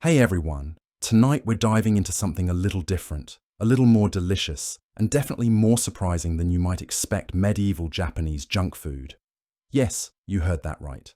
Hey everyone, tonight we're diving into something a little different, a little more delicious, and definitely more surprising than you might expect medieval Japanese junk food. Yes, you heard that right.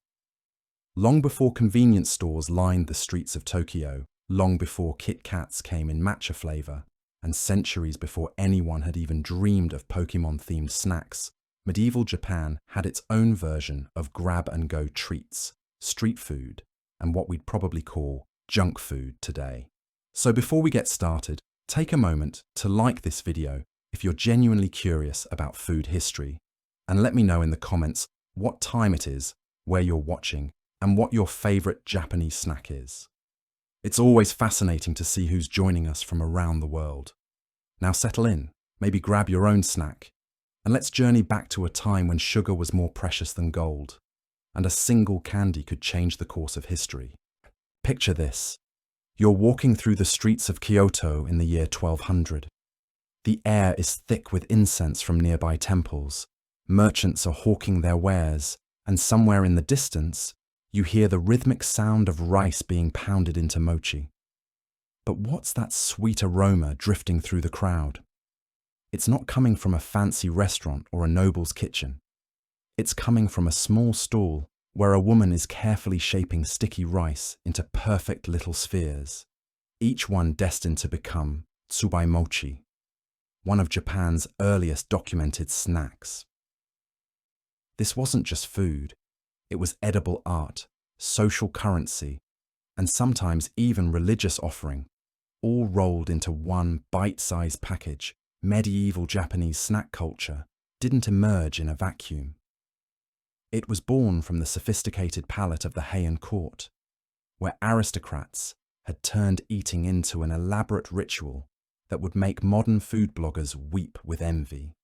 Long before convenience stores lined the streets of Tokyo, long before Kit Kats came in matcha flavor, and centuries before anyone had even dreamed of Pokemon-themed snacks, medieval Japan had its own version of grab-and-go treats, street food, and what we'd probably call junk food today. So before we get started, take a moment to like this video if you're genuinely curious about food history, and let me know in the comments what time it is, where you're watching, and what your favorite Japanese snack is. It's always fascinating to see who's joining us from around the world. Now settle in, maybe grab your own snack, and let's journey back to a time when sugar was more precious than gold, and a single candy could change the course of history. Picture this. You're walking through the streets of Kyoto in the year 1200. The air is thick with incense from nearby temples. Merchants are hawking their wares, and somewhere in the distance, you hear the rhythmic sound of rice being pounded into mochi. But what's that sweet aroma drifting through the crowd? It's not coming from a fancy restaurant or a noble's kitchen. It's coming from a small stall where a woman is carefully shaping sticky rice into perfect little spheres, each one destined to become tsubaimochi, one of Japan's earliest documented snacks. This wasn't just food, it was edible art, social currency, and sometimes even religious offering, all rolled into one bite-sized package. Medieval Japanese snack culture didn't emerge in a vacuum. It was born from the sophisticated palate of the Heian court, where aristocrats had turned eating into an elaborate ritual that would make modern food bloggers weep with envy.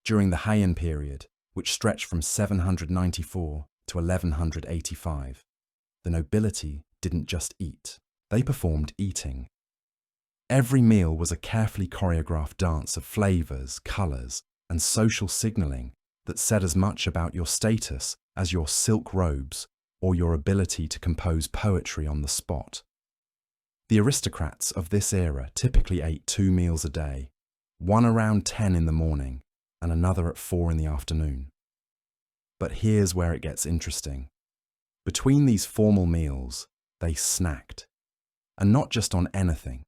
During the Heian period, which stretched from 794 to 1185, the nobility didn't just eat, they performed eating. Every meal was a carefully choreographed dance of flavors, colors, and social signaling that said as much about your status as your silk robes or your ability to compose poetry on the spot. The aristocrats of this era typically ate 2 meals a day, one around 10 in the morning and another at 4 in the afternoon. But here's where it gets interesting. Between these formal meals, they snacked. And not just on anything.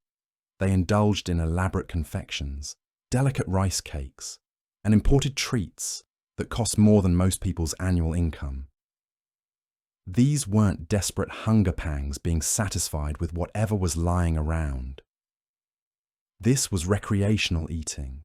They indulged in elaborate confections, delicate rice cakes, and imported treats that cost more than most people's annual income. These weren't desperate hunger pangs being satisfied with whatever was lying around. This was recreational eating,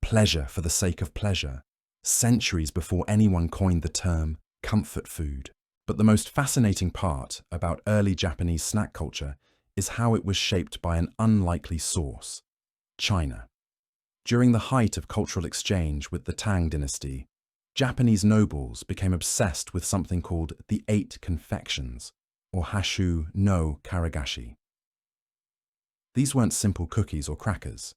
pleasure for the sake of pleasure, centuries before anyone coined the term comfort food. But the most fascinating part about early Japanese snack culture is how it was shaped by an unlikely source, China. During the height of cultural exchange with the Tang dynasty, Japanese nobles became obsessed with something called the 8 confections, or hashu no karagashi. These weren't simple cookies or crackers.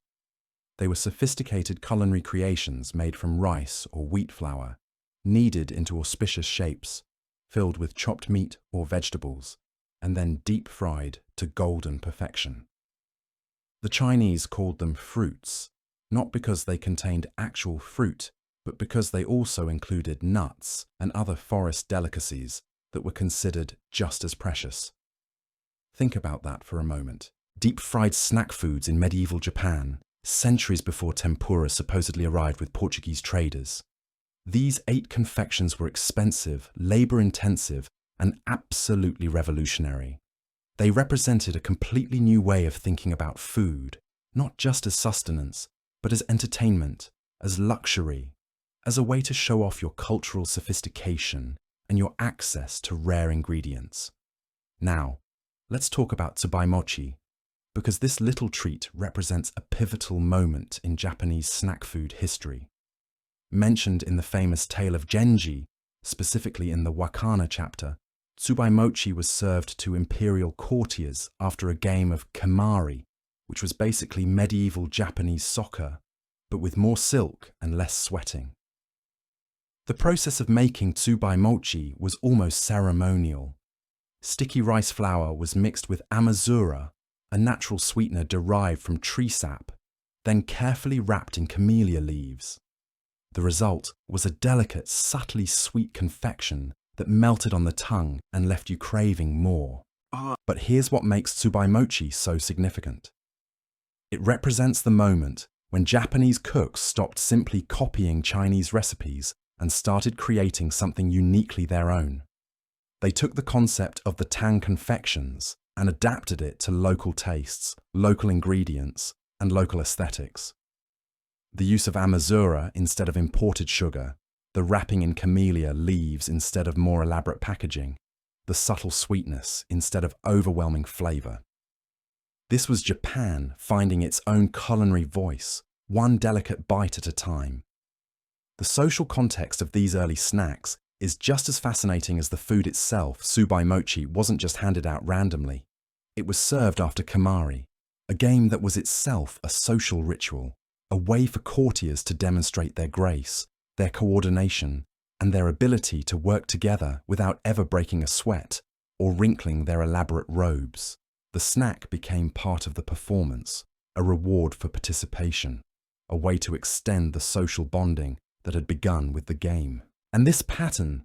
They were sophisticated culinary creations made from rice or wheat flour, kneaded into auspicious shapes, filled with chopped meat or vegetables, and then deep-fried to golden perfection. The Chinese called them fruits, not because they contained actual fruit, but because they also included nuts and other forest delicacies that were considered just as precious. Think about that for a moment. Deep-fried snack foods in medieval Japan, centuries before tempura supposedly arrived with Portuguese traders. These 8 confections were expensive, labor-intensive, and absolutely revolutionary. They represented a completely new way of thinking about food, not just as sustenance, but as entertainment, as luxury, as a way to show off your cultural sophistication and your access to rare ingredients. Now, let's talk about tsubaimochi, because this little treat represents a pivotal moment in Japanese snack food history. Mentioned in the famous tale of Genji, specifically in the Wakana chapter, tsubaimochi was served to imperial courtiers after a game of kemari, which was basically medieval Japanese soccer, but with more silk and less sweating. The process of making tsubaimochi was almost ceremonial. Sticky rice flour was mixed with amazura, a natural sweetener derived from tree sap, then carefully wrapped in camellia leaves. The result was a delicate, subtly sweet confection that melted on the tongue and left you craving more. But here's what makes tsubai mochi so significant. It represents the moment when Japanese cooks stopped simply copying Chinese recipes and started creating something uniquely their own. They took the concept of the tang confections and adapted it to local tastes, local ingredients, and local aesthetics. The use of amazura instead of imported sugar, the wrapping in camellia leaves instead of more elaborate packaging, the subtle sweetness instead of overwhelming flavor. This was Japan finding its own culinary voice, one delicate bite at a time. The social context of these early snacks is just as fascinating as the food itself. Tsubai mochi wasn't just handed out randomly. It was served after kamari, a game that was itself a social ritual, a way for courtiers to demonstrate their grace, their coordination, and their ability to work together without ever breaking a sweat or wrinkling their elaborate robes. The snack became part of the performance, a reward for participation, a way to extend the social bonding that had begun with the game. And this pattern,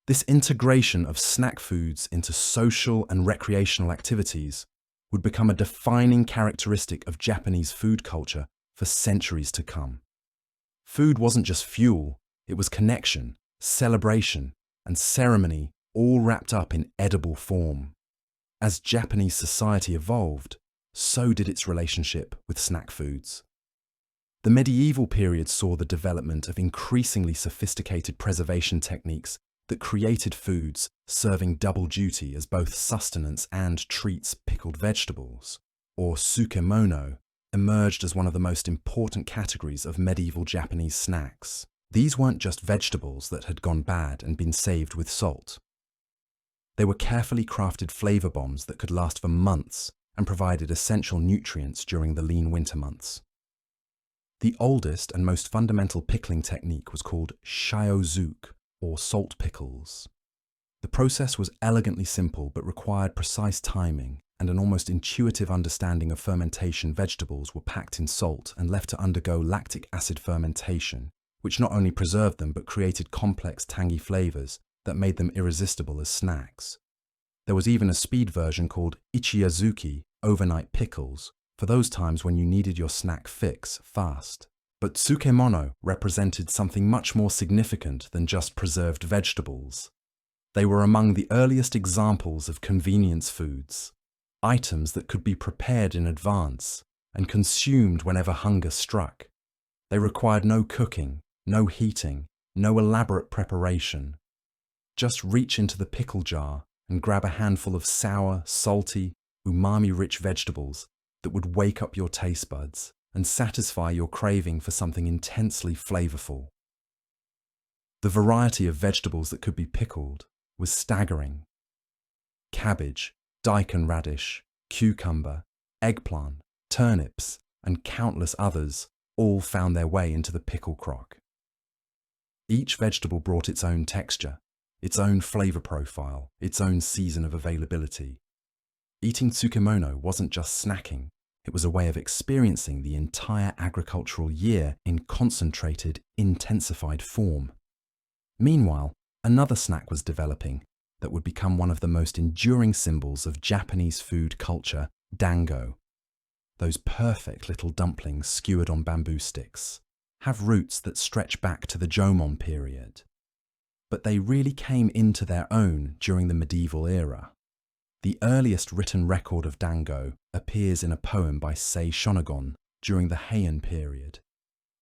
this integration of snack foods into social and recreational activities, would become a defining characteristic of Japanese food culture for centuries to come. Food wasn't just fuel, it was connection, celebration, and ceremony, all wrapped up in edible form. As Japanese society evolved, so did its relationship with snack foods. The medieval period saw the development of increasingly sophisticated preservation techniques that created foods serving double duty as both sustenance and treats. Pickled vegetables, or sukemono, emerged as one of the most important categories of medieval Japanese snacks. These weren't just vegetables that had gone bad and been saved with salt. They were carefully crafted flavor bombs that could last for months and provided essential nutrients during the lean winter months. The oldest and most fundamental pickling technique was called shiozuke, or salt pickles. The process was elegantly simple but required precise timing and an almost intuitive understanding of fermentation. Vegetables were packed in salt and left to undergo lactic acid fermentation, which not only preserved them but created complex tangy flavors that made them irresistible as snacks. There was even a speed version called ichiyazuki, overnight pickles, for those times when you needed your snack fix fast. But tsukemono represented something much more significant than just preserved vegetables. They were among the earliest examples of convenience foods, items that could be prepared in advance and consumed whenever hunger struck. They required no cooking, no heating, no elaborate preparation. Just reach into the pickle jar and grab a handful of sour, salty, umami-rich vegetables that would wake up your taste buds and satisfy your craving for something intensely flavorful. The variety of vegetables that could be pickled was staggering. Cabbage, daikon radish, cucumber, eggplant, turnips, and countless others all found their way into the pickle crock. Each vegetable brought its own texture, its own flavor profile, its own season of availability. Eating tsukemono wasn't just snacking, it was a way of experiencing the entire agricultural year in concentrated, intensified form. Meanwhile, another snack was developing that would become one of the most enduring symbols of Japanese food culture: dango. Those perfect little dumplings skewered on bamboo sticks have roots that stretch back to the Jomon period. But they really came into their own during the medieval era. The earliest written record of dango appears in a poem by Sei Shonagon during the Heian period,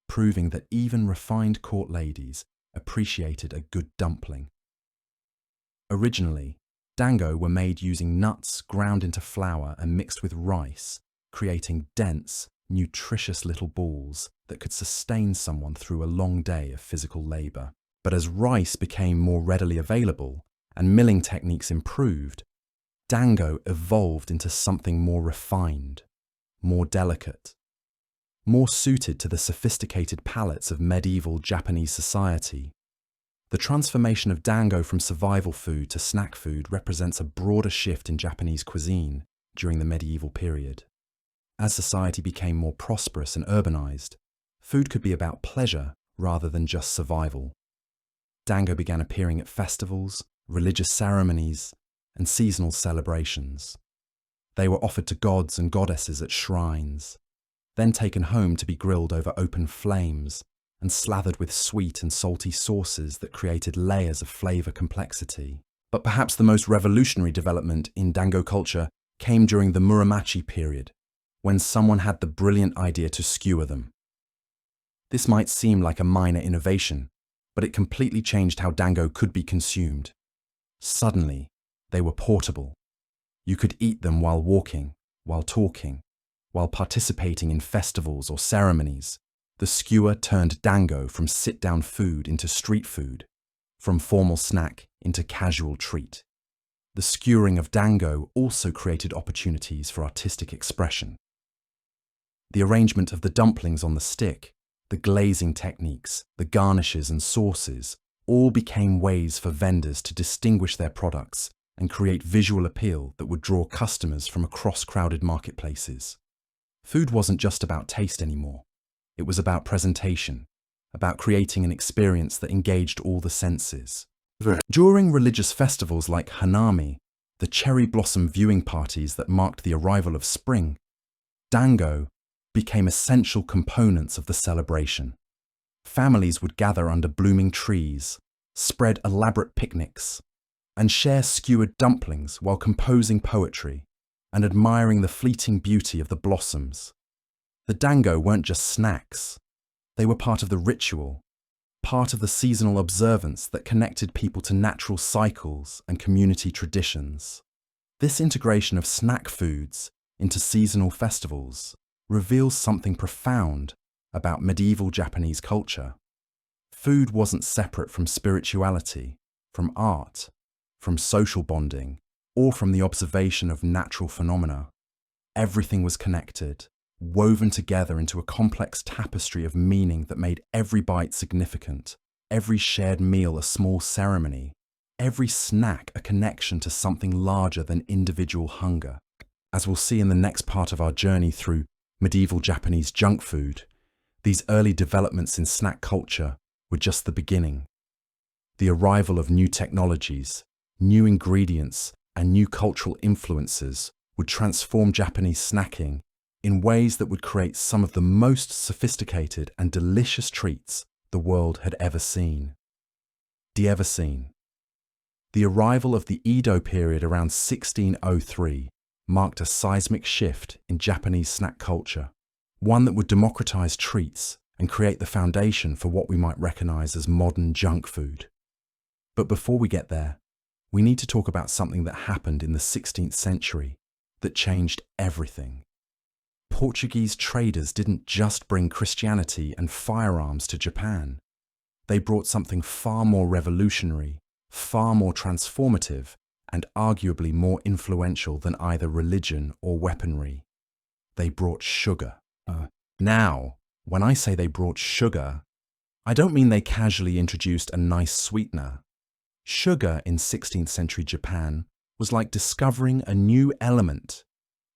proving that even refined court ladies appreciated a good dumpling. Originally, dango were made using nuts ground into flour and mixed with rice, creating dense, nutritious little balls that could sustain someone through a long day of physical labor. But as rice became more readily available and milling techniques improved, dango evolved into something more refined, more delicate, more suited to the sophisticated palates of medieval Japanese society. The transformation of dango from survival food to snack food represents a broader shift in Japanese cuisine during the medieval period. As society became more prosperous and urbanized, food could be about pleasure rather than just survival. Dango began appearing at festivals, religious ceremonies, and seasonal celebrations. They were offered to gods and goddesses at shrines, then taken home to be grilled over open flames and slathered with sweet and salty sauces that created layers of flavor complexity. But perhaps the most revolutionary development in dango culture came during the Muromachi period, when someone had the brilliant idea to skewer them. This might seem like a minor innovation, but it completely changed how dango could be consumed. Suddenly, they were portable. You could eat them while walking, while talking, while participating in festivals or ceremonies. The skewer turned dango from sit-down food into street food, from formal snack into casual treat. The skewering of dango also created opportunities for artistic expression. The arrangement of the dumplings on the stick, the glazing techniques, the garnishes and sauces, all became ways for vendors to distinguish their products and create visual appeal that would draw customers from across crowded marketplaces. Food wasn't just about taste anymore. It was about presentation, about creating an experience that engaged all the senses. During religious festivals like Hanami, the cherry blossom viewing parties that marked the arrival of spring, dango became essential components of the celebration. Families would gather under blooming trees, spread elaborate picnics, and share skewered dumplings while composing poetry and admiring the fleeting beauty of the blossoms. The dango weren't just snacks. They were part of the ritual, part of the seasonal observance that connected people to natural cycles and community traditions. This integration of snack foods into seasonal festivals reveals something profound about medieval Japanese culture. Food wasn't separate from spirituality, from art, from social bonding, or from the observation of natural phenomena. Everything was connected, woven together into a complex tapestry of meaning that made every bite significant, every shared meal a small ceremony, every snack a connection to something larger than individual hunger. As we'll see in the next part of our journey through medieval Japanese junk food, these early developments in snack culture were just the beginning. The arrival of new technologies, new ingredients, and new cultural influences would transform Japanese snacking in ways that would create some of the most sophisticated and delicious treats the world had ever seen. The arrival of the Edo period around 1603 marked a seismic shift in Japanese snack culture, one that would democratize treats and create the foundation for what we might recognize as modern junk food. But before we get there, we need to talk about something that happened in the 16th century that changed everything. Portuguese traders didn't just bring Christianity and firearms to Japan. They brought something far more revolutionary, far more transformative, and arguably more influential than either religion or weaponry. They brought sugar. Now, when I say they brought sugar, I don't mean they casually introduced a nice sweetener. Sugar in 16th century Japan was like discovering a new element,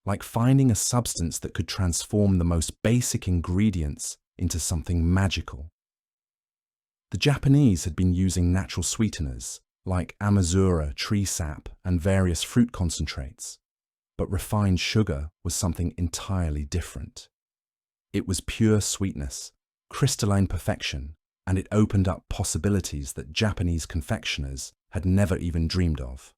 like finding a substance that could transform the most basic ingredients into something magical. The Japanese had been using natural sweeteners like amazura, tree sap, and various fruit concentrates, but refined sugar was something entirely different. It was pure sweetness, crystalline perfection, and it opened up possibilities that Japanese confectioners had never even dreamed of.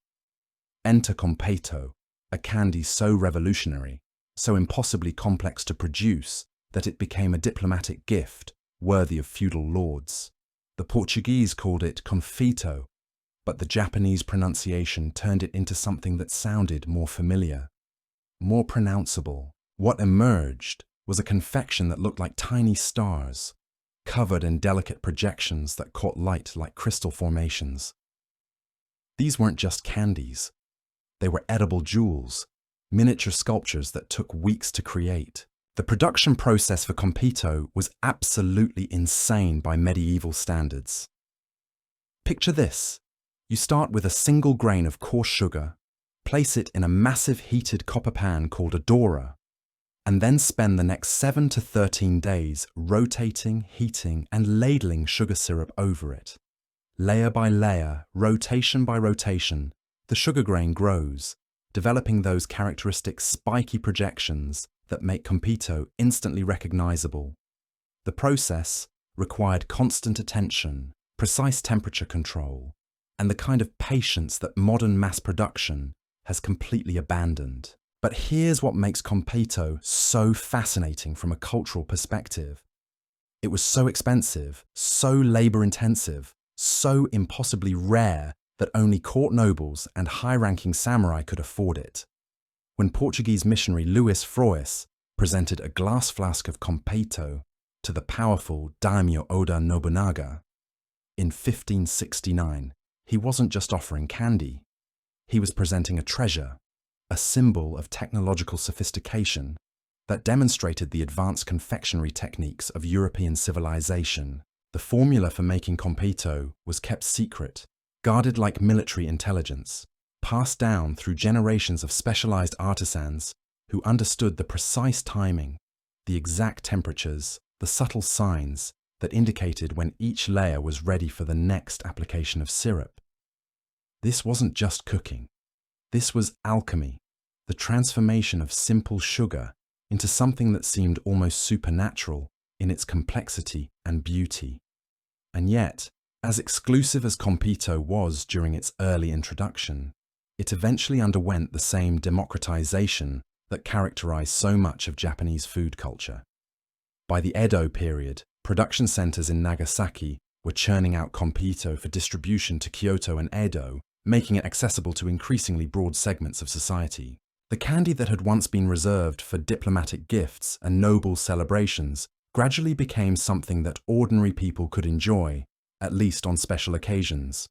Enter competo, a candy so revolutionary, so impossibly complex to produce that it became a diplomatic gift worthy of feudal lords. The Portuguese called it confito, but the Japanese pronunciation turned it into something that sounded more familiar, more pronounceable. What emerged was a confection that looked like tiny stars, covered in delicate projections that caught light like crystal formations. These weren't just candies. They were edible jewels, miniature sculptures that took weeks to create. The production process for compito was absolutely insane by medieval standards. Picture this. You start with a single grain of coarse sugar, place it in a massive heated copper pan called a dora, and then spend the next 7 to 13 days rotating, heating, and ladling sugar syrup over it. Layer by layer, rotation by rotation, the sugar grain grows, developing those characteristic spiky projections that make compito instantly recognizable. The process required constant attention, precise temperature control, and the kind of patience that modern mass production has completely abandoned. But here's what makes compito so fascinating from a cultural perspective. It was so expensive, so labor-intensive, so impossibly rare that only court nobles and high-ranking samurai could afford it. When Portuguese missionary Luís Frois presented a glass flask of compito to the powerful daimyo Oda Nobunaga in 1569, he wasn't just offering candy. He was presenting a treasure, a symbol of technological sophistication that demonstrated the advanced confectionery techniques of European civilization. The formula for making compito was kept secret, guarded like military intelligence, passed down through generations of specialized artisans who understood the precise timing, the exact temperatures, the subtle signs that indicated when each layer was ready for the next application of syrup. This wasn't just cooking. This was alchemy, the transformation of simple sugar into something that seemed almost supernatural in its complexity and beauty. And yet, as exclusive as compito was during its early introduction, it eventually underwent the same democratization that characterized so much of Japanese food culture. By the Edo period, production centers in Nagasaki were churning out compito for distribution to Kyoto and Edo, making it accessible to increasingly broad segments of society. The candy that had once been reserved for diplomatic gifts and noble celebrations gradually became something that ordinary people could enjoy, at least on special occasions.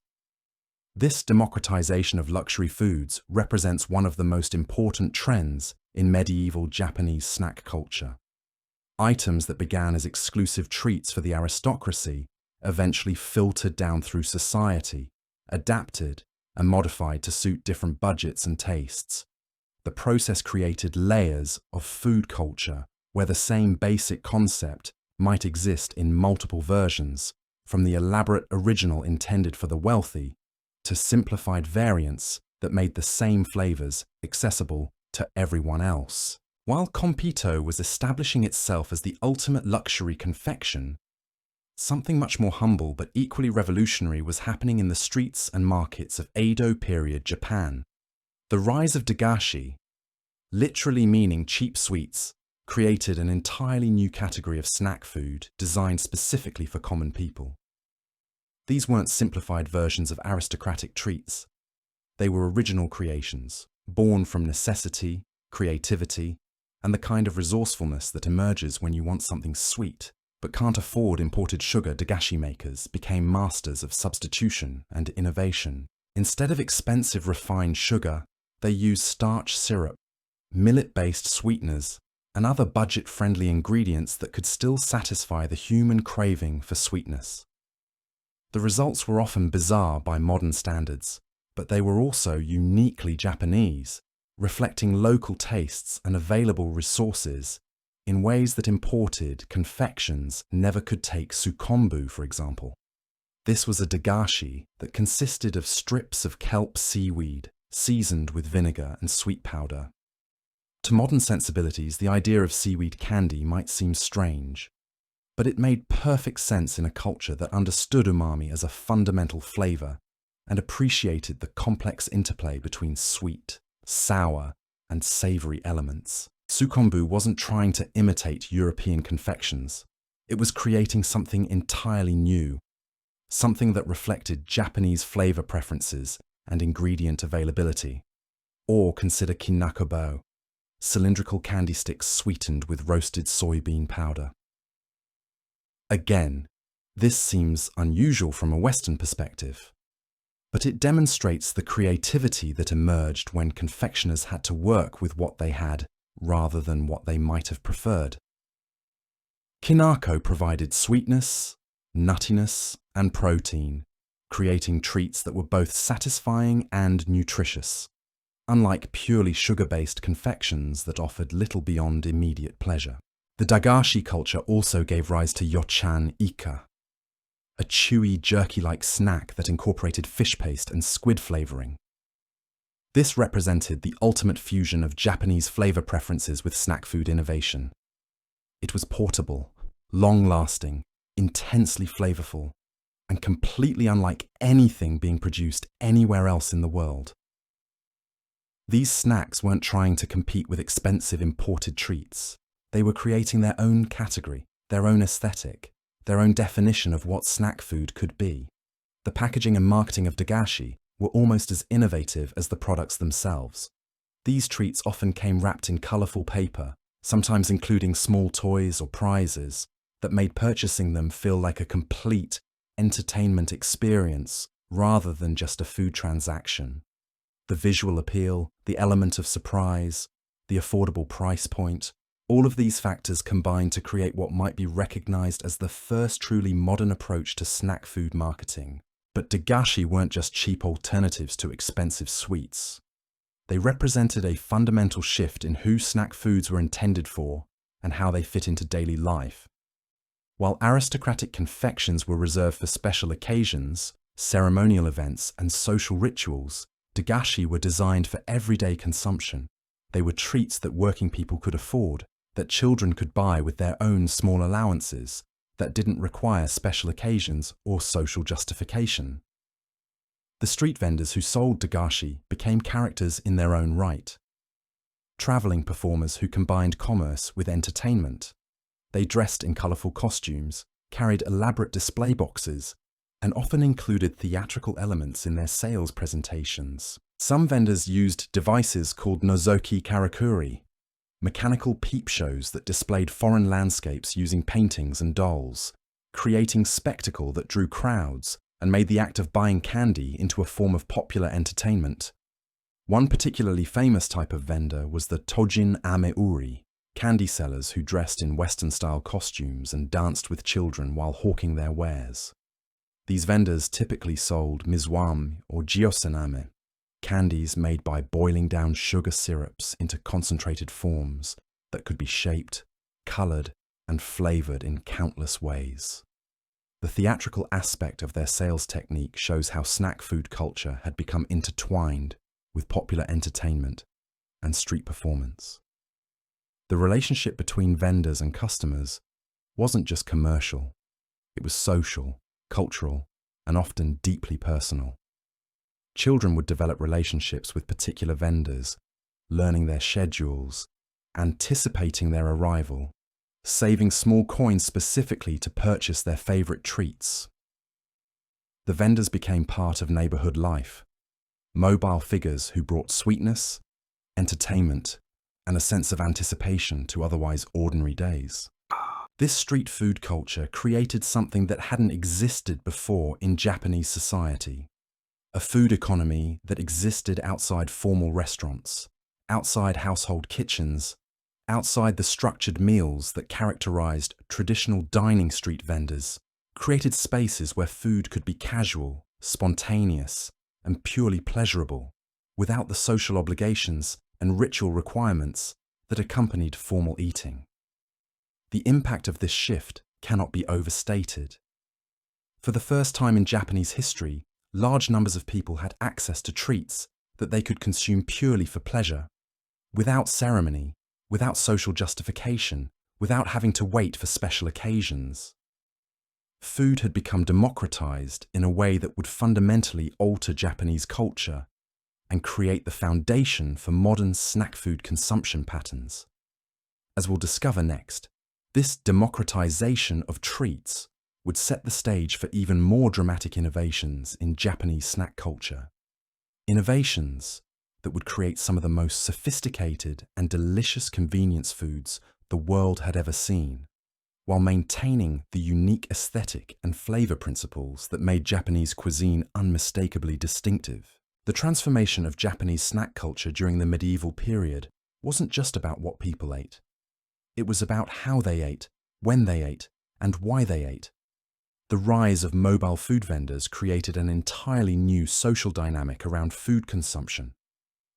This democratization of luxury foods represents one of the most important trends in medieval Japanese snack culture. Items that began as exclusive treats for the aristocracy eventually filtered down through society, adapted and modified to suit different budgets and tastes. The process created layers of food culture where the same basic concept might exist in multiple versions, from the elaborate original intended for the wealthy to simplified variants that made the same flavors accessible to everyone else. While compito was establishing itself as the ultimate luxury confection, something much more humble but equally revolutionary was happening in the streets and markets of Edo period Japan. The rise of dagashi, literally meaning cheap sweets, created an entirely new category of snack food designed specifically for common people. These weren't simplified versions of aristocratic treats. They were original creations, born from necessity, creativity, and the kind of resourcefulness that emerges when you want something sweet but can't afford imported sugar. Dagashi makers became masters of substitution and innovation. Instead of expensive refined sugar, they used starch syrup, millet-based sweeteners, and other budget-friendly ingredients that could still satisfy the human craving for sweetness. The results were often bizarre by modern standards, but they were also uniquely Japanese, reflecting local tastes and available resources in ways that imported confections never could take. Sukombu, for example. This was a dagashi that consisted of strips of kelp seaweed seasoned with vinegar and sweet powder. To modern sensibilities, the idea of seaweed candy might seem strange, but it made perfect sense in a culture that understood umami as a fundamental flavor and appreciated the complex interplay between sweet, sour, and savory elements. Sukombu wasn't trying to imitate European confections. It was creating something entirely new, something that reflected Japanese flavor preferences and ingredient availability. Or consider kinakobao, cylindrical candy sticks sweetened with roasted soybean powder. Again, this seems unusual from a Western perspective, but it demonstrates the creativity that emerged when confectioners had to work with what they had rather than what they might have preferred. Kinako provided sweetness, nuttiness, and protein, creating treats that were both satisfying and nutritious, unlike purely sugar-based confections that offered little beyond immediate pleasure. The dagashi culture also gave rise to yochan ika, a chewy, jerky-like snack that incorporated fish paste and squid flavoring. This represented the ultimate fusion of Japanese flavor preferences with snack food innovation. It was portable, long-lasting, intensely flavorful, and completely unlike anything being produced anywhere else in the world. These snacks weren't trying to compete with expensive imported treats. They were creating their own category, their own aesthetic, their own definition of what snack food could be. The packaging and marketing of dagashi were almost as innovative as the products themselves. These treats often came wrapped in colorful paper, sometimes including small toys or prizes, that made purchasing them feel like a complete entertainment experience rather than just a food transaction. The visual appeal, the element of surprise, the affordable price point, all of these factors combined to create what might be recognized as the first truly modern approach to snack food marketing. But dagashi weren't just cheap alternatives to expensive sweets. They represented a fundamental shift in who snack foods were intended for and how they fit into daily life. While aristocratic confections were reserved for special occasions, ceremonial events, and social rituals, dagashi were designed for everyday consumption. They were treats that working people could afford, that children could buy with their own small allowances, that didn't require special occasions or social justification. The street vendors who sold dagashi became characters in their own right. Traveling performers who combined commerce with entertainment. They dressed in colorful costumes, carried elaborate display boxes, and often included theatrical elements in their sales presentations. Some vendors used devices called nozoki karakuri, mechanical peep shows that displayed foreign landscapes using paintings and dolls, creating spectacle that drew crowds and made the act of buying candy into a form of popular entertainment. One particularly famous type of vendor was the tojin ame-uri, candy sellers who dressed in Western-style costumes and danced with children while hawking their wares. These vendors typically sold mizuame or jiosename, candies made by boiling down sugar syrups into concentrated forms that could be shaped, colored, and flavored in countless ways. The theatrical aspect of their sales technique shows how snack food culture had become intertwined with popular entertainment and street performance. The relationship between vendors and customers wasn't just commercial, it was social, cultural, and often deeply personal. Children would develop relationships with particular vendors, learning their schedules, anticipating their arrival, saving small coins specifically to purchase their favorite treats. The vendors became part of neighborhood life, mobile figures who brought sweetness, entertainment, and a sense of anticipation to otherwise ordinary days. This street food culture created something that hadn't existed before in Japanese society. A food economy that existed outside formal restaurants, outside household kitchens, outside the structured meals that characterized traditional dining street vendors, created spaces where food could be casual, spontaneous, and purely pleasurable, without the social obligations and ritual requirements that accompanied formal eating. The impact of this shift cannot be overstated. For the first time in Japanese history, large numbers of people had access to treats that they could consume purely for pleasure, without ceremony, without social justification, without having to wait for special occasions. Food had become democratized in a way that would fundamentally alter Japanese culture and create the foundation for modern snack food consumption patterns. As we'll discover next, this democratization of treats would set the stage for even more dramatic innovations in Japanese snack culture. Innovations that would create some of the most sophisticated and delicious convenience foods the world had ever seen, while maintaining the unique aesthetic and flavor principles that made Japanese cuisine unmistakably distinctive. The transformation of Japanese snack culture during the medieval period wasn't just about what people ate. It was about how they ate, when they ate, and why they ate. The rise of mobile food vendors created an entirely new social dynamic around food consumption,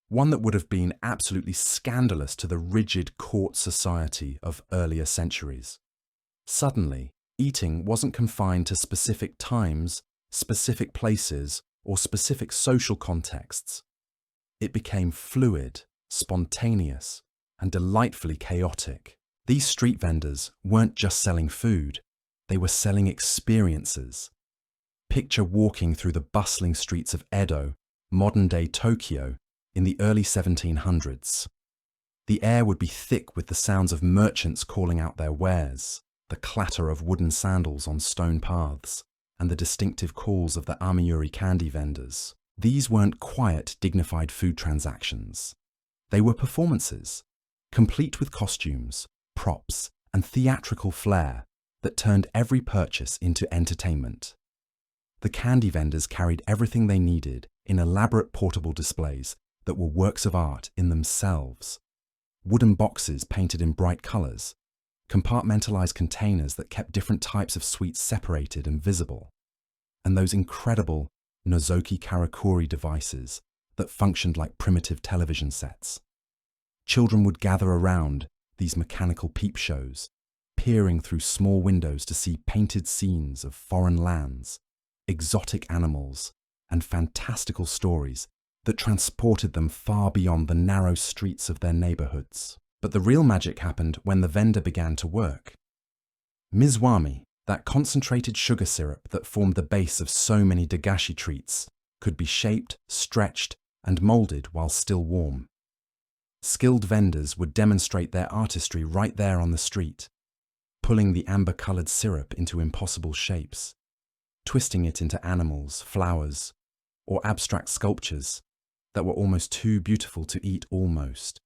one that would have been absolutely scandalous to the rigid court society of earlier centuries. Suddenly, eating wasn't confined to specific times, specific places, or specific social contexts. It became fluid, spontaneous, and delightfully chaotic. These street vendors weren't just selling food, they were selling experiences. Picture walking through the bustling streets of Edo, modern-day Tokyo, in the early 1700s. The air would be thick with the sounds of merchants calling out their wares, the clatter of wooden sandals on stone paths, and the distinctive calls of the amiyuri candy vendors. These weren't quiet, dignified food transactions. They were performances, complete with costumes, props, and theatrical flair that turned every purchase into entertainment. The candy vendors carried everything they needed in elaborate portable displays that were works of art in themselves. Wooden boxes painted in bright colors, compartmentalized containers that kept different types of sweets separated and visible, and those incredible nozoki karakuri devices that functioned like primitive television sets. Children would gather around these mechanical peep shows, peering through small windows to see painted scenes of foreign lands, exotic animals, and fantastical stories that transported them far beyond the narrow streets of their neighborhoods. But the real magic happened when the vendor began to work. Mizwami, that concentrated sugar syrup that formed the base of so many dagashi treats, could be shaped, stretched, and molded while still warm. Skilled vendors would demonstrate their artistry right there on the street, pulling the amber-colored syrup into impossible shapes, twisting it into animals, flowers, or abstract sculptures that were almost too beautiful to eat almost.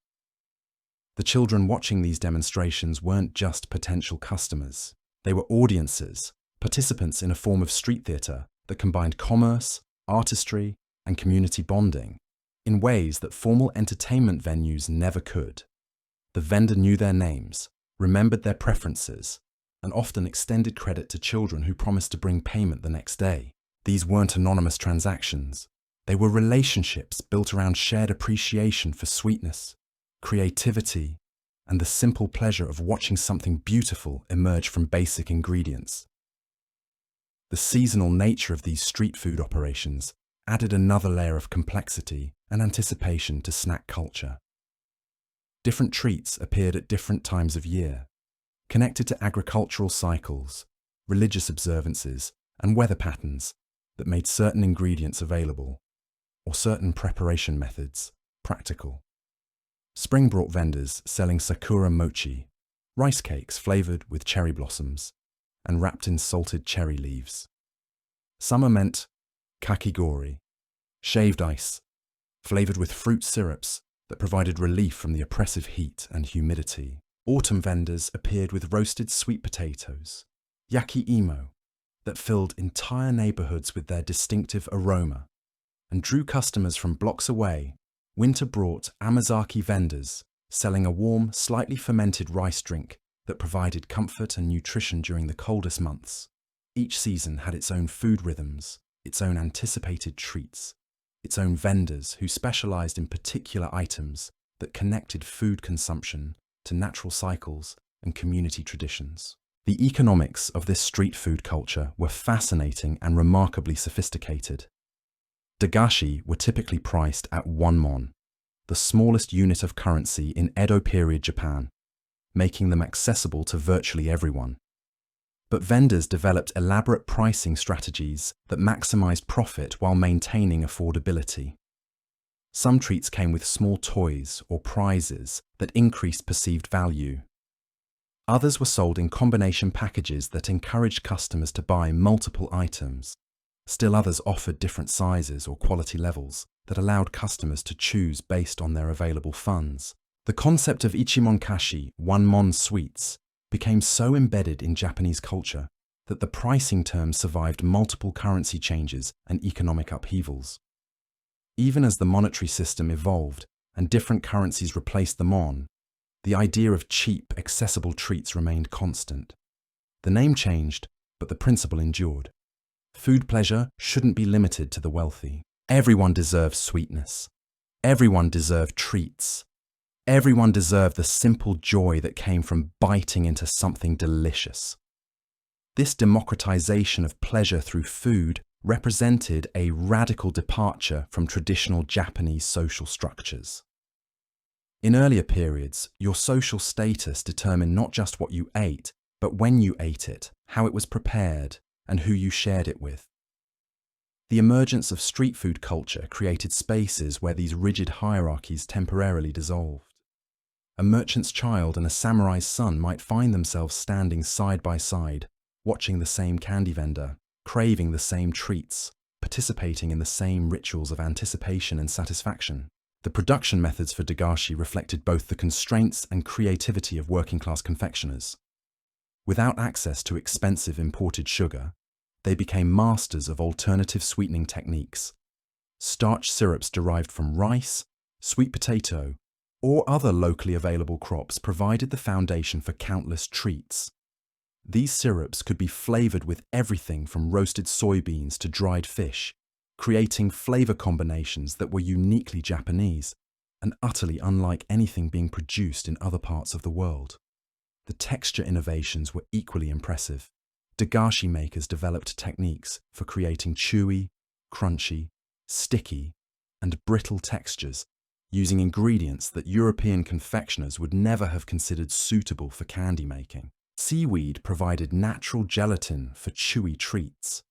The children watching these demonstrations weren't just potential customers. They were audiences, participants in a form of street theatre that combined commerce, artistry, and community bonding in ways that formal entertainment venues never could. The vendor knew their names, remembered their preferences, and often extended credit to children who promised to bring payment the next day. These weren't anonymous transactions. They were relationships built around shared appreciation for sweetness, creativity, and the simple pleasure of watching something beautiful emerge from basic ingredients. The seasonal nature of these street food operations added another layer of complexity and anticipation to snack culture. Different treats appeared at different times of year, connected to agricultural cycles, religious observances, and weather patterns that made certain ingredients available, or certain preparation methods practical. Spring brought vendors selling sakura mochi, rice cakes flavored with cherry blossoms and wrapped in salted cherry leaves. Summer meant kakigori, shaved ice, flavored with fruit syrups that provided relief from the oppressive heat and humidity. Autumn vendors appeared with roasted sweet potatoes, yaki-imo, that filled entire neighborhoods with their distinctive aroma and drew customers from blocks away. Winter brought amazaki vendors selling a warm, slightly fermented rice drink that provided comfort and nutrition during the coldest months. Each season had its own food rhythms, its own anticipated treats, its own vendors who specialized in particular items that connected food consumption to natural cycles and community traditions. The economics of this street food culture were fascinating and remarkably sophisticated. Dagashi were typically priced at 1 mon, the smallest unit of currency in Edo period Japan, making them accessible to virtually everyone. But vendors developed elaborate pricing strategies that maximized profit while maintaining affordability. Some treats came with small toys or prizes that increased perceived value. Others were sold in combination packages that encouraged customers to buy multiple items. Still others offered different sizes or quality levels that allowed customers to choose based on their available funds. The concept of ichimonkashi, 1 mon sweets, became so embedded in Japanese culture that the pricing term survived multiple currency changes and economic upheavals. Even as the monetary system evolved and different currencies replaced the mon, the idea of cheap, accessible treats remained constant. The name changed, but the principle endured. Food pleasure shouldn't be limited to the wealthy. Everyone deserves sweetness. Everyone deserved treats. Everyone deserved the simple joy that came from biting into something delicious. This democratization of pleasure through food represented a radical departure from traditional Japanese social structures. In earlier periods, your social status determined not just what you ate, but when you ate it, how it was prepared, and who you shared it with. The emergence of street food culture created spaces where these rigid hierarchies temporarily dissolved. A merchant's child and a samurai's son might find themselves standing side by side, watching the same candy vendor, craving the same treats, participating in the same rituals of anticipation and satisfaction. The production methods for dagashi reflected both the constraints and creativity of working-class confectioners. Without access to expensive imported sugar, they became masters of alternative sweetening techniques. Starch syrups derived from rice, sweet potato, or other locally available crops provided the foundation for countless treats. These syrups could be flavored with everything from roasted soybeans to dried fish, creating flavor combinations that were uniquely Japanese and utterly unlike anything being produced in other parts of the world. The texture innovations were equally impressive. Dagashi makers developed techniques for creating chewy, crunchy, sticky, and brittle textures using ingredients that European confectioners would never have considered suitable for candy making. Seaweed provided natural gelatin for chewy treats.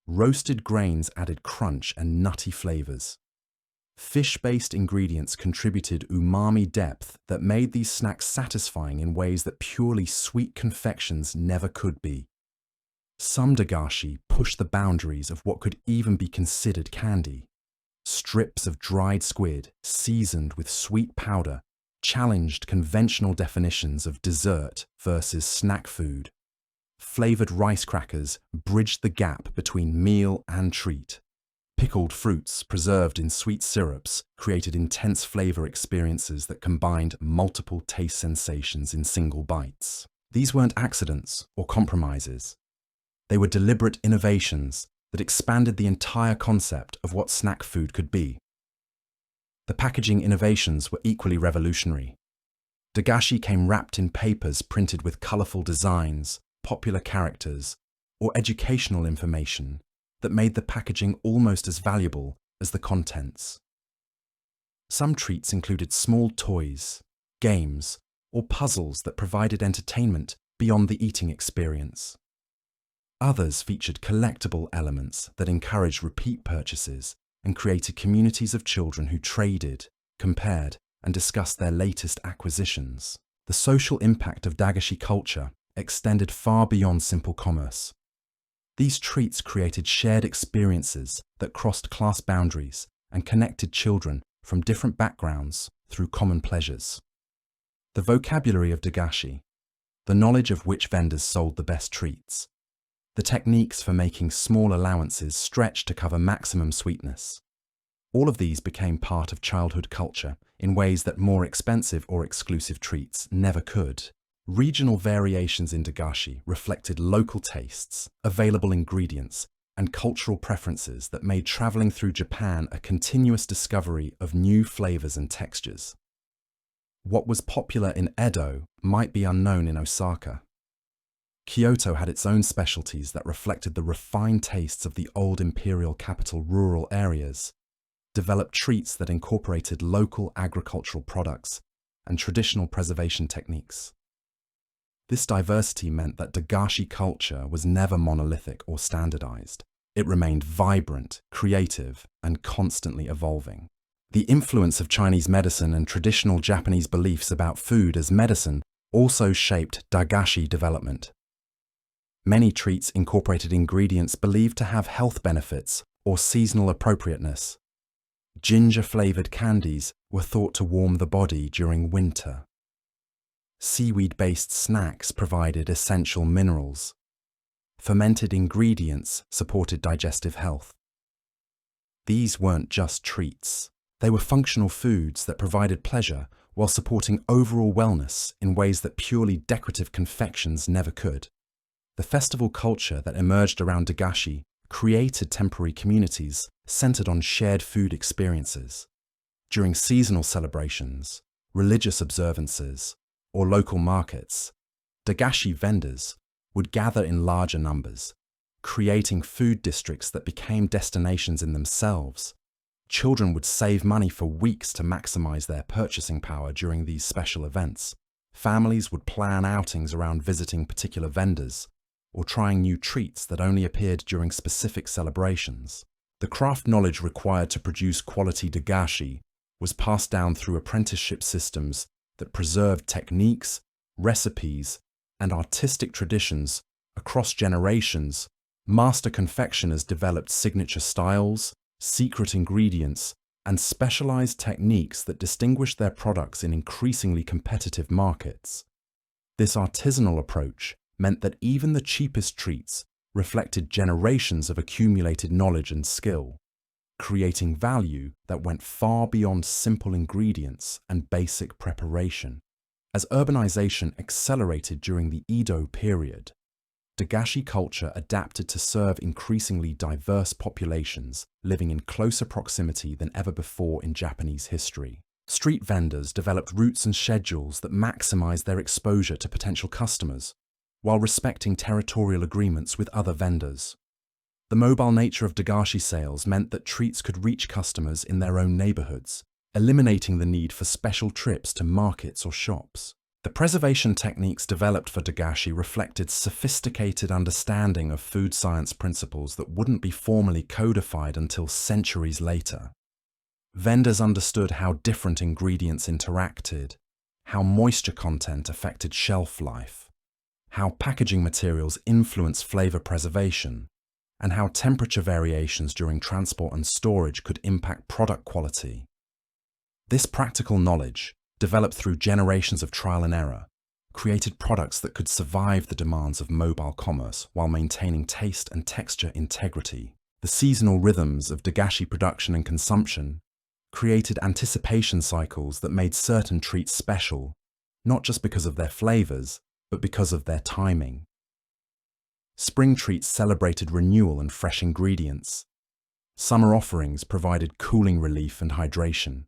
Roasted grains added crunch and nutty flavors. Fish-based ingredients contributed umami depth that made these snacks satisfying in ways that purely sweet confections never could be. Some dagashi pushed the boundaries of what could even be considered candy. Strips of dried squid, seasoned with sweet powder, challenged conventional definitions of dessert versus snack food. Flavored rice crackers bridged the gap between meal and treat. Pickled fruits preserved in sweet syrups created intense flavor experiences that combined multiple taste sensations in single bites. These weren't accidents or compromises. They were deliberate innovations that expanded the entire concept of what snack food could be. The packaging innovations were equally revolutionary. Dagashi came wrapped in papers printed with colorful designs, popular characters, or educational information that made the packaging almost as valuable as the contents. Some treats included small toys, games, or puzzles that provided entertainment beyond the eating experience. Others featured collectible elements that encouraged repeat purchases and created communities of children who traded, compared, and discussed their latest acquisitions. The social impact of dagashi culture extended far beyond simple commerce. These treats created shared experiences that crossed class boundaries and connected children from different backgrounds through common pleasures. The vocabulary of dagashi, the knowledge of which vendors sold the best treats, the techniques for making small allowances stretched to cover maximum sweetness. All of these became part of childhood culture in ways that more expensive or exclusive treats never could. Regional variations in dagashi reflected local tastes, available ingredients, and cultural preferences that made traveling through Japan a continuous discovery of new flavors and textures. What was popular in Edo might be unknown in Osaka. Kyoto had its own specialties that reflected the refined tastes of the old imperial capital rural areas, developed treats that incorporated local agricultural products and traditional preservation techniques. This diversity meant that dagashi culture was never monolithic or standardized. It remained vibrant, creative, and constantly evolving. The influence of Chinese medicine and traditional Japanese beliefs about food as medicine also shaped dagashi development. Many treats incorporated ingredients believed to have health benefits or seasonal appropriateness. Ginger-flavored candies were thought to warm the body during winter. Seaweed-based snacks provided essential minerals. Fermented ingredients supported digestive health. These weren't just treats. They were functional foods that provided pleasure while supporting overall wellness in ways that purely decorative confections never could. The festival culture that emerged around dagashi created temporary communities centered on shared food experiences. During seasonal celebrations, religious observances, or local markets, dagashi vendors would gather in larger numbers, creating food districts that became destinations in themselves. Children would save money for weeks to maximize their purchasing power during these special events. Families would plan outings around visiting particular vendors or trying new treats that only appeared during specific celebrations. The craft knowledge required to produce quality dagashi was passed down through apprenticeship systems that preserved techniques, recipes, and artistic traditions across generations. Master confectioners developed signature styles, secret ingredients, and specialized techniques that distinguished their products in increasingly competitive markets. This artisanal approach meant that even the cheapest treats reflected generations of accumulated knowledge and skill, creating value that went far beyond simple ingredients and basic preparation. As urbanization accelerated during the Edo period, dagashi culture adapted to serve increasingly diverse populations living in closer proximity than ever before in Japanese history. Street vendors developed routes and schedules that maximized their exposure to potential customers, while respecting territorial agreements with other vendors. The mobile nature of dagashi sales meant that treats could reach customers in their own neighborhoods, eliminating the need for special trips to markets or shops. The preservation techniques developed for dagashi reflected sophisticated understanding of food science principles that wouldn't be formally codified until centuries later. Vendors understood how different ingredients interacted, how moisture content affected shelf life, how packaging materials influence flavor preservation, and how temperature variations during transport and storage could impact product quality. This practical knowledge, developed through generations of trial and error, created products that could survive the demands of mobile commerce while maintaining taste and texture integrity. The seasonal rhythms of dagashi production and consumption created anticipation cycles that made certain treats special, not just because of their flavors, but because of their timing. Spring treats celebrated renewal and fresh ingredients. Summer offerings provided cooling relief and hydration.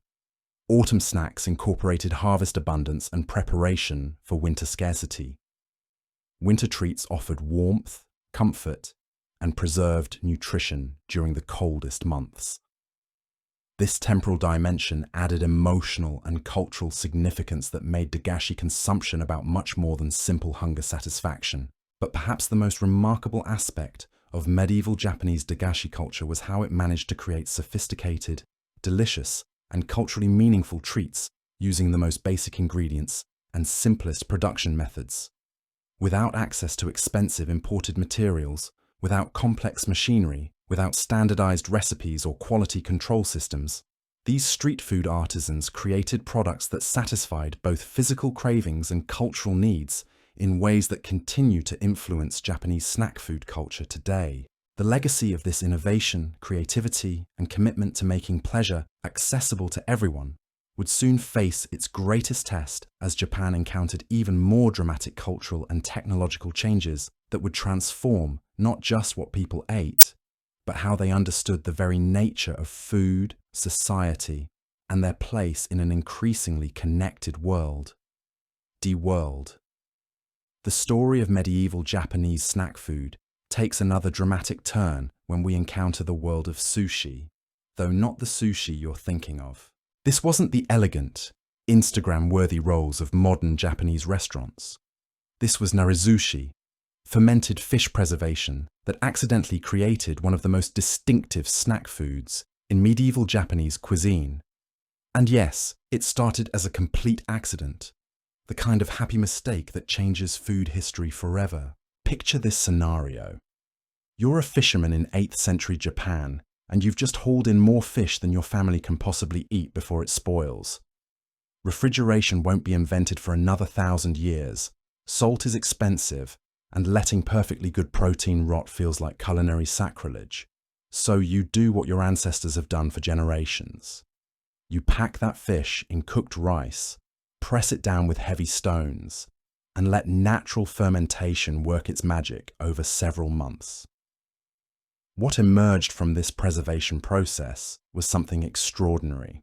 Autumn snacks incorporated harvest abundance and preparation for winter scarcity. Winter treats offered warmth, comfort, and preserved nutrition during the coldest months. This temporal dimension added emotional and cultural significance that made dagashi consumption about much more than simple hunger satisfaction. But perhaps the most remarkable aspect of medieval Japanese dagashi culture was how it managed to create sophisticated, delicious, and culturally meaningful treats using the most basic ingredients and simplest production methods. Without access to expensive imported materials, without complex machinery, without standardized recipes or quality control systems, these street food artisans created products that satisfied both physical cravings and cultural needs in ways that continue to influence Japanese snack food culture today. The legacy of this innovation, creativity, and commitment to making pleasure accessible to everyone would soon face its greatest test as Japan encountered even more dramatic cultural and technological changes that would transform not just what people ate, but how they understood the very nature of food, society, and their place in an increasingly connected world. De-world. The story of medieval Japanese snack food takes another dramatic turn when we encounter the world of sushi, though not the sushi you're thinking of. This wasn't the elegant, Instagram-worthy rolls of modern Japanese restaurants. This was narizushi, fermented fish preservation that accidentally created one of the most distinctive snack foods in medieval Japanese cuisine. And yes, it started as a complete accident, the kind of happy mistake that changes food history forever. Picture this scenario. You're a fisherman in 8th century Japan, and you've just hauled in more fish than your family can possibly eat before it spoils. Refrigeration won't be invented for another 1,000 years. Salt is expensive, and letting perfectly good protein rot feels like culinary sacrilege. So you do what your ancestors have done for generations. You pack that fish in cooked rice, press it down with heavy stones, and let natural fermentation work its magic over several months. What emerged from this preservation process was something extraordinary.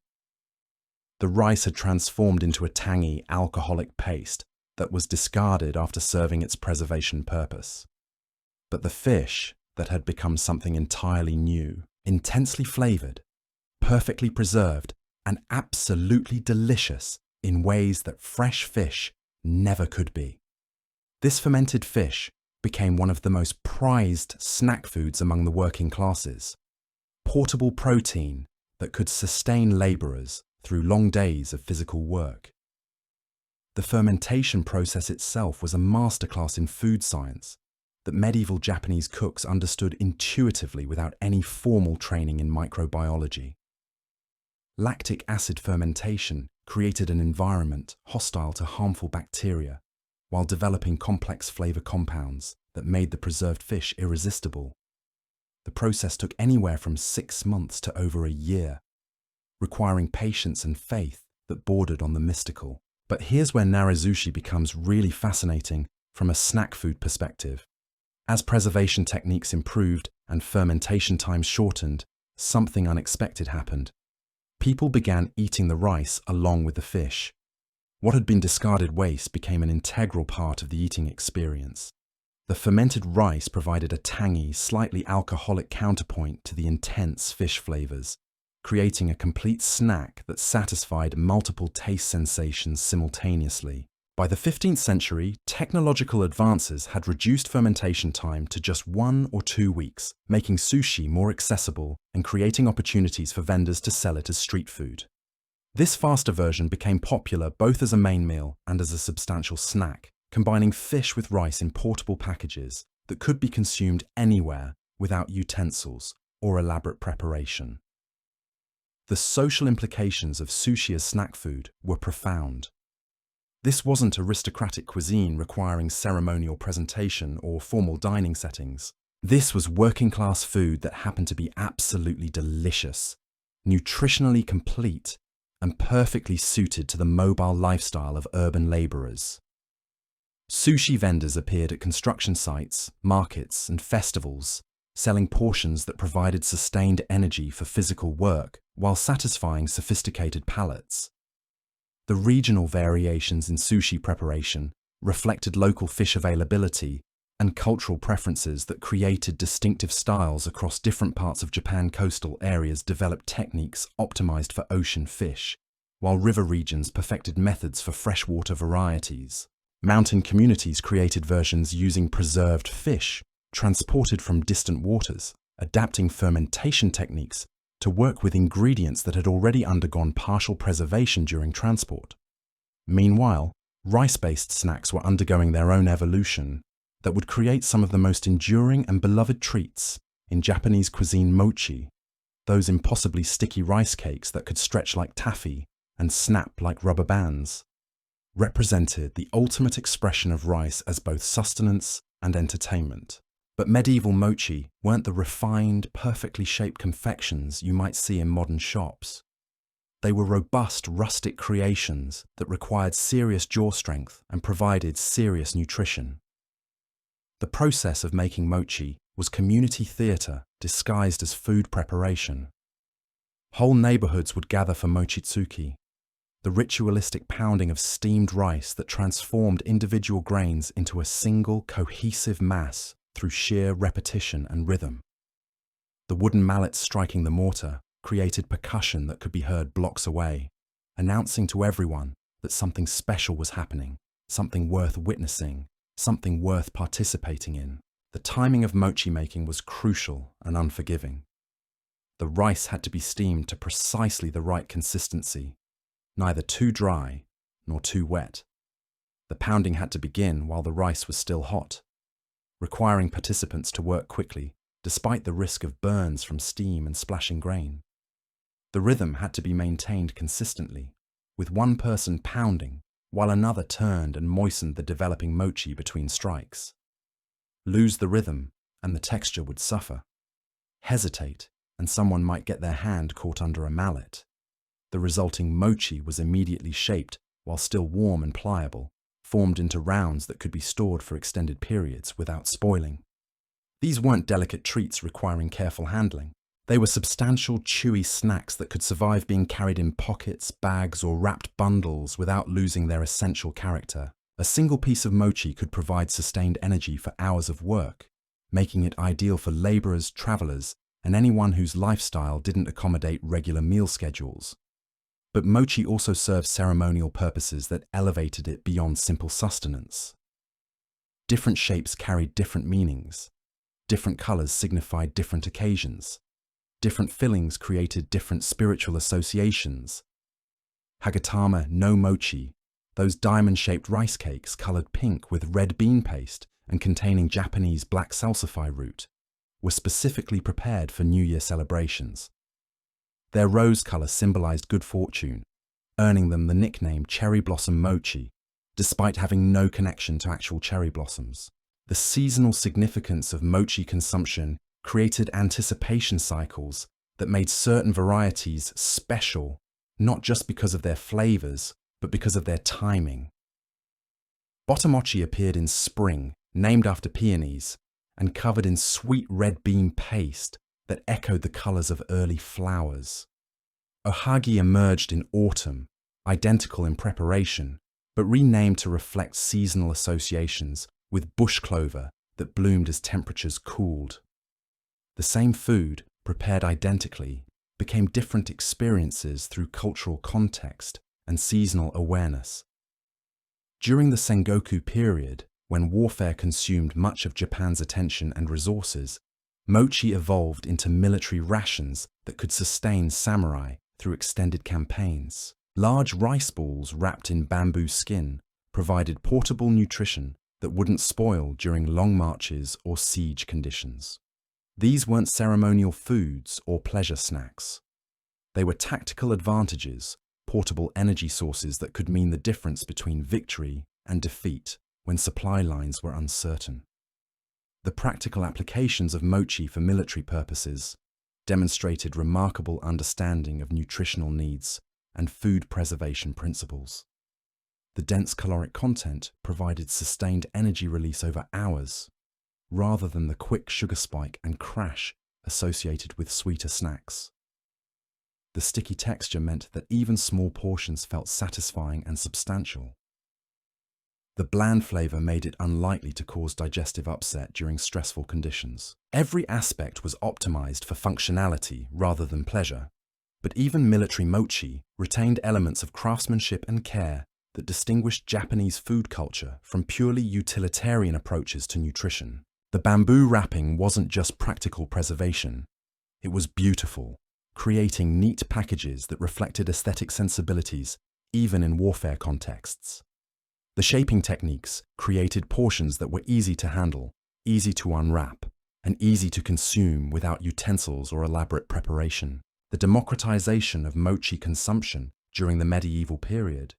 The rice had transformed into a tangy, alcoholic paste that was discarded after serving its preservation purpose. But the fish that had become something entirely new, intensely flavored, perfectly preserved, and absolutely delicious in ways that fresh fish never could be. This fermented fish became one of the most prized snack foods among the working classes, portable protein that could sustain laborers through long days of physical work. The fermentation process itself was a masterclass in food science that medieval Japanese cooks understood intuitively without any formal training in microbiology. Lactic acid fermentation created an environment hostile to harmful bacteria while developing complex flavor compounds that made the preserved fish irresistible. The process took anywhere from 6 months to over a year, requiring patience and faith that bordered on the mystical. But here's where narazushi becomes really fascinating from a snack food perspective. As preservation techniques improved and fermentation times shortened, something unexpected happened. People began eating the rice along with the fish. What had been discarded waste became an integral part of the eating experience. The fermented rice provided a tangy, slightly alcoholic counterpoint to the intense fish flavors, creating a complete snack that satisfied multiple taste sensations simultaneously. By the 15th century, technological advances had reduced fermentation time to just 1 or 2 weeks, making sushi more accessible and creating opportunities for vendors to sell it as street food. This faster version became popular both as a main meal and as a substantial snack, combining fish with rice in portable packages that could be consumed anywhere without utensils or elaborate preparation. The social implications of sushi as snack food were profound. This wasn't aristocratic cuisine requiring ceremonial presentation or formal dining settings. This was working-class food that happened to be absolutely delicious, nutritionally complete, and perfectly suited to the mobile lifestyle of urban laborers. Sushi vendors appeared at construction sites, markets, and festivals, selling portions that provided sustained energy for physical work while satisfying sophisticated palates. The regional variations in sushi preparation reflected local fish availability and cultural preferences that created distinctive styles across different parts of Japan. Coastal areas developed techniques optimized for ocean fish, while river regions perfected methods for freshwater varieties. Mountain communities created versions using preserved fish transported from distant waters, adapting fermentation techniques to work with ingredients that had already undergone partial preservation during transport. Meanwhile, rice-based snacks were undergoing their own evolution that would create some of the most enduring and beloved treats in Japanese cuisine. Mochi, those impossibly sticky rice cakes that could stretch like taffy and snap like rubber bands, represented the ultimate expression of rice as both sustenance and entertainment. But medieval mochi weren't the refined, perfectly shaped confections you might see in modern shops. They were robust, rustic creations that required serious jaw strength and provided serious nutrition. The process of making mochi was community theatre disguised as food preparation. Whole neighborhoods would gather for mochitsuki, the ritualistic pounding of steamed rice that transformed individual grains into a single cohesive mass through sheer repetition and rhythm. The wooden mallets striking the mortar created percussion that could be heard blocks away, announcing to everyone that something special was happening, something worth witnessing, something worth participating in. The timing of mochi making was crucial and unforgiving. The rice had to be steamed to precisely the right consistency, neither too dry nor too wet. The pounding had to begin while the rice was still hot, requiring participants to work quickly, despite the risk of burns from steam and splashing grain. The rhythm had to be maintained consistently, with one person pounding while another turned and moistened the developing mochi between strikes. Lose the rhythm, and the texture would suffer. Hesitate, and someone might get their hand caught under a mallet. The resulting mochi was immediately shaped while still warm and pliable, formed into rounds that could be stored for extended periods without spoiling. These weren't delicate treats requiring careful handling. They were substantial, chewy snacks that could survive being carried in pockets, bags, or wrapped bundles without losing their essential character. A single piece of mochi could provide sustained energy for hours of work, making it ideal for laborers, travelers, and anyone whose lifestyle didn't accommodate regular meal schedules. But mochi also served ceremonial purposes that elevated it beyond simple sustenance. Different shapes carried different meanings. Different colors signified different occasions. Different fillings created different spiritual associations. Hagatama no mochi, those diamond-shaped rice cakes colored pink with red bean paste and containing Japanese black salsify root, were specifically prepared for New Year celebrations. Their rose color symbolized good fortune, earning them the nickname cherry blossom mochi, despite having no connection to actual cherry blossoms. The seasonal significance of mochi consumption created anticipation cycles that made certain varieties special, not just because of their flavors, but because of their timing. Botamochi appeared in spring, named after peonies, and covered in sweet red bean paste that echoed the colors of early flowers. Ohagi emerged in autumn, identical in preparation, but renamed to reflect seasonal associations with bush clover that bloomed as temperatures cooled. The same food, prepared identically, became different experiences through cultural context and seasonal awareness. During the Sengoku period, when warfare consumed much of Japan's attention and resources, mochi evolved into military rations that could sustain samurai through extended campaigns. Large rice balls wrapped in bamboo skin provided portable nutrition that wouldn't spoil during long marches or siege conditions. These weren't ceremonial foods or pleasure snacks. They were tactical advantages, portable energy sources that could mean the difference between victory and defeat when supply lines were uncertain. The practical applications of mochi for military purposes demonstrated remarkable understanding of nutritional needs and food preservation principles. The dense caloric content provided sustained energy release over hours, rather than the quick sugar spike and crash associated with sweeter snacks. The sticky texture meant that even small portions felt satisfying and substantial. The bland flavor made it unlikely to cause digestive upset during stressful conditions. Every aspect was optimized for functionality rather than pleasure, but even military mochi retained elements of craftsmanship and care that distinguished Japanese food culture from purely utilitarian approaches to nutrition. The bamboo wrapping wasn't just practical preservation, it was beautiful, creating neat packages that reflected aesthetic sensibilities even in warfare contexts. The shaping techniques created portions that were easy to handle, easy to unwrap, and easy to consume without utensils or elaborate preparation. The democratization of mochi consumption during the medieval period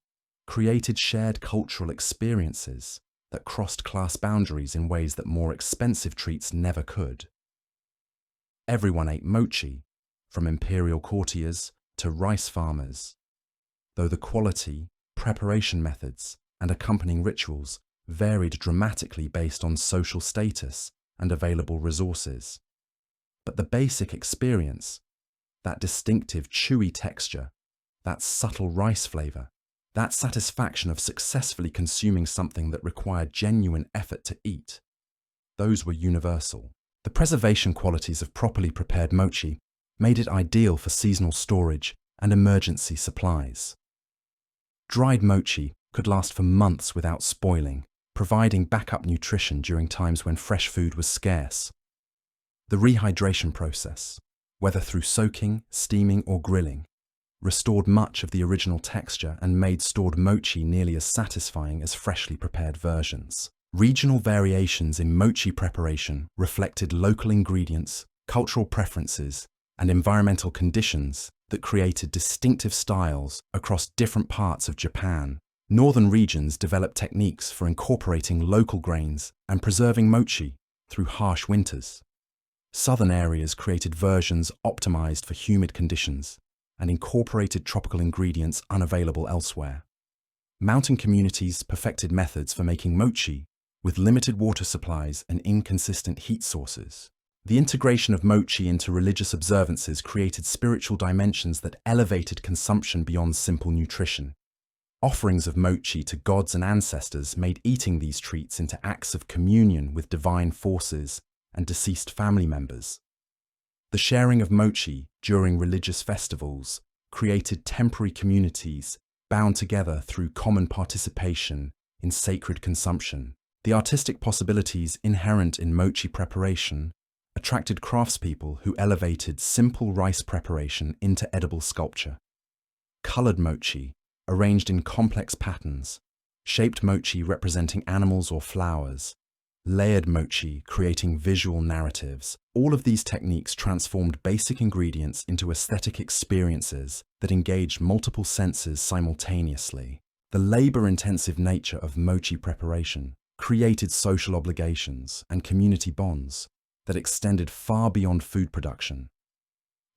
created shared cultural experiences that crossed class boundaries in ways that more expensive treats never could. Everyone ate mochi, from imperial courtiers to rice farmers, though the quality, preparation methods, and accompanying rituals varied dramatically based on social status and available resources. But the basic experience, that distinctive chewy texture, that subtle rice flavor, that satisfaction of successfully consuming something that required genuine effort to eat, those were universal. The preservation qualities of properly prepared mochi made it ideal for seasonal storage and emergency supplies. Dried mochi could last for months without spoiling, providing backup nutrition during times when fresh food was scarce. The rehydration process, whether through soaking, steaming, or grilling, restored much of the original texture and made stored mochi nearly as satisfying as freshly prepared versions. Regional variations in mochi preparation reflected local ingredients, cultural preferences, and environmental conditions that created distinctive styles across different parts of Japan. Northern regions developed techniques for incorporating local grains and preserving mochi through harsh winters. Southern areas created versions optimized for humid conditions and incorporated tropical ingredients unavailable elsewhere. Mountain communities perfected methods for making mochi with limited water supplies and inconsistent heat sources. The integration of mochi into religious observances created spiritual dimensions that elevated consumption beyond simple nutrition. Offerings of mochi to gods and ancestors made eating these treats into acts of communion with divine forces and deceased family members. The sharing of mochi during religious festivals created temporary communities bound together through common participation in sacred consumption. The artistic possibilities inherent in mochi preparation attracted craftspeople who elevated simple rice preparation into edible sculpture. Colored mochi, arranged in complex patterns, shaped mochi representing animals or flowers, layered mochi creating visual narratives. All of these techniques transformed basic ingredients into aesthetic experiences that engaged multiple senses simultaneously. The labor-intensive nature of mochi preparation created social obligations and community bonds that extended far beyond food production.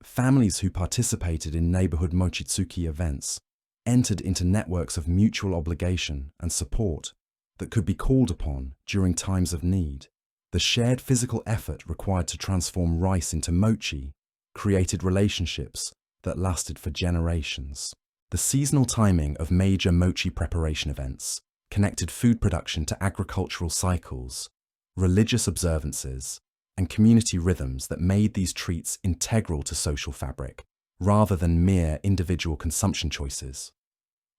Families who participated in neighborhood mochitsuki events entered into networks of mutual obligation and support that could be called upon during times of need. The shared physical effort required to transform rice into mochi created relationships that lasted for generations. The seasonal timing of major mochi preparation events connected food production to agricultural cycles, religious observances, and community rhythms that made these treats integral to social fabric, rather than mere individual consumption choices.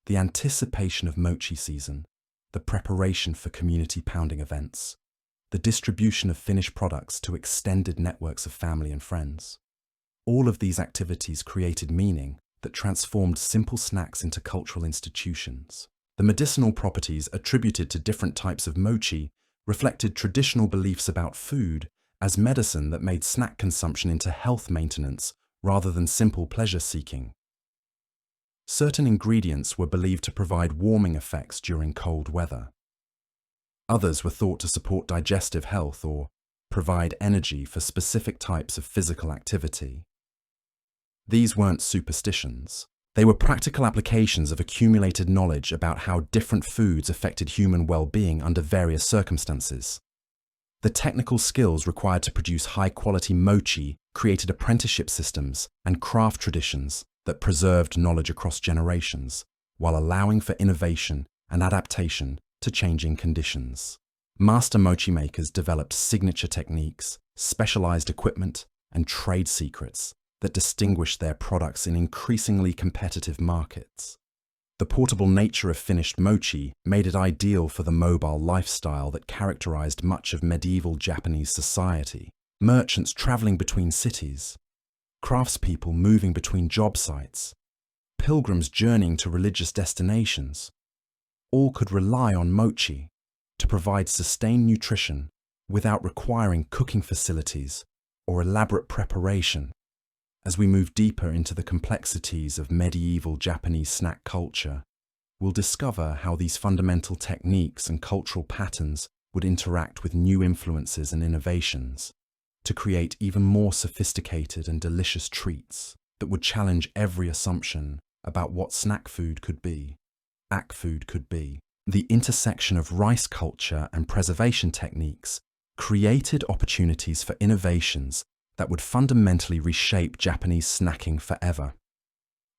The anticipation of mochi season, the preparation for community pounding events, the distribution of finished products to extended networks of family and friends. All of these activities created meaning that transformed simple snacks into cultural institutions. The medicinal properties attributed to different types of mochi reflected traditional beliefs about food as medicine that made snack consumption into health maintenance rather than simple pleasure-seeking. Certain ingredients were believed to provide warming effects during cold weather. Others were thought to support digestive health or provide energy for specific types of physical activity. These weren't superstitions. They were practical applications of accumulated knowledge about how different foods affected human well-being under various circumstances. The technical skills required to produce high-quality mochi created apprenticeship systems and craft traditions that preserved knowledge across generations, while allowing for innovation and adaptation to changing conditions. Master mochi makers developed signature techniques, specialized equipment, and trade secrets that distinguished their products in increasingly competitive markets. The portable nature of finished mochi made it ideal for the mobile lifestyle that characterized much of medieval Japanese society. Merchants traveling between cities, craftspeople moving between job sites, pilgrims journeying to religious destinations, all could rely on mochi to provide sustained nutrition without requiring cooking facilities or elaborate preparation. As we move deeper into the complexities of medieval Japanese snack culture, we'll discover how these fundamental techniques and cultural patterns would interact with new influences and innovations to create even more sophisticated and delicious treats that would challenge every assumption about what snack food could be, food could be. The intersection of rice culture and preservation techniques created opportunities for innovations that would fundamentally reshape Japanese snacking forever.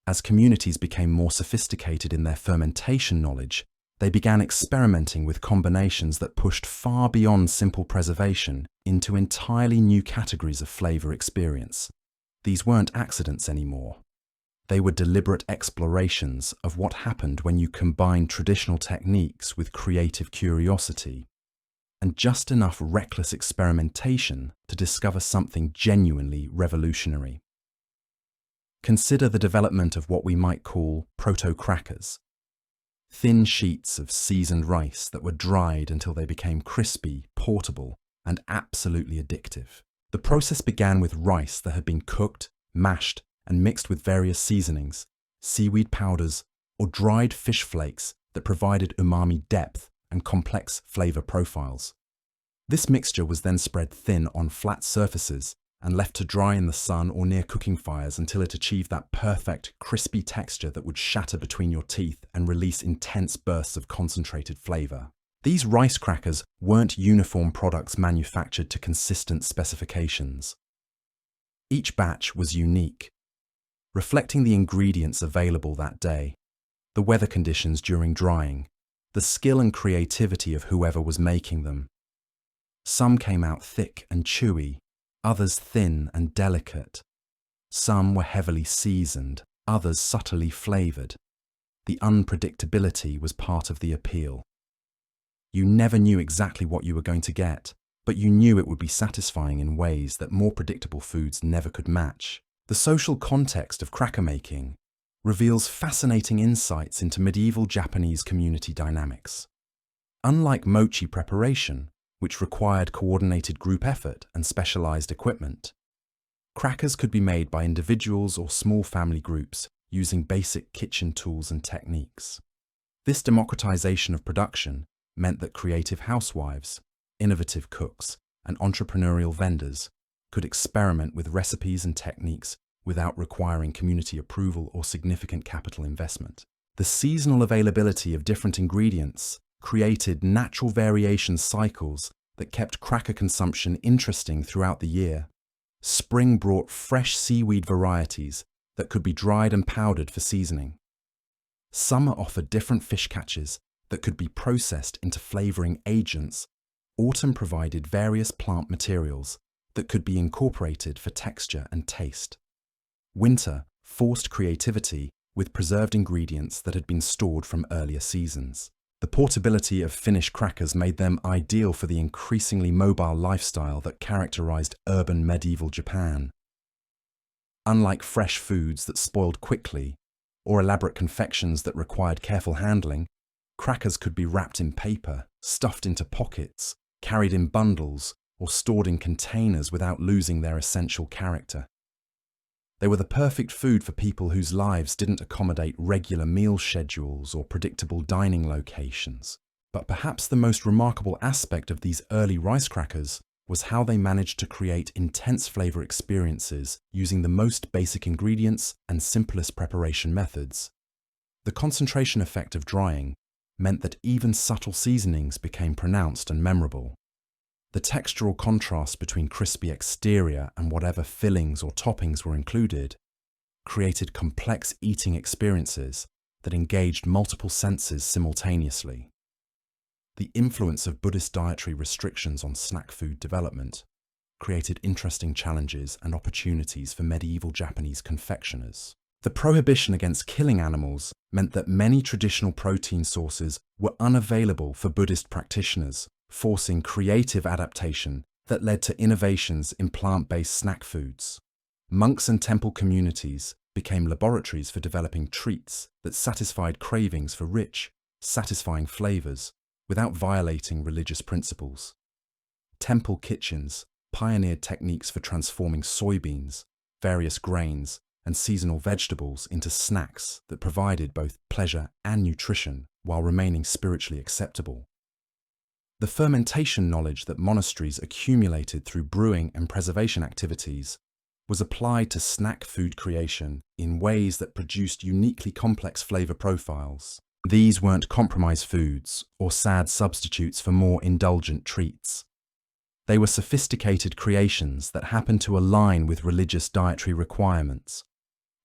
As communities became more sophisticated in their fermentation knowledge, they began experimenting with combinations that pushed far beyond simple preservation into entirely new categories of flavor experience. These weren't accidents anymore. They were deliberate explorations of what happened when you combined traditional techniques with creative curiosity, and just enough reckless experimentation to discover something genuinely revolutionary. Consider the development of what we might call proto-crackers, thin sheets of seasoned rice that were dried until they became crispy, portable, and absolutely addictive. The process began with rice that had been cooked, mashed, and mixed with various seasonings, seaweed powders, or dried fish flakes that provided umami depth and complex flavor profiles. This mixture was then spread thin on flat surfaces and left to dry in the sun or near cooking fires until it achieved that perfect, crispy texture that would shatter between your teeth and release intense bursts of concentrated flavor. These rice crackers weren't uniform products manufactured to consistent specifications. Each batch was unique, reflecting the ingredients available that day, the weather conditions during drying, the skill and creativity of whoever was making them. Some came out thick and chewy, others thin and delicate. Some were heavily seasoned, others subtly flavored. The unpredictability was part of the appeal. You never knew exactly what you were going to get, but you knew it would be satisfying in ways that more predictable foods never could match. The social context of cracker making reveals fascinating insights into medieval Japanese community dynamics. Unlike mochi preparation, which required coordinated group effort and specialized equipment, crackers could be made by individuals or small family groups using basic kitchen tools and techniques. This democratization of production meant that creative housewives, innovative cooks, and entrepreneurial vendors could experiment with recipes and techniques without requiring community approval or significant capital investment. The seasonal availability of different ingredients created natural variation cycles that kept cracker consumption interesting throughout the year. Spring brought fresh seaweed varieties that could be dried and powdered for seasoning. Summer offered different fish catches that could be processed into flavoring agents. Autumn provided various plant materials that could be incorporated for texture and taste. Winter forced creativity with preserved ingredients that had been stored from earlier seasons. The portability of finished crackers made them ideal for the increasingly mobile lifestyle that characterized urban medieval Japan. Unlike fresh foods that spoiled quickly or elaborate confections that required careful handling, crackers could be wrapped in paper, stuffed into pockets, carried in bundles, or stored in containers without losing their essential character. They were the perfect food for people whose lives didn't accommodate regular meal schedules or predictable dining locations. But perhaps the most remarkable aspect of these early rice crackers was how they managed to create intense flavor experiences using the most basic ingredients and simplest preparation methods. The concentration effect of drying meant that even subtle seasonings became pronounced and memorable. The textural contrast between crispy exterior and whatever fillings or toppings were included created complex eating experiences that engaged multiple senses simultaneously. The influence of Buddhist dietary restrictions on snack food development created interesting challenges and opportunities for medieval Japanese confectioners. The prohibition against killing animals meant that many traditional protein sources were unavailable for Buddhist practitioners, forcing creative adaptation that led to innovations in plant-based snack foods. Monks and temple communities became laboratories for developing treats that satisfied cravings for rich, satisfying flavors without violating religious principles. Temple kitchens pioneered techniques for transforming soybeans, various grains, and seasonal vegetables into snacks that provided both pleasure and nutrition while remaining spiritually acceptable. The fermentation knowledge that monasteries accumulated through brewing and preservation activities was applied to snack food creation in ways that produced uniquely complex flavor profiles. These weren't compromise foods or sad substitutes for more indulgent treats. They were sophisticated creations that happened to align with religious dietary requirements.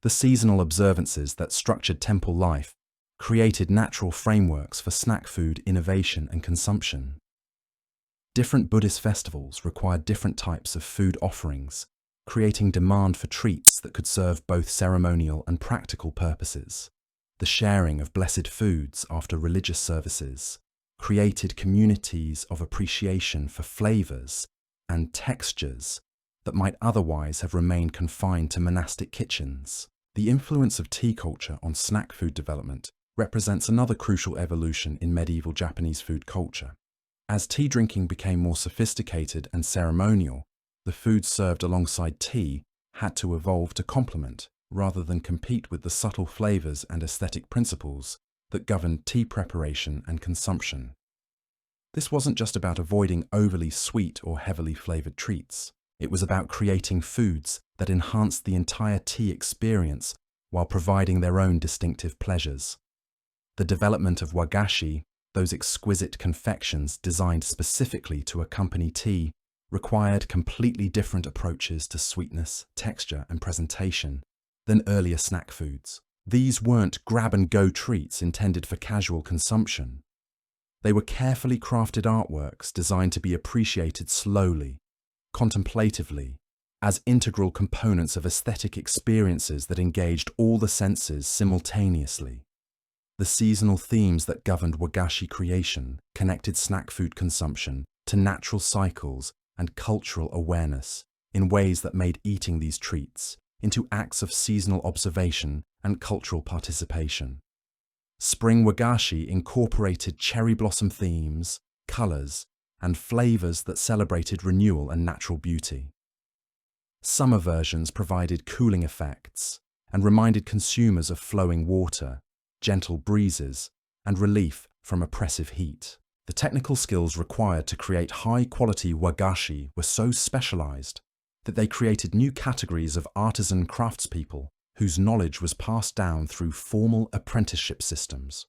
The seasonal observances that structured temple life created natural frameworks for snack food innovation and consumption. Different Buddhist festivals required different types of food offerings, creating demand for treats that could serve both ceremonial and practical purposes. The sharing of blessed foods after religious services created communities of appreciation for flavors and textures that might otherwise have remained confined to monastic kitchens. The influence of tea culture on snack food development represents another crucial evolution in medieval Japanese food culture. As tea drinking became more sophisticated and ceremonial, the foods served alongside tea had to evolve to complement, rather than compete with the subtle flavors and aesthetic principles that governed tea preparation and consumption. This wasn't just about avoiding overly sweet or heavily flavored treats. It was about creating foods that enhanced the entire tea experience while providing their own distinctive pleasures. The development of wagashi, those exquisite confections designed specifically to accompany tea, required completely different approaches to sweetness, texture, and presentation than earlier snack foods. These weren't grab-and-go treats intended for casual consumption. They were carefully crafted artworks designed to be appreciated slowly, contemplatively, as integral components of aesthetic experiences that engaged all the senses simultaneously. The seasonal themes that governed wagashi creation connected snack food consumption to natural cycles and cultural awareness in ways that made eating these treats into acts of seasonal observation and cultural participation. Spring wagashi incorporated cherry blossom themes, colors, and flavors that celebrated renewal and natural beauty. Summer versions provided cooling effects and reminded consumers of flowing water, gentle breezes, and relief from oppressive heat. The technical skills required to create high-quality wagashi were so specialized that they created new categories of artisan craftspeople whose knowledge was passed down through formal apprenticeship systems.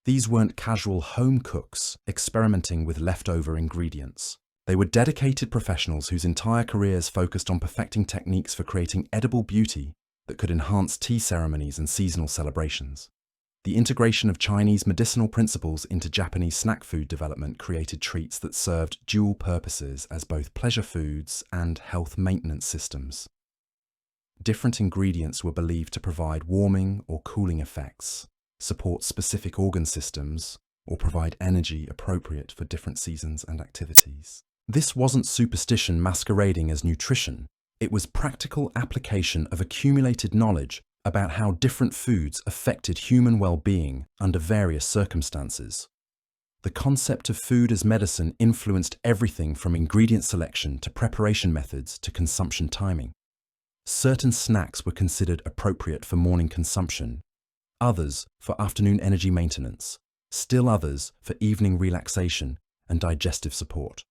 These weren't casual home cooks experimenting with leftover ingredients. They were dedicated professionals whose entire careers focused on perfecting techniques for creating edible beauty that could enhance tea ceremonies and seasonal celebrations. The integration of Chinese medicinal principles into Japanese snack food development created treats that served dual purposes as both pleasure foods and health maintenance systems. Different ingredients were believed to provide warming or cooling effects, support specific organ systems, or provide energy appropriate for different seasons and activities. This wasn't superstition masquerading as nutrition. It was practical application of accumulated knowledge about how different foods affected human well-being under various circumstances. The concept of food as medicine influenced everything from ingredient selection to preparation methods to consumption timing. Certain snacks were considered appropriate for morning consumption, others for afternoon energy maintenance, still others for evening relaxation and digestive support.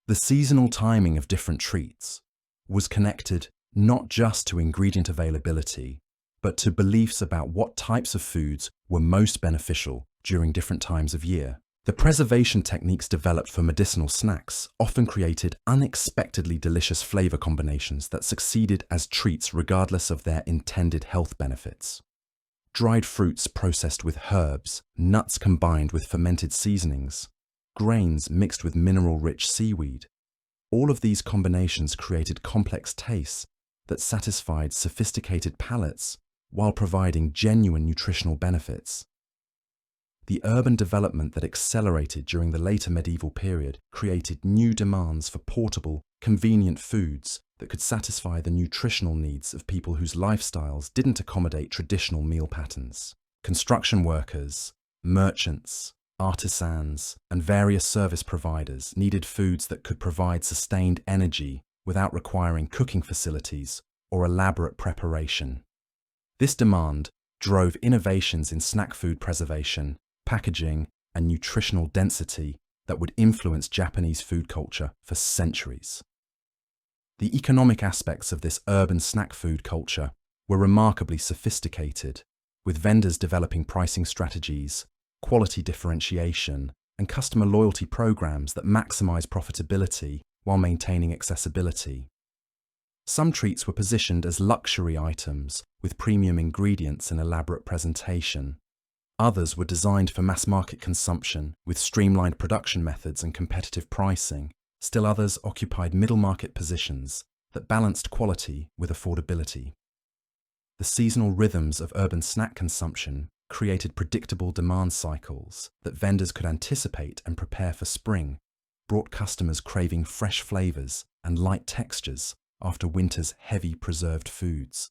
The seasonal timing of different treats was connected not just to ingredient availability, but to beliefs about what types of foods were most beneficial during different times of year. The preservation techniques developed for medicinal snacks often created unexpectedly delicious flavor combinations that succeeded as treats regardless of their intended health benefits. Dried fruits processed with herbs, nuts combined with fermented seasonings, grains mixed with mineral-rich seaweed. All of these combinations created complex tastes that satisfied sophisticated palates while providing genuine nutritional benefits. The urban development that accelerated during the later medieval period created new demands for portable, convenient foods that could satisfy the nutritional needs of people whose lifestyles didn't accommodate traditional meal patterns. Construction workers, merchants, artisans, and various service providers needed foods that could provide sustained energy without requiring cooking facilities or elaborate preparation. This demand drove innovations in snack food preservation, packaging, and nutritional density that would influence Japanese food culture for centuries. The economic aspects of this urban snack food culture were remarkably sophisticated, with vendors developing pricing strategies, quality differentiation, and customer loyalty programs that maximize profitability while maintaining accessibility. Some treats were positioned as luxury items with premium ingredients and elaborate presentation. Others were designed for mass-market consumption with streamlined production methods and competitive pricing. Still others occupied middle-market positions that balanced quality with affordability. The seasonal rhythms of urban snack consumption created predictable demand cycles that vendors could anticipate and prepare for spring, brought customers craving fresh flavors and light textures after winter's heavy preserved foods.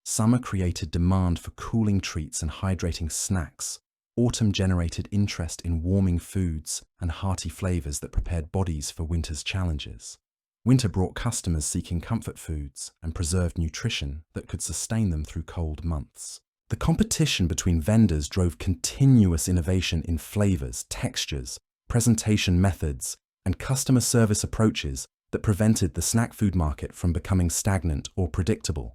Summer created demand for cooling treats and hydrating snacks. Autumn generated interest in warming foods and hearty flavors that prepared bodies for winter's challenges. Winter brought customers seeking comfort foods and preserved nutrition that could sustain them through cold months. The competition between vendors drove continuous innovation in flavors, textures, presentation methods, and customer service approaches that prevented the snack food market from becoming stagnant or predictable.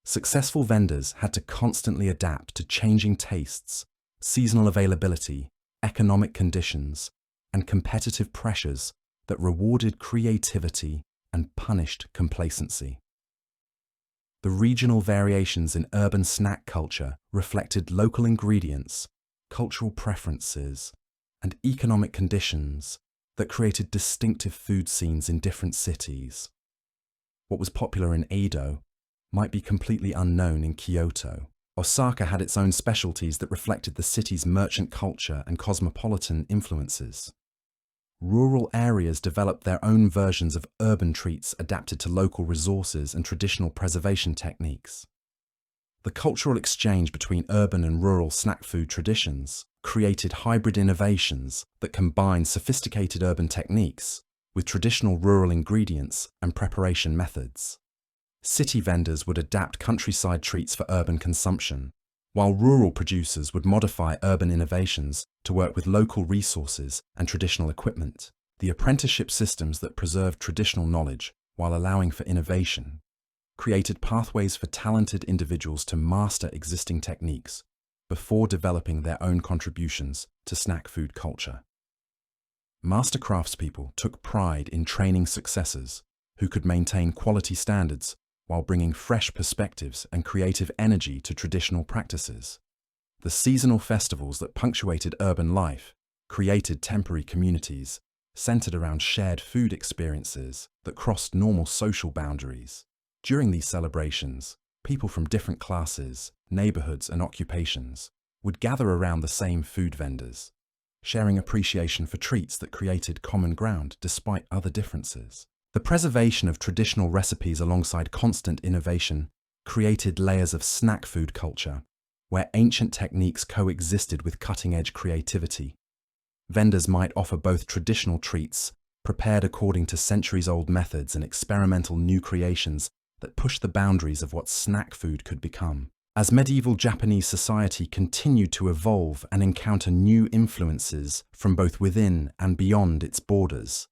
Successful vendors had to constantly adapt to changing tastes, seasonal availability, economic conditions, and competitive pressures that rewarded creativity and punished complacency. The regional variations in urban snack culture reflected local ingredients, cultural preferences, and economic conditions that created distinctive food scenes in different cities. What was popular in Edo might be completely unknown in Kyoto. Osaka had its own specialties that reflected the city's merchant culture and cosmopolitan influences. Rural areas developed their own versions of urban treats adapted to local resources and traditional preservation techniques. The cultural exchange between urban and rural snack food traditions created hybrid innovations that combined sophisticated urban techniques with traditional rural ingredients and preparation methods. City vendors would adapt countryside treats for urban consumption, while rural producers would modify urban innovations to work with local resources and traditional equipment. The apprenticeship systems that preserved traditional knowledge while allowing for innovation created pathways for talented individuals to master existing techniques before developing their own contributions to snack food culture. Master craftspeople took pride in training successors who could maintain quality standards while bringing fresh perspectives and creative energy to traditional practices. The seasonal festivals that punctuated urban life created temporary communities centered around shared food experiences that crossed normal social boundaries. During these celebrations, people from different classes, neighborhoods, and occupations would gather around the same food vendors, sharing appreciation for treats that created common ground despite other differences. The preservation of traditional recipes alongside constant innovation created layers of snack food culture, where ancient techniques coexisted with cutting-edge creativity. Vendors might offer both traditional treats, prepared according to centuries-old methods, and experimental new creations that pushed the boundaries of what snack food could become. As medieval Japanese society continued to evolve and encounter new influences from both within and beyond its borders,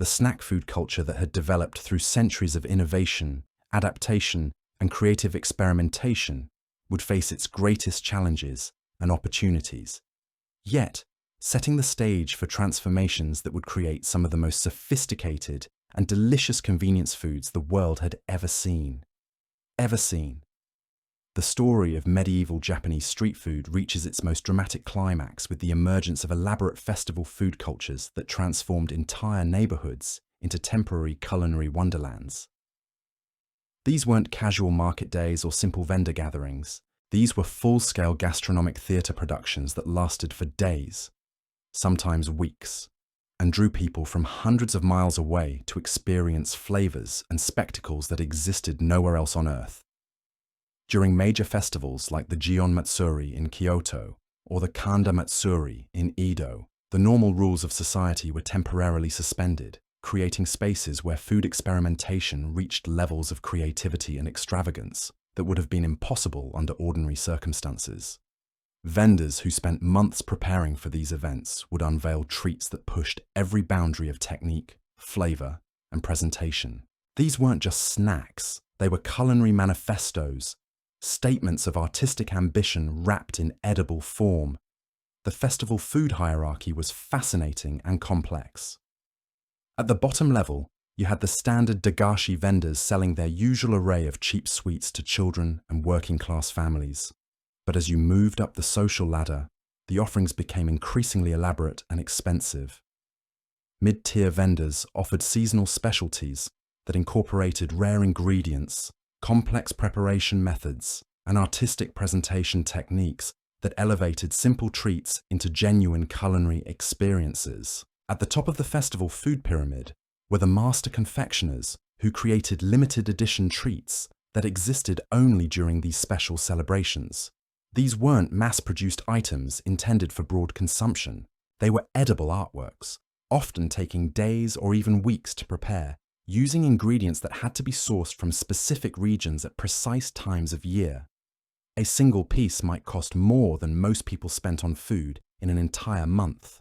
the snack food culture that had developed through centuries of innovation, adaptation, and creative experimentation would face its greatest challenges and opportunities, yet setting the stage for transformations that would create some of the most sophisticated and delicious convenience foods the world had ever seen. The story of medieval Japanese street food reaches its most dramatic climax with the emergence of elaborate festival food cultures that transformed entire neighborhoods into temporary culinary wonderlands. These weren't casual market days or simple vendor gatherings. These were full-scale gastronomic theater productions that lasted for days, sometimes weeks, and drew people from hundreds of miles away to experience flavors and spectacles that existed nowhere else on Earth. During major festivals like the Gion Matsuri in Kyoto or the Kanda Matsuri in Edo, the normal rules of society were temporarily suspended, creating spaces where food experimentation reached levels of creativity and extravagance that would have been impossible under ordinary circumstances. Vendors who spent months preparing for these events would unveil treats that pushed every boundary of technique, flavor, and presentation. These weren't just snacks, they were culinary manifestos, statements of artistic ambition wrapped in edible form. The festival food hierarchy was fascinating and complex. At the bottom level, you had the standard dagashi vendors selling their usual array of cheap sweets to children and working-class families. But as you moved up the social ladder, the offerings became increasingly elaborate and expensive. Mid-tier vendors offered seasonal specialties that incorporated rare ingredients, complex preparation methods, and artistic presentation techniques that elevated simple treats into genuine culinary experiences. At the top of the festival food pyramid were the master confectioners who created limited edition treats that existed only during these special celebrations. These weren't mass-produced items intended for broad consumption. They were edible artworks, often taking days or even weeks to prepare, using ingredients that had to be sourced from specific regions at precise times of year. A single piece might cost more than most people spent on food in an entire month.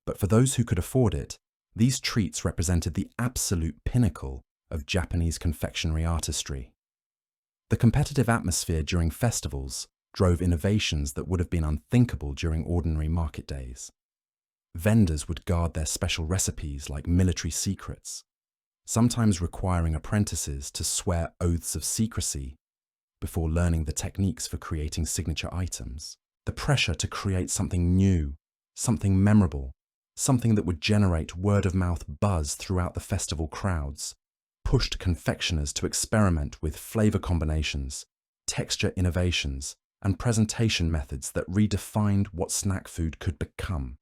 But for those who could afford it, These treats represented the absolute pinnacle of Japanese confectionery artistry. The competitive atmosphere during festivals drove innovations that would have been unthinkable during ordinary market days. Vendors would guard their special recipes like military secrets, sometimes requiring apprentices to swear oaths of secrecy before learning the techniques for creating signature items. The pressure to create something new, something memorable, something that would generate word-of-mouth buzz throughout the festival crowds, pushed confectioners to experiment with flavor combinations, texture innovations, and presentation methods that redefined what snack food could become.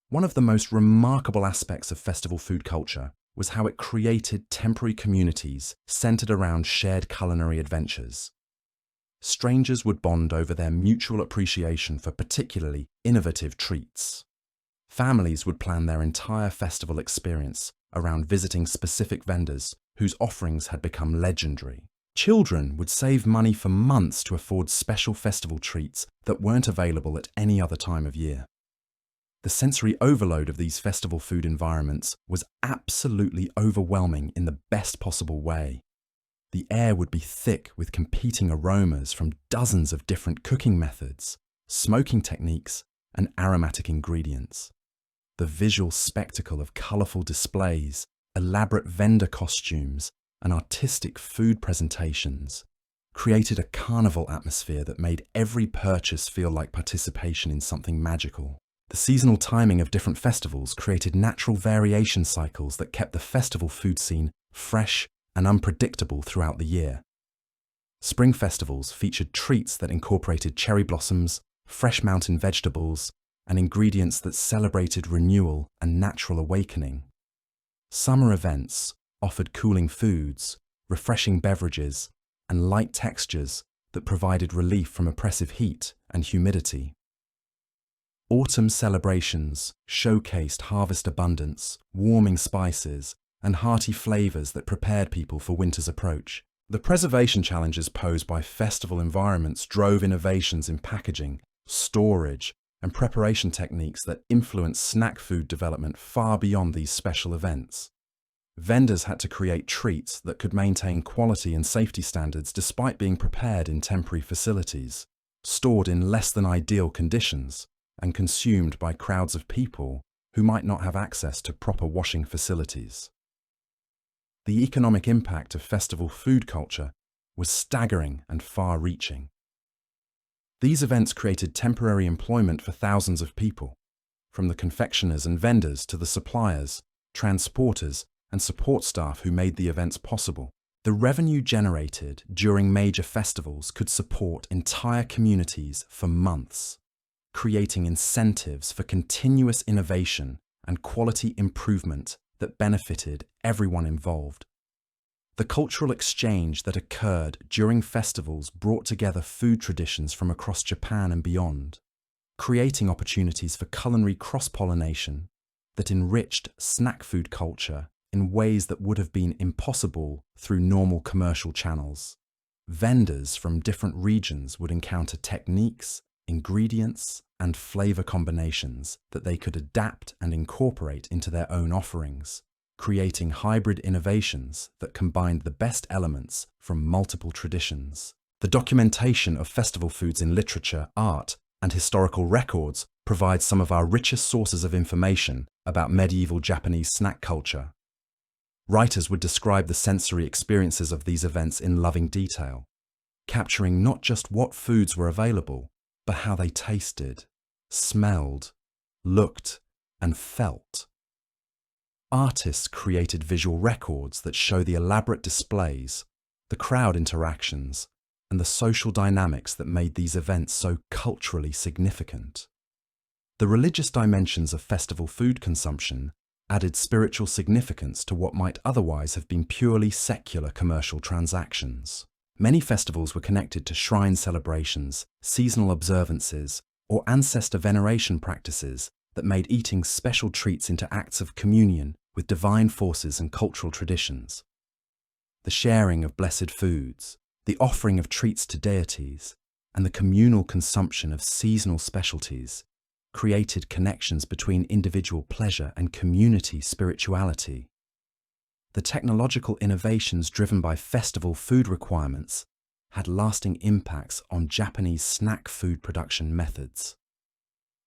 One of the most remarkable aspects of festival food culture was how it created temporary communities centered around shared culinary adventures. Strangers would bond over their mutual appreciation for particularly innovative treats. Families would plan their entire festival experience around visiting specific vendors whose offerings had become legendary. Children would save money for months to afford special festival treats that weren't available at any other time of year. The sensory overload of these festival food environments was absolutely overwhelming in the best possible way. The air would be thick with competing aromas from dozens of different cooking methods, smoking techniques, and aromatic ingredients. The visual spectacle of colourful displays, elaborate vendor costumes, and artistic food presentations created a carnival atmosphere that made every purchase feel like participation in something magical. The seasonal timing of different festivals created natural variation cycles that kept the festival food scene fresh and unpredictable throughout the year. Spring festivals featured treats that incorporated cherry blossoms, fresh mountain vegetables, and ingredients that celebrated renewal and natural awakening. Summer events offered cooling foods, refreshing beverages, and light textures that provided relief from oppressive heat and humidity. Autumn celebrations showcased harvest abundance, warming spices, and hearty flavors that prepared people for winter's approach. The preservation challenges posed by festival environments drove innovations in packaging, storage, and preparation techniques that influenced snack food development far beyond these special events. Vendors had to create treats that could maintain quality and safety standards despite being prepared in temporary facilities, stored in less than ideal conditions, and consumed by crowds of people who might not have access to proper washing facilities. The economic impact of festival food culture was staggering and far-reaching. These events created temporary employment for thousands of people, from the confectioners and vendors to the suppliers, transporters, and support staff who made the events possible. The revenue generated during major festivals could support entire communities for months, creating incentives for continuous innovation and quality improvement that benefited everyone involved. The cultural exchange that occurred during festivals brought together food traditions from across Japan and beyond, creating opportunities for culinary cross-pollination that enriched snack food culture in ways that would have been impossible through normal commercial channels. Vendors from different regions would encounter techniques, ingredients, and flavor combinations that they could adapt and incorporate into their own offerings, creating hybrid innovations that combined the best elements from multiple traditions. The documentation of festival foods in literature, art, and historical records provides some of our richest sources of information about medieval Japanese snack culture. Writers would describe the sensory experiences of these events in loving detail, capturing not just what foods were available, but how they tasted, smelled, looked, and felt. Artists created visual records that show the elaborate displays, the crowd interactions, and the social dynamics that made these events so culturally significant. The religious dimensions of festival food consumption added spiritual significance to what might otherwise have been purely secular commercial transactions. Many festivals were connected to shrine celebrations, seasonal observances, or ancestor veneration practices that made eating special treats into acts of communion with divine forces and cultural traditions. The sharing of blessed foods, the offering of treats to deities, and the communal consumption of seasonal specialties created connections between individual pleasure and community spirituality. The technological innovations driven by festival food requirements had lasting impacts on Japanese snack food production methods.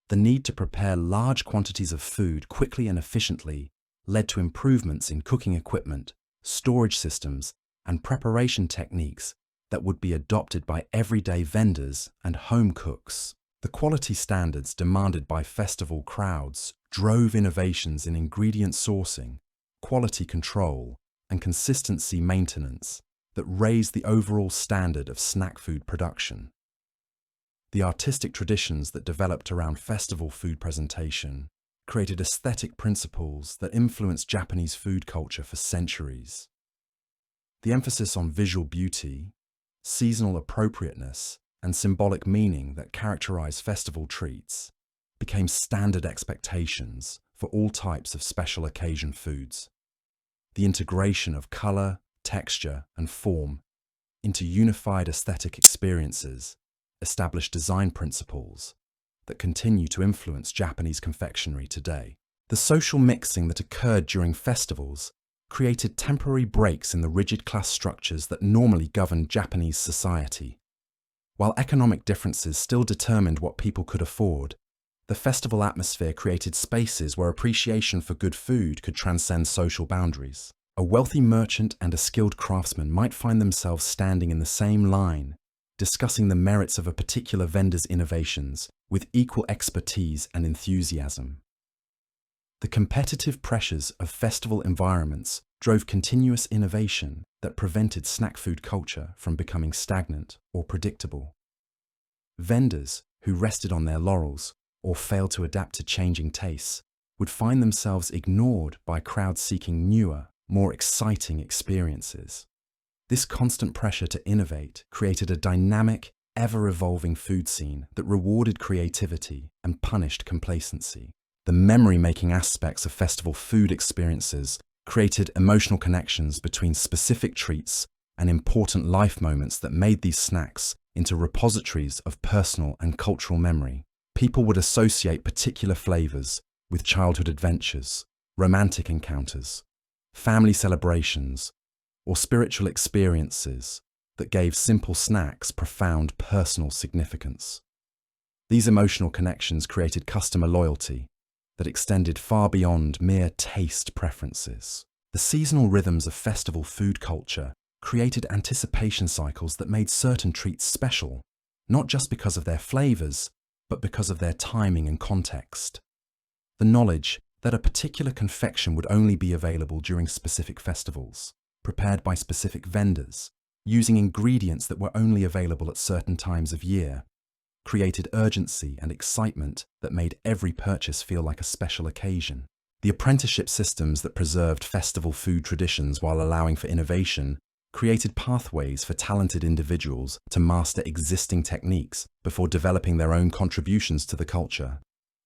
The need to prepare large quantities of food quickly and efficiently led to improvements in cooking equipment, storage systems, and preparation techniques that would be adopted by everyday vendors and home cooks. The quality standards demanded by festival crowds drove innovations in ingredient sourcing, quality control, and consistency maintenance that raised the overall standard of snack food production. The artistic traditions that developed around festival food presentation created aesthetic principles that influenced Japanese food culture for centuries. The emphasis on visual beauty, seasonal appropriateness, and symbolic meaning that characterize festival treats became standard expectations for all types of special occasion foods. The integration of color, texture, and form into unified aesthetic experiences established design principles that continue to influence Japanese confectionery today. The social mixing that occurred during festivals created temporary breaks in the rigid class structures that normally governed Japanese society. While economic differences still determined what people could afford, the festival atmosphere created spaces where appreciation for good food could transcend social boundaries. A wealthy merchant and a skilled craftsman might find themselves standing in the same line, discussing the merits of a particular vendor's innovations with equal expertise and enthusiasm. The competitive pressures of festival environments drove continuous innovation that prevented snack food culture from becoming stagnant or predictable. Vendors who rested on their laurels or failed to adapt to changing tastes would find themselves ignored by crowds seeking newer, more exciting experiences. This constant pressure to innovate created a dynamic, ever-evolving food scene that rewarded creativity and punished complacency. The memory-making aspects of festival food experiences created emotional connections between specific treats and important life moments that made these snacks into repositories of personal and cultural memory. People would associate particular flavors with childhood adventures, romantic encounters, family celebrations, or spiritual experiences that gave simple snacks profound personal significance. These emotional connections created customer loyalty that extended far beyond mere taste preferences. The seasonal rhythms of festival food culture created anticipation cycles that made certain treats special, not just because of their flavors, but because of their timing and context. The knowledge that a particular confection would only be available during specific festivals, prepared by specific vendors, using ingredients that were only available at certain times of year, created urgency and excitement that made every purchase feel like a special occasion. The apprenticeship systems that preserved festival food traditions while allowing for innovation created pathways for talented individuals to master existing techniques before developing their own contributions to the culture.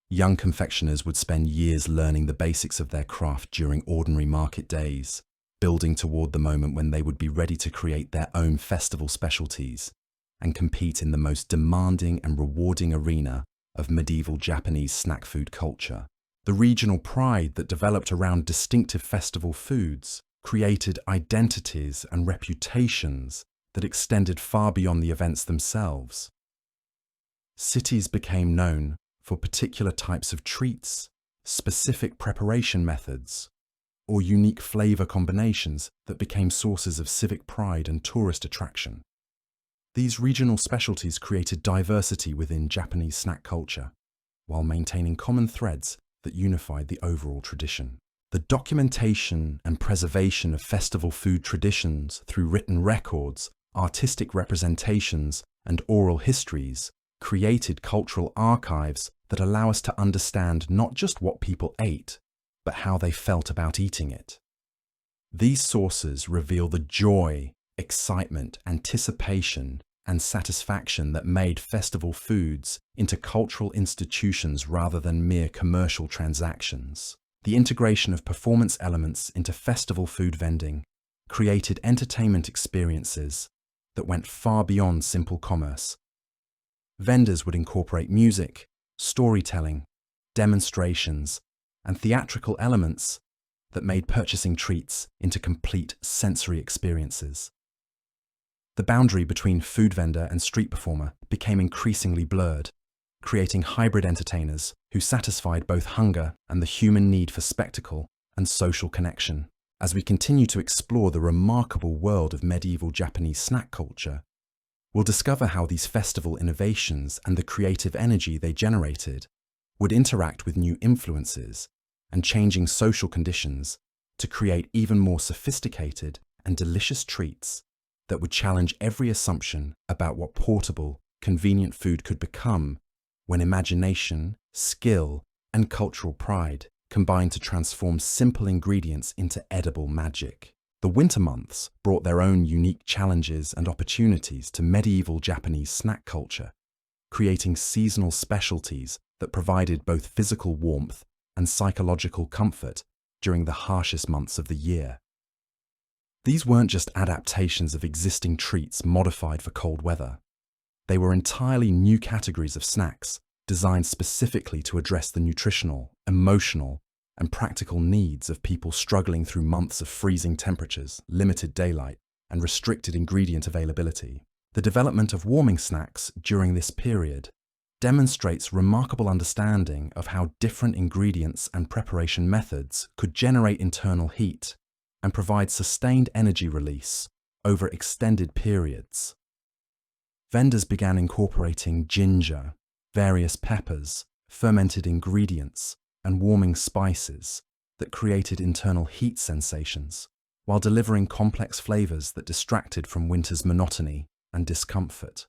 Young confectioners would spend years learning the basics of their craft during ordinary market days, building toward the moment when they would be ready to create their own festival specialties and compete in the most demanding and rewarding arena of medieval Japanese snack food culture. The regional pride that developed around distinctive festival foods created identities and reputations that extended far beyond the events themselves. Cities became known for particular types of treats, specific preparation methods, or unique flavor combinations that became sources of civic pride and tourist attraction. These regional specialties created diversity within Japanese snack culture, while maintaining common threads that unified the overall tradition. The documentation and preservation of festival food traditions through written records, artistic representations, and oral histories created cultural archives that allow us to understand not just what people ate, but how they felt about eating it. These sources reveal the joy, excitement, anticipation, and satisfaction that made festival foods into cultural institutions rather than mere commercial transactions. The integration of performance elements into festival food vending created entertainment experiences that went far beyond simple commerce. Vendors would incorporate music, storytelling, demonstrations, and theatrical elements that made purchasing treats into complete sensory experiences. The boundary between food vendor and street performer became increasingly blurred, creating hybrid entertainers who satisfied both hunger and the human need for spectacle and social connection. As we continue to explore the remarkable world of medieval Japanese snack culture, we'll discover how these festival innovations and the creative energy they generated would interact with new influences and changing social conditions to create even more sophisticated and delicious treats that would challenge every assumption about what portable, convenient food could become when imagination, skill, and cultural pride combined to transform simple ingredients into edible magic. The winter months brought their own unique challenges and opportunities to medieval Japanese snack culture, creating seasonal specialties that provided both physical warmth and psychological comfort during the harshest months of the year. These weren't just adaptations of existing treats modified for cold weather. They were entirely new categories of snacks designed specifically to address the nutritional, emotional, and practical needs of people struggling through months of freezing temperatures, limited daylight, and restricted ingredient availability. The development of warming snacks during this period demonstrates remarkable understanding of how different ingredients and preparation methods could generate internal heat and provide sustained energy release over extended periods. Vendors began incorporating ginger, various peppers, fermented ingredients, and warming spices that created internal heat sensations, while delivering complex flavors that distracted from winter's monotony and discomfort.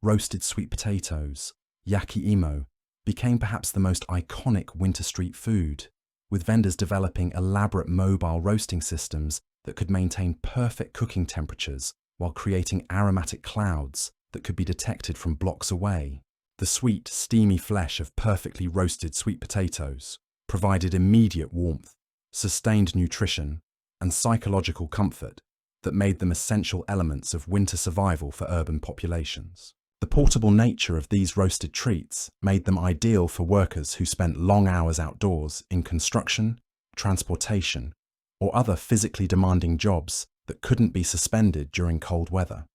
Roasted sweet potatoes, yaki-imo, became perhaps the most iconic winter street food, with vendors developing elaborate mobile roasting systems that could maintain perfect cooking temperatures while creating aromatic clouds that could be detected from blocks away. The sweet, steamy flesh of perfectly roasted sweet potatoes provided immediate warmth, sustained nutrition, and psychological comfort that made them essential elements of winter survival for urban populations. The portable nature of these roasted treats made them ideal for workers who spent long hours outdoors in construction, transportation, or other physically demanding jobs that couldn't be suspended during cold weather.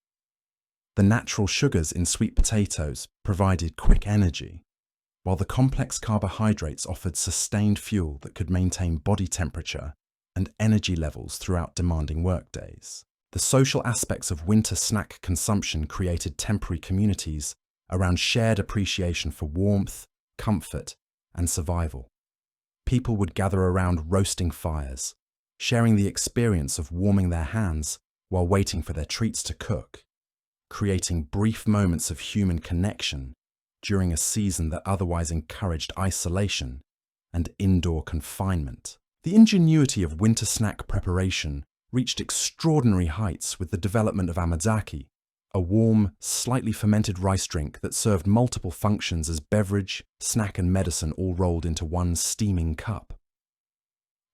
The natural sugars in sweet potatoes provided quick energy, while the complex carbohydrates offered sustained fuel that could maintain body temperature and energy levels throughout demanding workdays. The social aspects of winter snack consumption created temporary communities around shared appreciation for warmth, comfort, and survival. People would gather around roasting fires, sharing the experience of warming their hands while waiting for their treats to cook, creating brief moments of human connection during a season that otherwise encouraged isolation and indoor confinement. The ingenuity of winter snack preparation reached extraordinary heights with the development of amazaki, a warm, slightly fermented rice drink that served multiple functions as beverage, snack, and medicine all rolled into one steaming cup.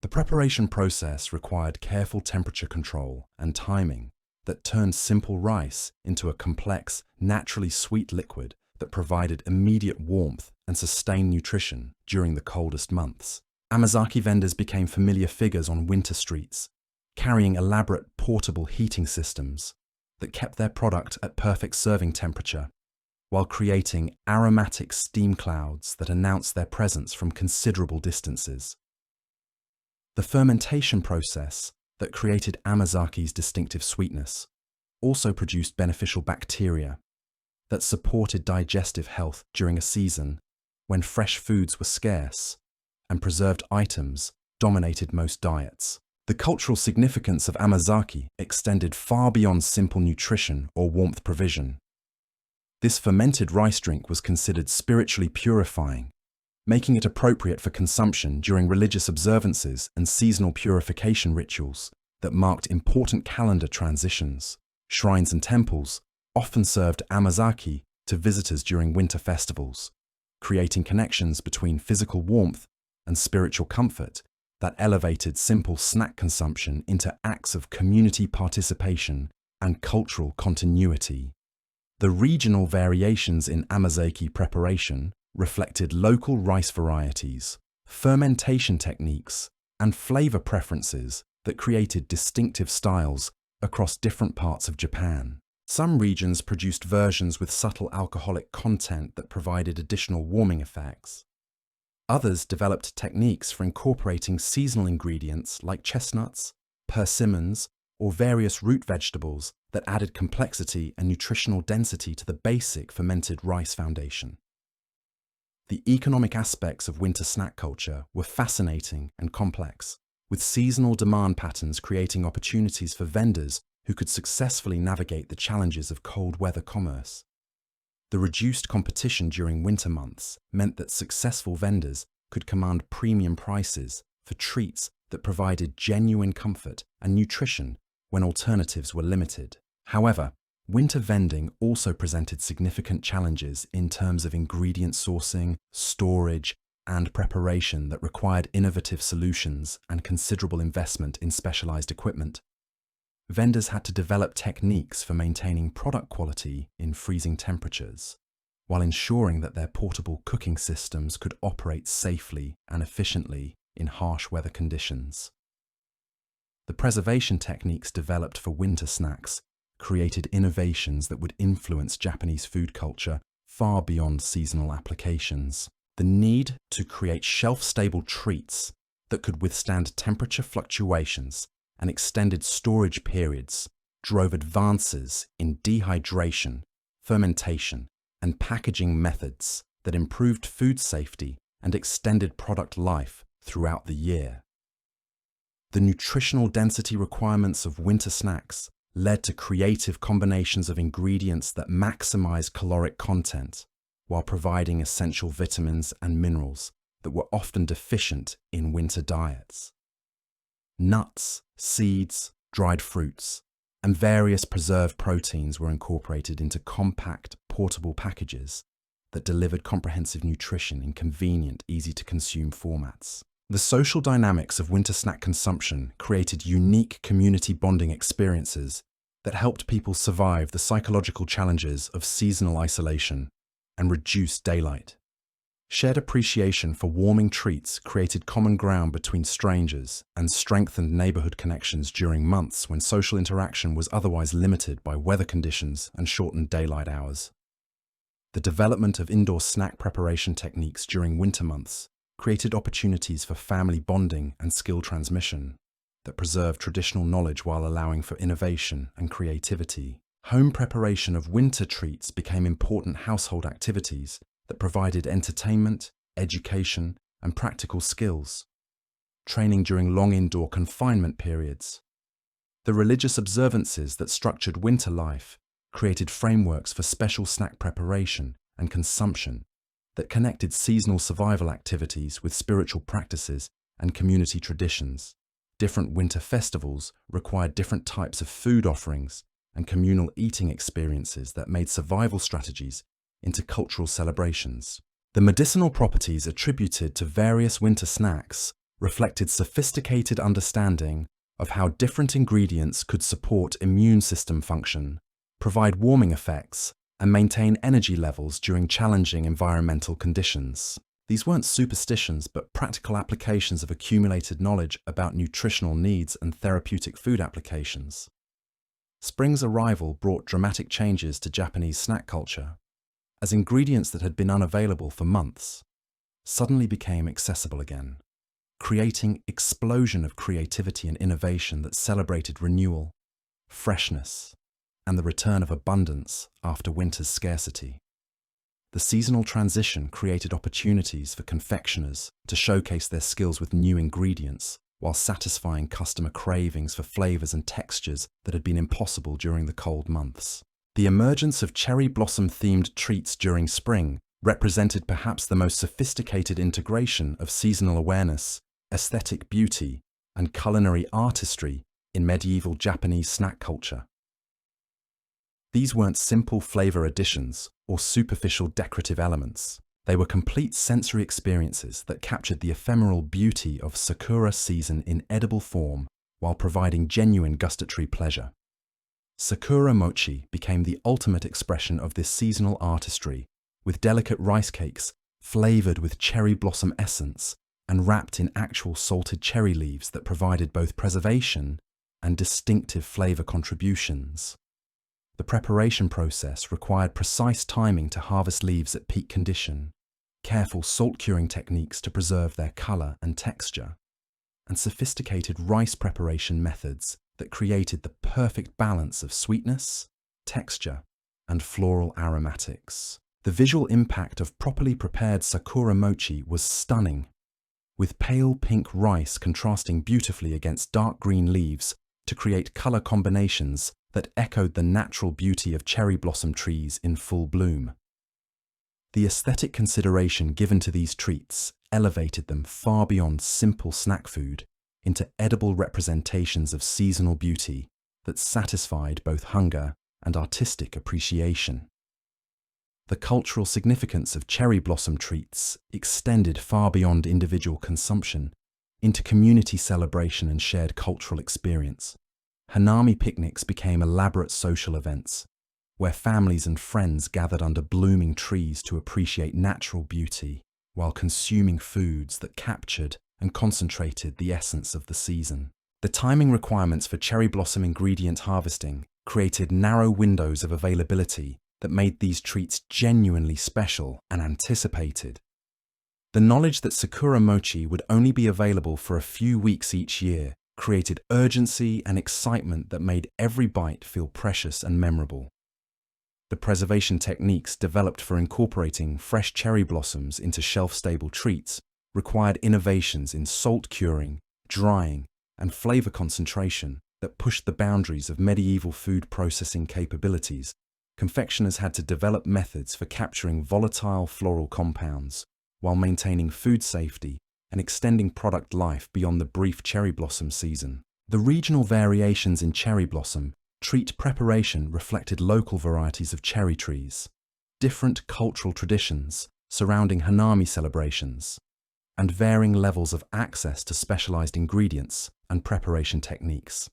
The preparation process required careful temperature control and timing that turned simple rice into a complex, naturally sweet liquid that provided immediate warmth and sustained nutrition during the coldest months. Amazaki vendors became familiar figures on winter streets, carrying elaborate portable heating systems that kept their product at perfect serving temperature, while creating aromatic steam clouds that announced their presence from considerable distances. The fermentation process that created amazaki's distinctive sweetness also produced beneficial bacteria that supported digestive health during a season when fresh foods were scarce and preserved items dominated most diets. The cultural significance of amazaki extended far beyond simple nutrition or warmth provision. This fermented rice drink was considered spiritually purifying, making it appropriate for consumption during religious observances and seasonal purification rituals that marked important calendar transitions. Shrines and temples often served amazaki to visitors during winter festivals, creating connections between physical warmth and spiritual comfort that elevated simple snack consumption into acts of community participation and cultural continuity. The regional variations in amazaki preparation reflected local rice varieties, fermentation techniques, and flavor preferences that created distinctive styles across different parts of Japan. Some regions produced versions with subtle alcoholic content that provided additional warming effects. Others developed techniques for incorporating seasonal ingredients like chestnuts, persimmons, or various root vegetables that added complexity and nutritional density to the basic fermented rice foundation. The economic aspects of winter snack culture were fascinating and complex, with seasonal demand patterns creating opportunities for vendors who could successfully navigate the challenges of cold weather commerce. The reduced competition during winter months meant that successful vendors could command premium prices for treats that provided genuine comfort and nutrition when alternatives were limited. However, winter vending also presented significant challenges in terms of ingredient sourcing, storage, and preparation that required innovative solutions and considerable investment in specialized equipment. Vendors had to develop techniques for maintaining product quality in freezing temperatures, while ensuring that their portable cooking systems could operate safely and efficiently in harsh weather conditions. The preservation techniques developed for winter snacks created innovations that would influence Japanese food culture far beyond seasonal applications. The need to create shelf-stable treats that could withstand temperature fluctuations and extended storage periods drove advances in dehydration, fermentation, and packaging methods that improved food safety and extended product life throughout the year. The nutritional density requirements of winter snacks led to creative combinations of ingredients that maximize caloric content while providing essential vitamins and minerals that were often deficient in winter diets. Nuts, seeds, dried fruits, and various preserved proteins were incorporated into compact, portable packages that delivered comprehensive nutrition in convenient, easy-to-consume formats. The social dynamics of winter snack consumption created unique community bonding experiences that helped people survive the psychological challenges of seasonal isolation and reduced daylight. Shared appreciation for warming treats created common ground between strangers and strengthened neighborhood connections during months when social interaction was otherwise limited by weather conditions and shortened daylight hours. The development of indoor snack preparation techniques during winter months created opportunities for family bonding and skill transmission that preserved traditional knowledge while allowing for innovation and creativity. Home preparation of winter treats became important household activities that provided entertainment, education, and practical skills. Training during long indoor confinement periods. The religious observances that structured winter life created frameworks for special snack preparation and consumption that connected seasonal survival activities with spiritual practices and community traditions. Different winter festivals required different types of food offerings and communal eating experiences that made survival strategies into cultural celebrations. The medicinal properties attributed to various winter snacks reflected sophisticated understanding of how different ingredients could support immune system function, provide warming effects, and maintain energy levels during challenging environmental conditions. These weren't superstitions, but practical applications of accumulated knowledge about nutritional needs and therapeutic food applications. Spring's arrival brought dramatic changes to Japanese snack culture, as ingredients that had been unavailable for months suddenly became accessible again, creating explosion of creativity and innovation that celebrated renewal, freshness, and the return of abundance after winter's scarcity. The seasonal transition created opportunities for confectioners to showcase their skills with new ingredients while satisfying customer cravings for flavors and textures that had been impossible during the cold months. The emergence of cherry blossom-themed treats during spring represented perhaps the most sophisticated integration of seasonal awareness, aesthetic beauty, and culinary artistry in medieval Japanese snack culture. These weren't simple flavor additions or superficial decorative elements. They were complete sensory experiences that captured the ephemeral beauty of sakura season in edible form while providing genuine gustatory pleasure. Sakura mochi became the ultimate expression of this seasonal artistry, with delicate rice cakes flavored with cherry blossom essence and wrapped in actual salted cherry leaves that provided both preservation and distinctive flavor contributions. The preparation process required precise timing to harvest leaves at peak condition, careful salt curing techniques to preserve their color and texture, and sophisticated rice preparation methods that created the perfect balance of sweetness, texture, and floral aromatics. The visual impact of properly prepared sakura mochi was stunning, with pale pink rice contrasting beautifully against dark green leaves to create color combinations that echoed the natural beauty of cherry blossom trees in full bloom. The aesthetic consideration given to these treats elevated them far beyond simple snack food into edible representations of seasonal beauty that satisfied both hunger and artistic appreciation. The cultural significance of cherry blossom treats extended far beyond individual consumption into community celebration and shared cultural experience. Hanami picnics became elaborate social events, where families and friends gathered under blooming trees to appreciate natural beauty while consuming foods that captured and concentrated the essence of the season. The timing requirements for cherry blossom ingredient harvesting created narrow windows of availability that made these treats genuinely special and anticipated. The knowledge that sakura mochi would only be available for a few weeks each year created urgency and excitement that made every bite feel precious and memorable. The preservation techniques developed for incorporating fresh cherry blossoms into shelf-stable treats required innovations in salt curing, drying, and flavor concentration that pushed the boundaries of medieval food processing capabilities. Confectioners had to develop methods for capturing volatile floral compounds while maintaining food safety and extending product life beyond the brief cherry blossom season. The regional variations in cherry blossom treat preparation reflected local varieties of cherry trees, different cultural traditions surrounding Hanami celebrations, and varying levels of access to specialized ingredients and preparation techniques.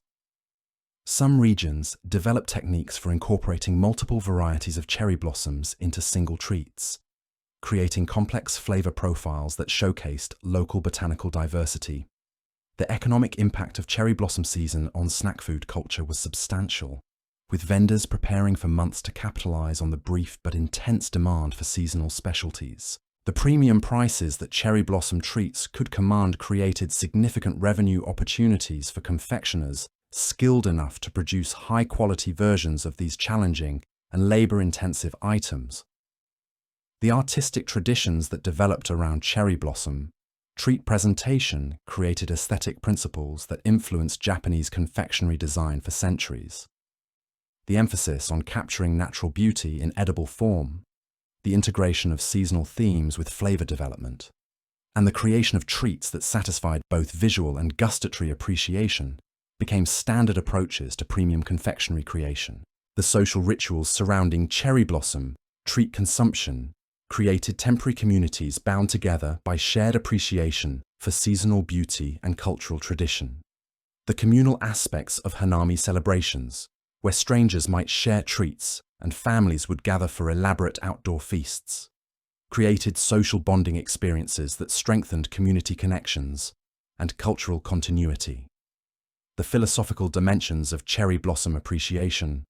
Some regions developed techniques for incorporating multiple varieties of cherry blossoms into single treats, creating complex flavor profiles that showcased local botanical diversity. The economic impact of cherry blossom season on snack food culture was substantial, with vendors preparing for months to capitalize on the brief but intense demand for seasonal specialties. The premium prices that cherry blossom treats could command created significant revenue opportunities for confectioners skilled enough to produce high-quality versions of these challenging and labor-intensive items. The artistic traditions that developed around cherry blossom treat presentation created aesthetic principles that influenced Japanese confectionery design for centuries. The emphasis on capturing natural beauty in edible form, the integration of seasonal themes with flavor development, and the creation of treats that satisfied both visual and gustatory appreciation became standard approaches to premium confectionery creation. The social rituals surrounding cherry blossom treat consumption created temporary communities bound together by shared appreciation for seasonal beauty and cultural tradition. The communal aspects of Hanami celebrations, where strangers might share treats and families would gather for elaborate outdoor feasts, created social bonding experiences that strengthened community connections and cultural continuity. The philosophical dimensions of cherry blossom appreciation,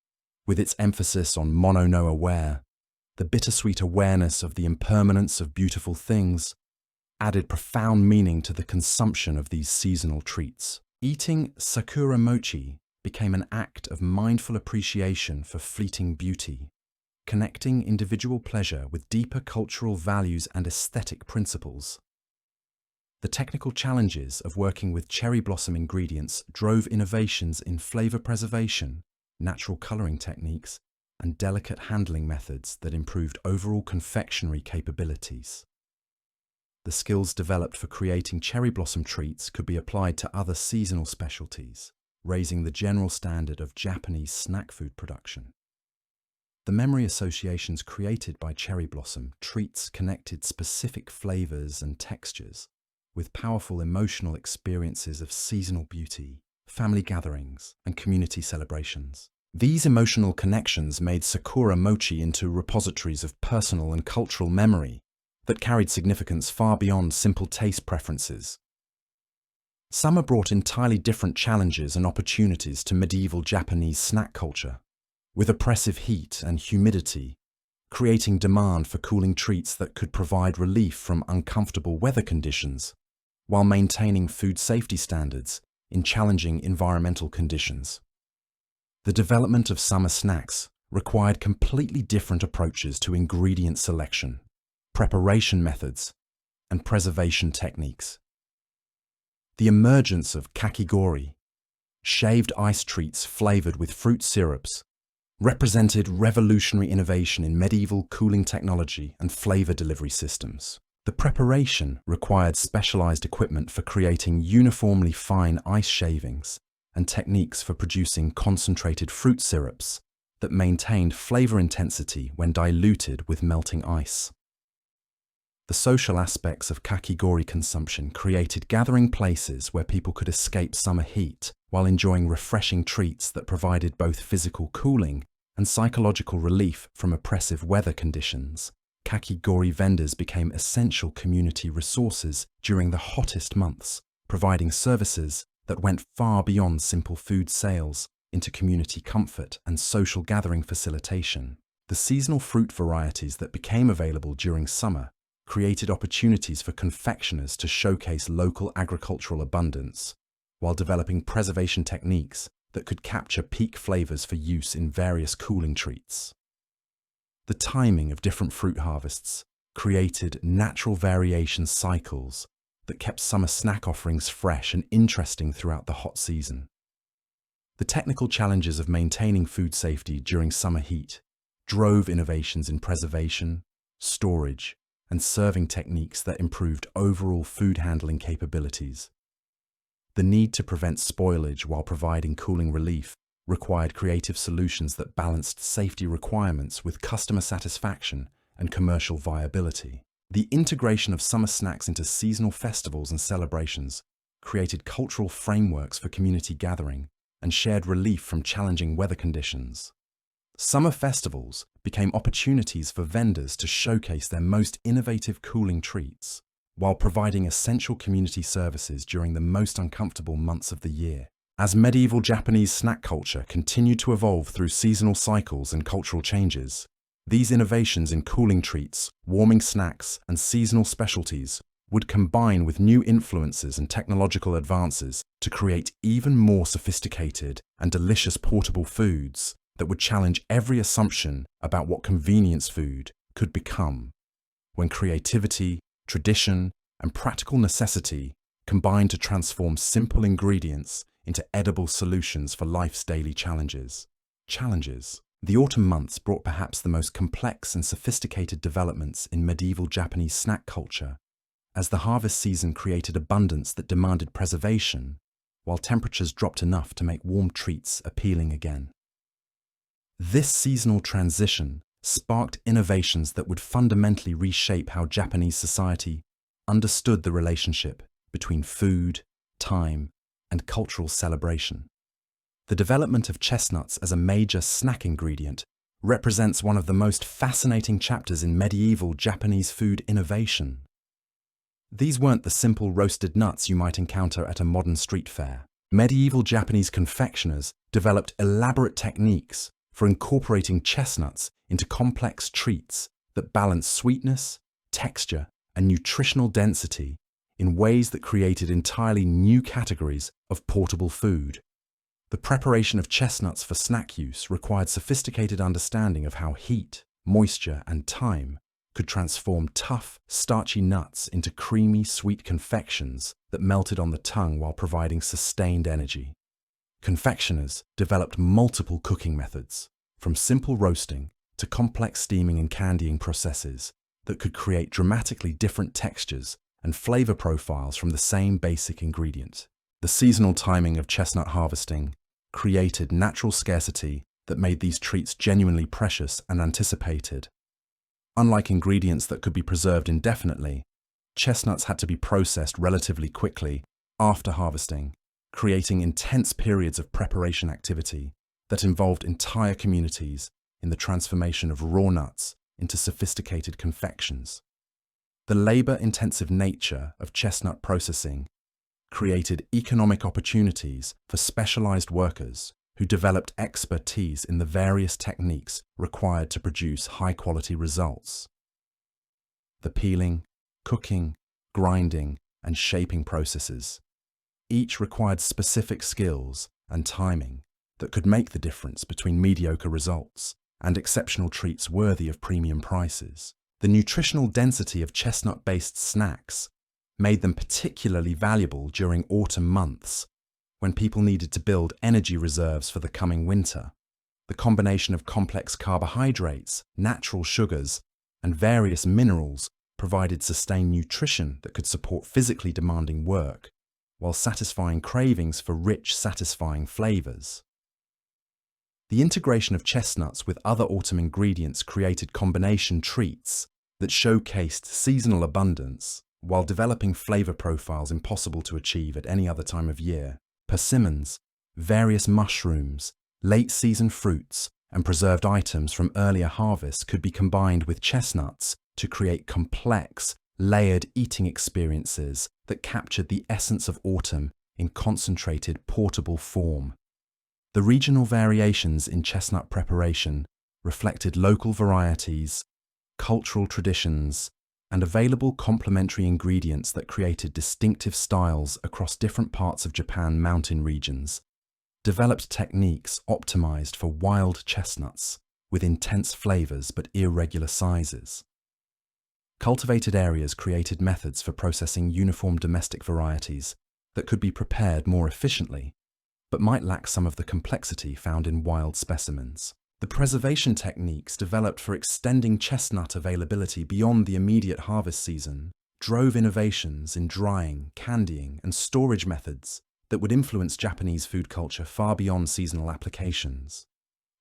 with its emphasis on mono no aware, the bittersweet awareness of the impermanence of beautiful things, added profound meaning to the consumption of these seasonal treats. Eating sakura mochi became an act of mindful appreciation for fleeting beauty, connecting individual pleasure with deeper cultural values and aesthetic principles. The technical challenges of working with cherry blossom ingredients drove innovations in flavor preservation, natural coloring techniques, and delicate handling methods that improved overall confectionery capabilities. The skills developed for creating cherry blossom treats could be applied to other seasonal specialties, raising the general standard of Japanese snack food production. The memory associations created by cherry blossom treats connected specific flavors and textures with powerful emotional experiences of seasonal beauty, family gatherings, and community celebrations. These emotional connections made sakura mochi into repositories of personal and cultural memory, that carried significance far beyond simple taste preferences. Summer brought entirely different challenges and opportunities to medieval Japanese snack culture, with oppressive heat and humidity, creating demand for cooling treats that could provide relief from uncomfortable weather conditions, while maintaining food safety standards in challenging environmental conditions. The development of summer snacks required completely different approaches to ingredient selection, preparation methods, and preservation techniques. The emergence of kakigori, shaved ice treats flavored with fruit syrups, represented revolutionary innovation in medieval cooling technology and flavor delivery systems. The preparation required specialized equipment for creating uniformly fine ice shavings and techniques for producing concentrated fruit syrups that maintained flavor intensity when diluted with melting ice. The social aspects of kakigori consumption created gathering places where people could escape summer heat while enjoying refreshing treats that provided both physical cooling and psychological relief from oppressive weather conditions. Kakigori vendors became essential community resources during the hottest months, providing services that went far beyond simple food sales into community comfort and social gathering facilitation. The seasonal fruit varieties that became available during summer created opportunities for confectioners to showcase local agricultural abundance, while developing preservation techniques that could capture peak flavors for use in various cooling treats. The timing of different fruit harvests created natural variation cycles that kept summer snack offerings fresh and interesting throughout the hot season. The technical challenges of maintaining food safety during summer heat drove innovations in preservation, storage, and serving techniques that improved overall food handling capabilities. The need to prevent spoilage while providing cooling relief required creative solutions that balanced safety requirements with customer satisfaction and commercial viability. The integration of summer snacks into seasonal festivals and celebrations created cultural frameworks for community gathering and shared relief from challenging weather conditions. Summer festivals became opportunities for vendors to showcase their most innovative cooling treats, while providing essential community services during the most uncomfortable months of the year. As medieval Japanese snack culture continued to evolve through seasonal cycles and cultural changes, these innovations in cooling treats, warming snacks, and seasonal specialties would combine with new influences and technological advances to create even more sophisticated and delicious portable foods that would challenge every assumption about what convenience food could become, when creativity, tradition, and practical necessity combined to transform simple ingredients into edible solutions for life's daily challenges. The autumn months brought perhaps the most complex and sophisticated developments in medieval Japanese snack culture, as the harvest season created abundance that demanded preservation, while temperatures dropped enough to make warm treats appealing again. This seasonal transition sparked innovations that would fundamentally reshape how Japanese society understood the relationship between food, time, and cultural celebration. The development of chestnuts as a major snack ingredient represents one of the most fascinating chapters in medieval Japanese food innovation. These weren't the simple roasted nuts you might encounter at a modern street fair. Medieval Japanese confectioners developed elaborate techniques for incorporating chestnuts into complex treats that balance sweetness, texture, and nutritional density in ways that created entirely new categories of portable food. The preparation of chestnuts for snack use required sophisticated understanding of how heat, moisture, and time could transform tough, starchy nuts into creamy, sweet confections that melted on the tongue while providing sustained energy. Confectioners developed multiple cooking methods, from simple roasting to complex steaming and candying processes that could create dramatically different textures and flavor profiles from the same basic ingredient. The seasonal timing of chestnut harvesting created natural scarcity that made these treats genuinely precious and anticipated. Unlike ingredients that could be preserved indefinitely, chestnuts had to be processed relatively quickly after harvesting, creating intense periods of preparation activity that involved entire communities in the transformation of raw nuts into sophisticated confections. The labor-intensive nature of chestnut processing created economic opportunities for specialized workers who developed expertise in the various techniques required to produce high-quality results. The peeling, cooking, grinding, and shaping processes each required specific skills and timing that could make the difference between mediocre results and exceptional treats worthy of premium prices. The nutritional density of chestnut-based snacks made them particularly valuable during autumn months when people needed to build energy reserves for the coming winter. The combination of complex carbohydrates, natural sugars, and various minerals provided sustained nutrition that could support physically demanding work while satisfying cravings for rich, satisfying flavors. The integration of chestnuts with other autumn ingredients created combination treats that showcased seasonal abundance while developing flavor profiles impossible to achieve at any other time of year. Persimmons, various mushrooms, late-season fruits, and preserved items from earlier harvests could be combined with chestnuts to create complex, layered eating experiences that captured the essence of autumn in concentrated, portable form. The regional variations in chestnut preparation reflected local varieties, cultural traditions, and available complementary ingredients that created distinctive styles across different parts of Japan mountain regions. Developed techniques optimized for wild chestnuts with intense flavors but irregular sizes. Cultivated areas created methods for processing uniform domestic varieties that could be prepared more efficiently, but might lack some of the complexity found in wild specimens. The preservation techniques developed for extending chestnut availability beyond the immediate harvest season drove innovations in drying, candying, and storage methods that would influence Japanese food culture far beyond seasonal applications.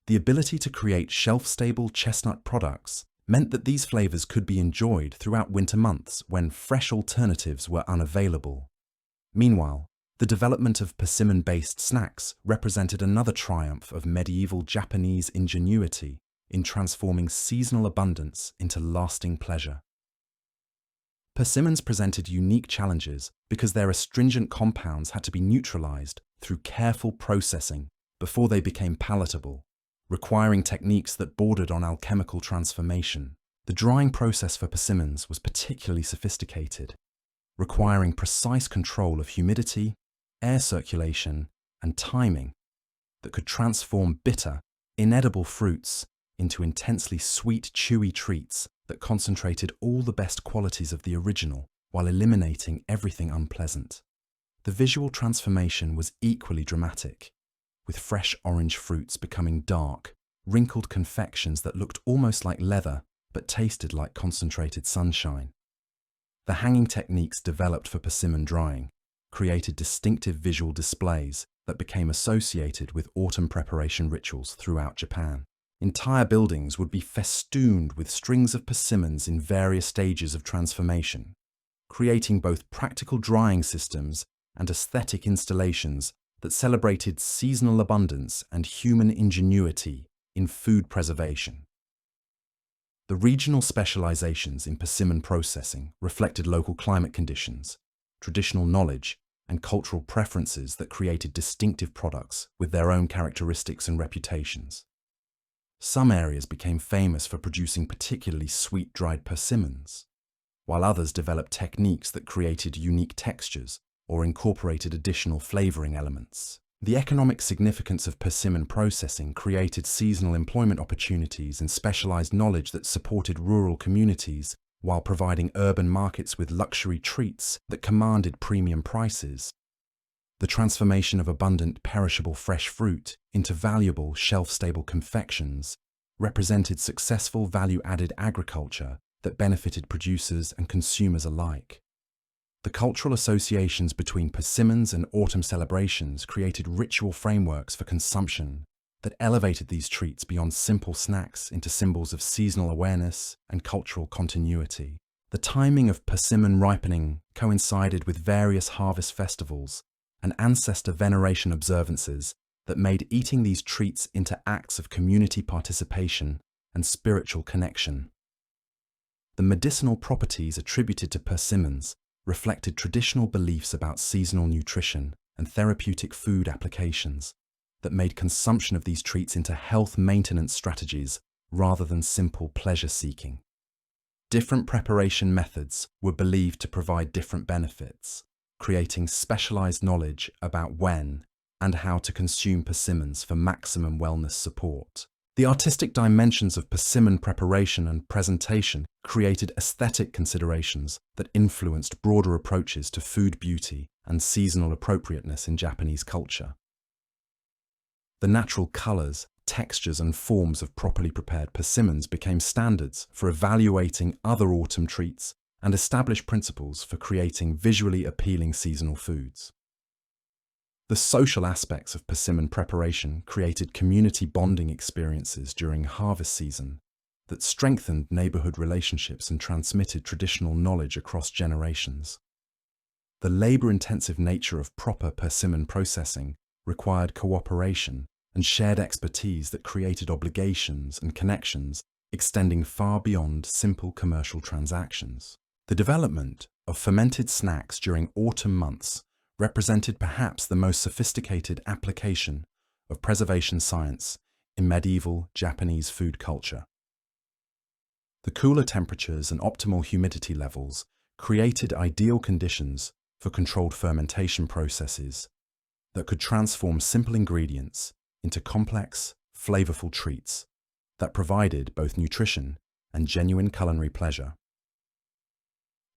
The ability to create shelf-stable chestnut products meant that these flavors could be enjoyed throughout winter months when fresh alternatives were unavailable. Meanwhile, the development of persimmon-based snacks represented another triumph of medieval Japanese ingenuity in transforming seasonal abundance into lasting pleasure. Persimmons presented unique challenges because their astringent compounds had to be neutralized through careful processing before they became palatable, requiring techniques that bordered on alchemical transformation. The drying process for persimmons was particularly sophisticated, requiring precise control of humidity, air circulation, and timing that could transform bitter, inedible fruits into intensely sweet, chewy treats that concentrated all the best qualities of the original while eliminating everything unpleasant. The visual transformation was equally dramatic, with fresh orange fruits becoming dark, wrinkled confections that looked almost like leather but tasted like concentrated sunshine. The hanging techniques developed for persimmon drying created distinctive visual displays that became associated with autumn preparation rituals throughout Japan. Entire buildings would be festooned with strings of persimmons in various stages of transformation, creating both practical drying systems and aesthetic installations that celebrated seasonal abundance and human ingenuity in food preservation. The regional specializations in persimmon processing reflected local climate conditions, traditional knowledge, and cultural preferences that created distinctive products with their own characteristics and reputations. Some areas became famous for producing particularly sweet dried persimmons, while others developed techniques that created unique textures or incorporated additional flavoring elements. The economic significance of persimmon processing created seasonal employment opportunities and specialized knowledge that supported rural communities while providing urban markets with luxury treats that commanded premium prices. The transformation of abundant perishable fresh fruit into valuable shelf-stable confections represented successful value-added agriculture that benefited producers and consumers alike. The cultural associations between persimmons and autumn celebrations created ritual frameworks for consumption that elevated these treats beyond simple snacks into symbols of seasonal awareness and cultural continuity. The timing of persimmon ripening coincided with various harvest festivals and ancestor veneration observances that made eating these treats into acts of community participation and spiritual connection. The medicinal properties attributed to persimmons reflected traditional beliefs about seasonal nutrition and therapeutic food applications that made consumption of these treats into health maintenance strategies rather than simple pleasure-seeking. Different preparation methods were believed to provide different benefits, creating specialized knowledge about when and how to consume persimmons for maximum wellness support. The artistic dimensions of persimmon preparation and presentation created aesthetic considerations that influenced broader approaches to food beauty and seasonal appropriateness in Japanese culture. The natural colors, textures, and forms of properly prepared persimmons became standards for evaluating other autumn treats and established principles for creating visually appealing seasonal foods. The social aspects of persimmon preparation created community bonding experiences during harvest season that strengthened neighborhood relationships and transmitted traditional knowledge across generations. The labor-intensive nature of proper persimmon processing required cooperation and shared expertise that created obligations and connections extending far beyond simple commercial transactions. The development of fermented snacks during autumn months represented perhaps the most sophisticated application of preservation science in medieval Japanese food culture. The cooler temperatures and optimal humidity levels created ideal conditions for controlled fermentation processes that could transform simple ingredients into complex, flavorful treats that provided both nutrition and genuine culinary pleasure.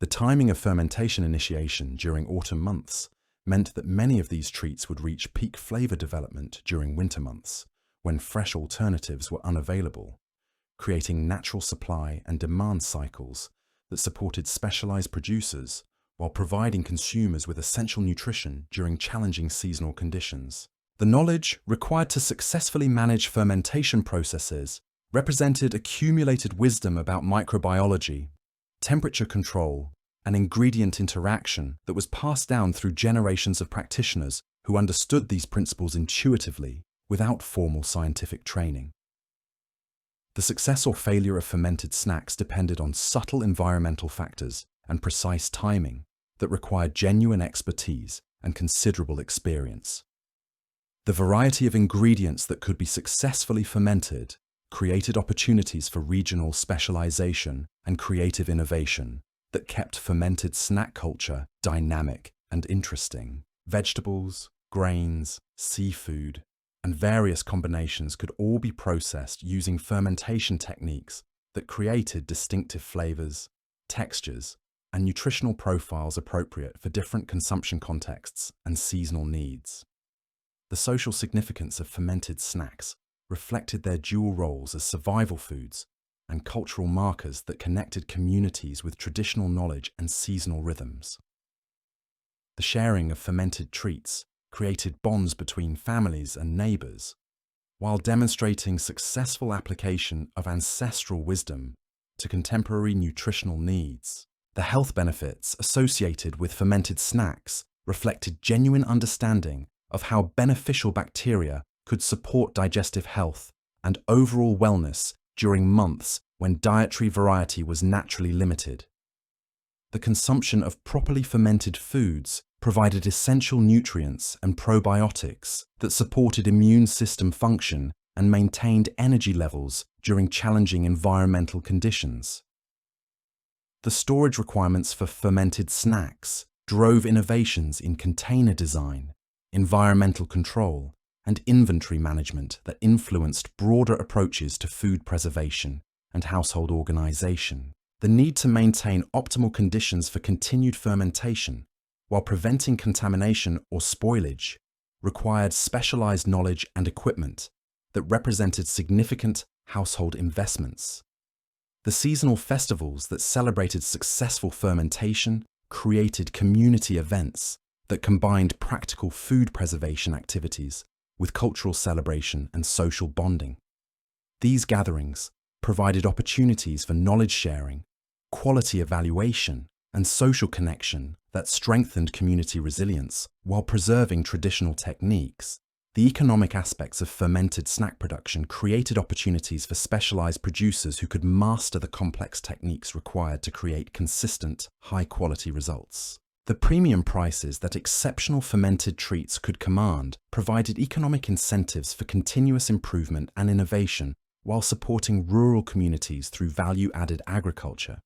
The timing of fermentation initiation during autumn months meant that many of these treats would reach peak flavor development during winter months, when fresh alternatives were unavailable, creating natural supply and demand cycles that supported specialized producers while providing consumers with essential nutrition during challenging seasonal conditions. The knowledge required to successfully manage fermentation processes represented accumulated wisdom about microbiology, temperature control, and ingredient interaction that was passed down through generations of practitioners who understood these principles intuitively without formal scientific training. The success or failure of fermented snacks depended on subtle environmental factors and precise timing that required genuine expertise and considerable experience. The variety of ingredients that could be successfully fermented created opportunities for regional specialization and creative innovation that kept fermented snack culture dynamic and interesting. Vegetables, grains, seafood, and various combinations could all be processed using fermentation techniques that created distinctive flavors, textures, and nutritional profiles appropriate for different consumption contexts and seasonal needs. The social significance of fermented snacks reflected their dual roles as survival foods and cultural markers that connected communities with traditional knowledge and seasonal rhythms. The sharing of fermented treats created bonds between families and neighbors, while demonstrating successful application of ancestral wisdom to contemporary nutritional needs. The health benefits associated with fermented snacks reflected genuine understanding of how beneficial bacteria could support digestive health and overall wellness during months when dietary variety was naturally limited. The consumption of properly fermented foods provided essential nutrients and probiotics that supported immune system function and maintained energy levels during challenging environmental conditions. The storage requirements for fermented snacks drove innovations in container design, environmental control, and inventory management that influenced broader approaches to food preservation and household organization. The need to maintain optimal conditions for continued fermentation while preventing contamination or spoilage required specialized knowledge and equipment that represented significant household investments. The seasonal festivals that celebrated successful fermentation created community events that combined practical food preservation activities with cultural celebration and social bonding. These gatherings provided opportunities for knowledge sharing, quality evaluation, and social connection that strengthened community resilience while preserving traditional techniques The economic aspects of fermented snack production created opportunities for specialized producers who could master the complex techniques required to create consistent, high-quality results. The premium prices that exceptional fermented treats could command provided economic incentives for continuous improvement and innovation while supporting rural communities through value-added agriculture.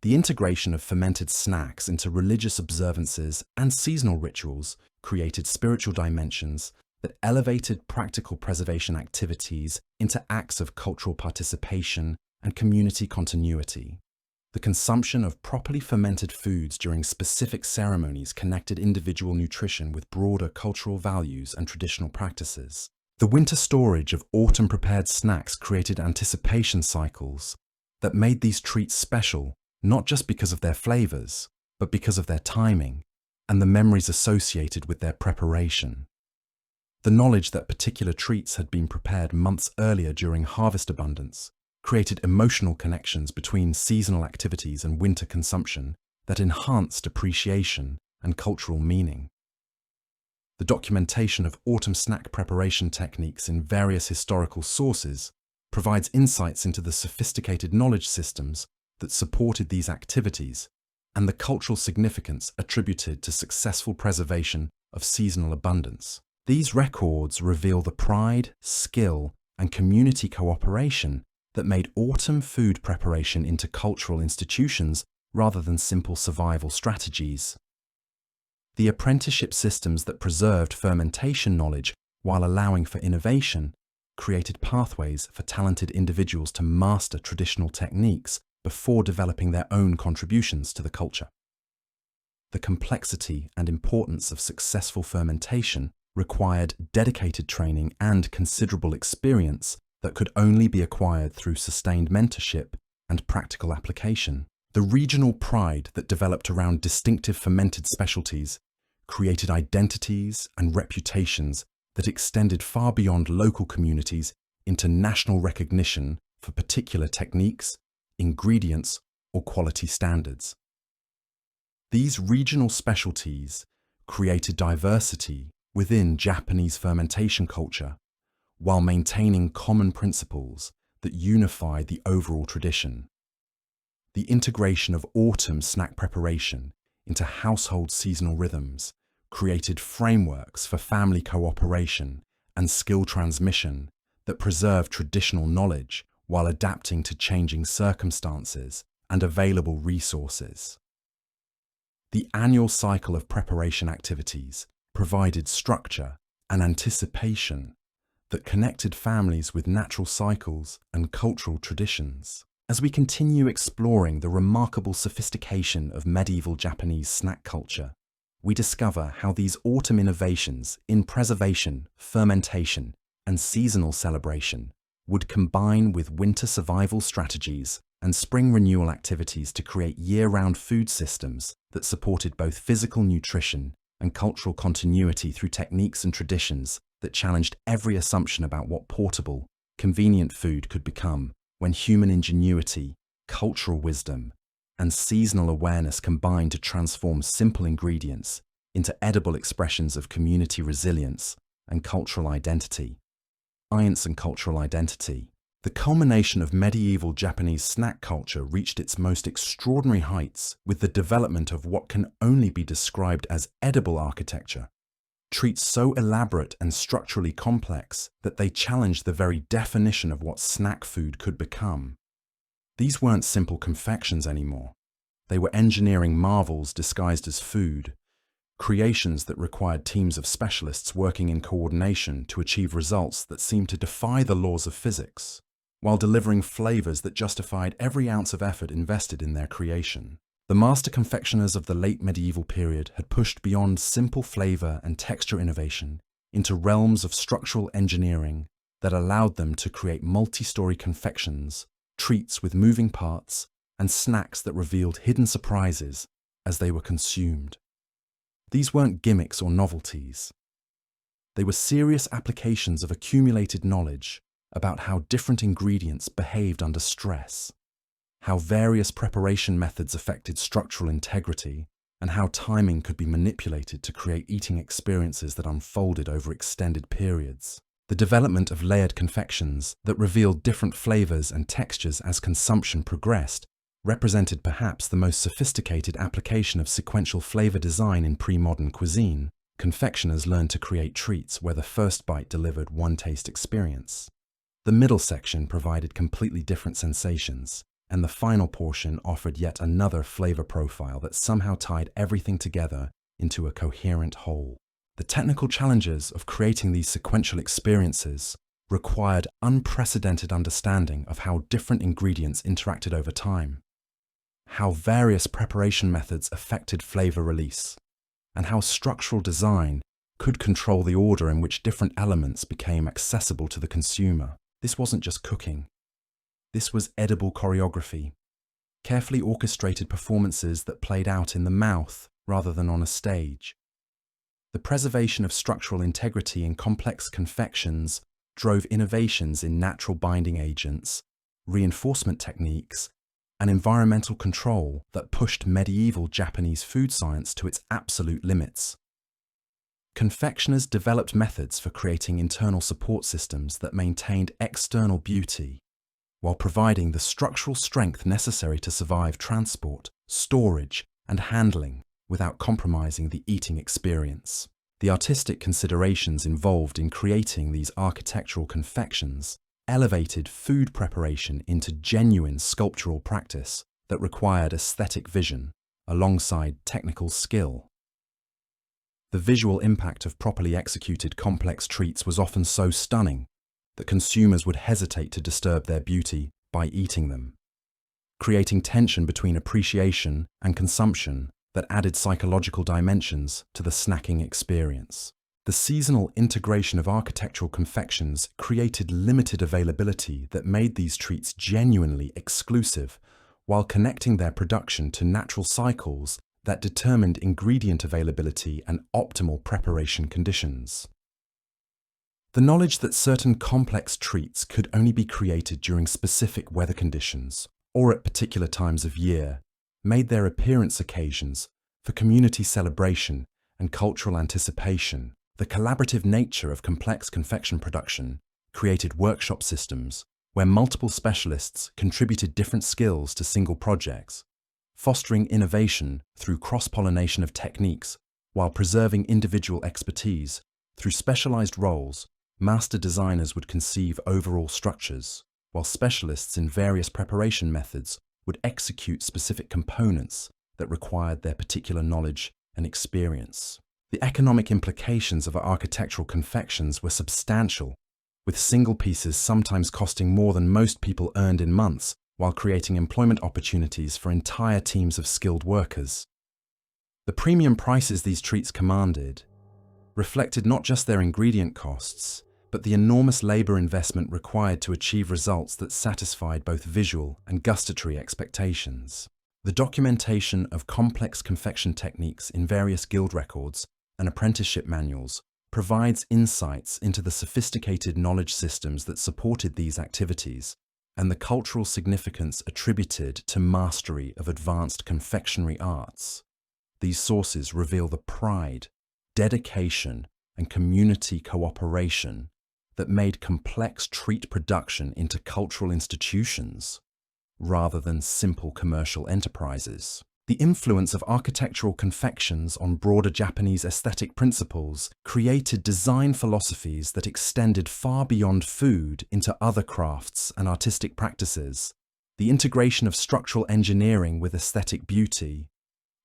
The integration of fermented snacks into religious observances and seasonal rituals created spiritual dimensions that elevated practical preservation activities into acts of cultural participation and community continuity. The consumption of properly fermented foods during specific ceremonies connected individual nutrition with broader cultural values and traditional practices. The winter storage of autumn-prepared snacks created anticipation cycles that made these treats special, not just because of their flavors, but because of their timing and the memories associated with their preparation. The knowledge that particular treats had been prepared months earlier during harvest abundance created emotional connections between seasonal activities and winter consumption that enhanced appreciation and cultural meaning. The documentation of autumn snack preparation techniques in various historical sources provides insights into the sophisticated knowledge systems that supported these activities and the cultural significance attributed to successful preservation of seasonal abundance. These records reveal the pride, skill, and community cooperation that made autumn food preparation into cultural institutions rather than simple survival strategies. The apprenticeship systems that preserved fermentation knowledge while allowing for innovation created pathways for talented individuals to master traditional techniques before developing their own contributions to the culture. The complexity and importance of successful fermentation required dedicated training and considerable experience that could only be acquired through sustained mentorship and practical application. The regional pride that developed around distinctive fermented specialties created identities and reputations that extended far beyond local communities into national recognition for particular techniques, ingredients, or quality standards. These regional specialties created diversity within Japanese fermentation culture while maintaining common principles that unify the overall tradition. The integration of autumn snack preparation into household seasonal rhythms created frameworks for family cooperation and skill transmission that preserve traditional knowledge while adapting to changing circumstances and available resources. The annual cycle of preparation activities provided structure and anticipation that connected families with natural cycles and cultural traditions. As we continue exploring the remarkable sophistication of medieval Japanese snack culture, we discover how these autumn innovations in preservation, fermentation, and seasonal celebration would combine with winter survival strategies and spring renewal activities to create year-round food systems that supported both physical nutrition and cultural continuity through techniques and traditions that challenged every assumption about what portable, convenient food could become when human ingenuity, cultural wisdom, and seasonal awareness combined to transform simple ingredients into edible expressions of community resilience and cultural identity. Science and cultural identity. The culmination of medieval Japanese snack culture reached its most extraordinary heights with the development of what can only be described as edible architecture. Treats so elaborate and structurally complex that they challenged the very definition of what snack food could become. These weren't simple confections anymore. They were engineering marvels disguised as food, creations that required teams of specialists working in coordination to achieve results that seemed to defy the laws of physics, while delivering flavors that justified every ounce of effort invested in their creation. The master confectioners of the late medieval period had pushed beyond simple flavor and texture innovation into realms of structural engineering that allowed them to create multi-story confections, treats with moving parts, and snacks that revealed hidden surprises as they were consumed. These weren't gimmicks or novelties. They were serious applications of accumulated knowledge about how different ingredients behaved under stress, how various preparation methods affected structural integrity, and how timing could be manipulated to create eating experiences that unfolded over extended periods. The development of layered confections that revealed different flavors and textures as consumption progressed represented perhaps the most sophisticated application of sequential flavor design in pre-modern cuisine. Confectioners learned to create treats where the first bite delivered one taste experience. The middle section provided completely different sensations, and the final portion offered yet another flavor profile that somehow tied everything together into a coherent whole. The technical challenges of creating these sequential experiences required unprecedented understanding of how different ingredients interacted over time, how various preparation methods affected flavor release, and how structural design could control the order in which different elements became accessible to the consumer. This wasn't just cooking. This was edible choreography, carefully orchestrated performances that played out in the mouth rather than on a stage. The preservation of structural integrity in complex confections drove innovations in natural binding agents, reinforcement techniques, and environmental control that pushed medieval Japanese food science to its absolute limits. Confectioners developed methods for creating internal support systems that maintained external beauty, while providing the structural strength necessary to survive transport, storage, and handling without compromising the eating experience. The artistic considerations involved in creating these architectural confections elevated food preparation into genuine sculptural practice that required aesthetic vision alongside technical skill. The visual impact of properly executed complex treats was often so stunning that consumers would hesitate to disturb their beauty by eating them, creating tension between appreciation and consumption that added psychological dimensions to the snacking experience. The seasonal integration of architectural confections created limited availability that made these treats genuinely exclusive, while connecting their production to natural cycles that determined ingredient availability and optimal preparation conditions. The knowledge that certain complex treats could only be created during specific weather conditions or at particular times of year made their appearance occasions for community celebration and cultural anticipation. The collaborative nature of complex confection production created workshop systems where multiple specialists contributed different skills to single projects, fostering innovation through cross-pollination of techniques while preserving individual expertise. Through specialized roles, master designers would conceive overall structures, while specialists in various preparation methods would execute specific components that required their particular knowledge and experience. The economic implications of architectural confections were substantial, with single pieces sometimes costing more than most people earned in months, while creating employment opportunities for entire teams of skilled workers. The premium prices these treats commanded reflected not just their ingredient costs, but the enormous labor investment required to achieve results that satisfied both visual and gustatory expectations. The documentation of complex confection techniques in various guild records and apprenticeship manuals provides insights into the sophisticated knowledge systems that supported these activities and the cultural significance attributed to mastery of advanced confectionery arts. These sources reveal the pride, dedication, and community cooperation that made complex treat production into cultural institutions rather than simple commercial enterprises. The influence of architectural confections on broader Japanese aesthetic principles created design philosophies that extended far beyond food into other crafts and artistic practices. The integration of structural engineering with aesthetic beauty,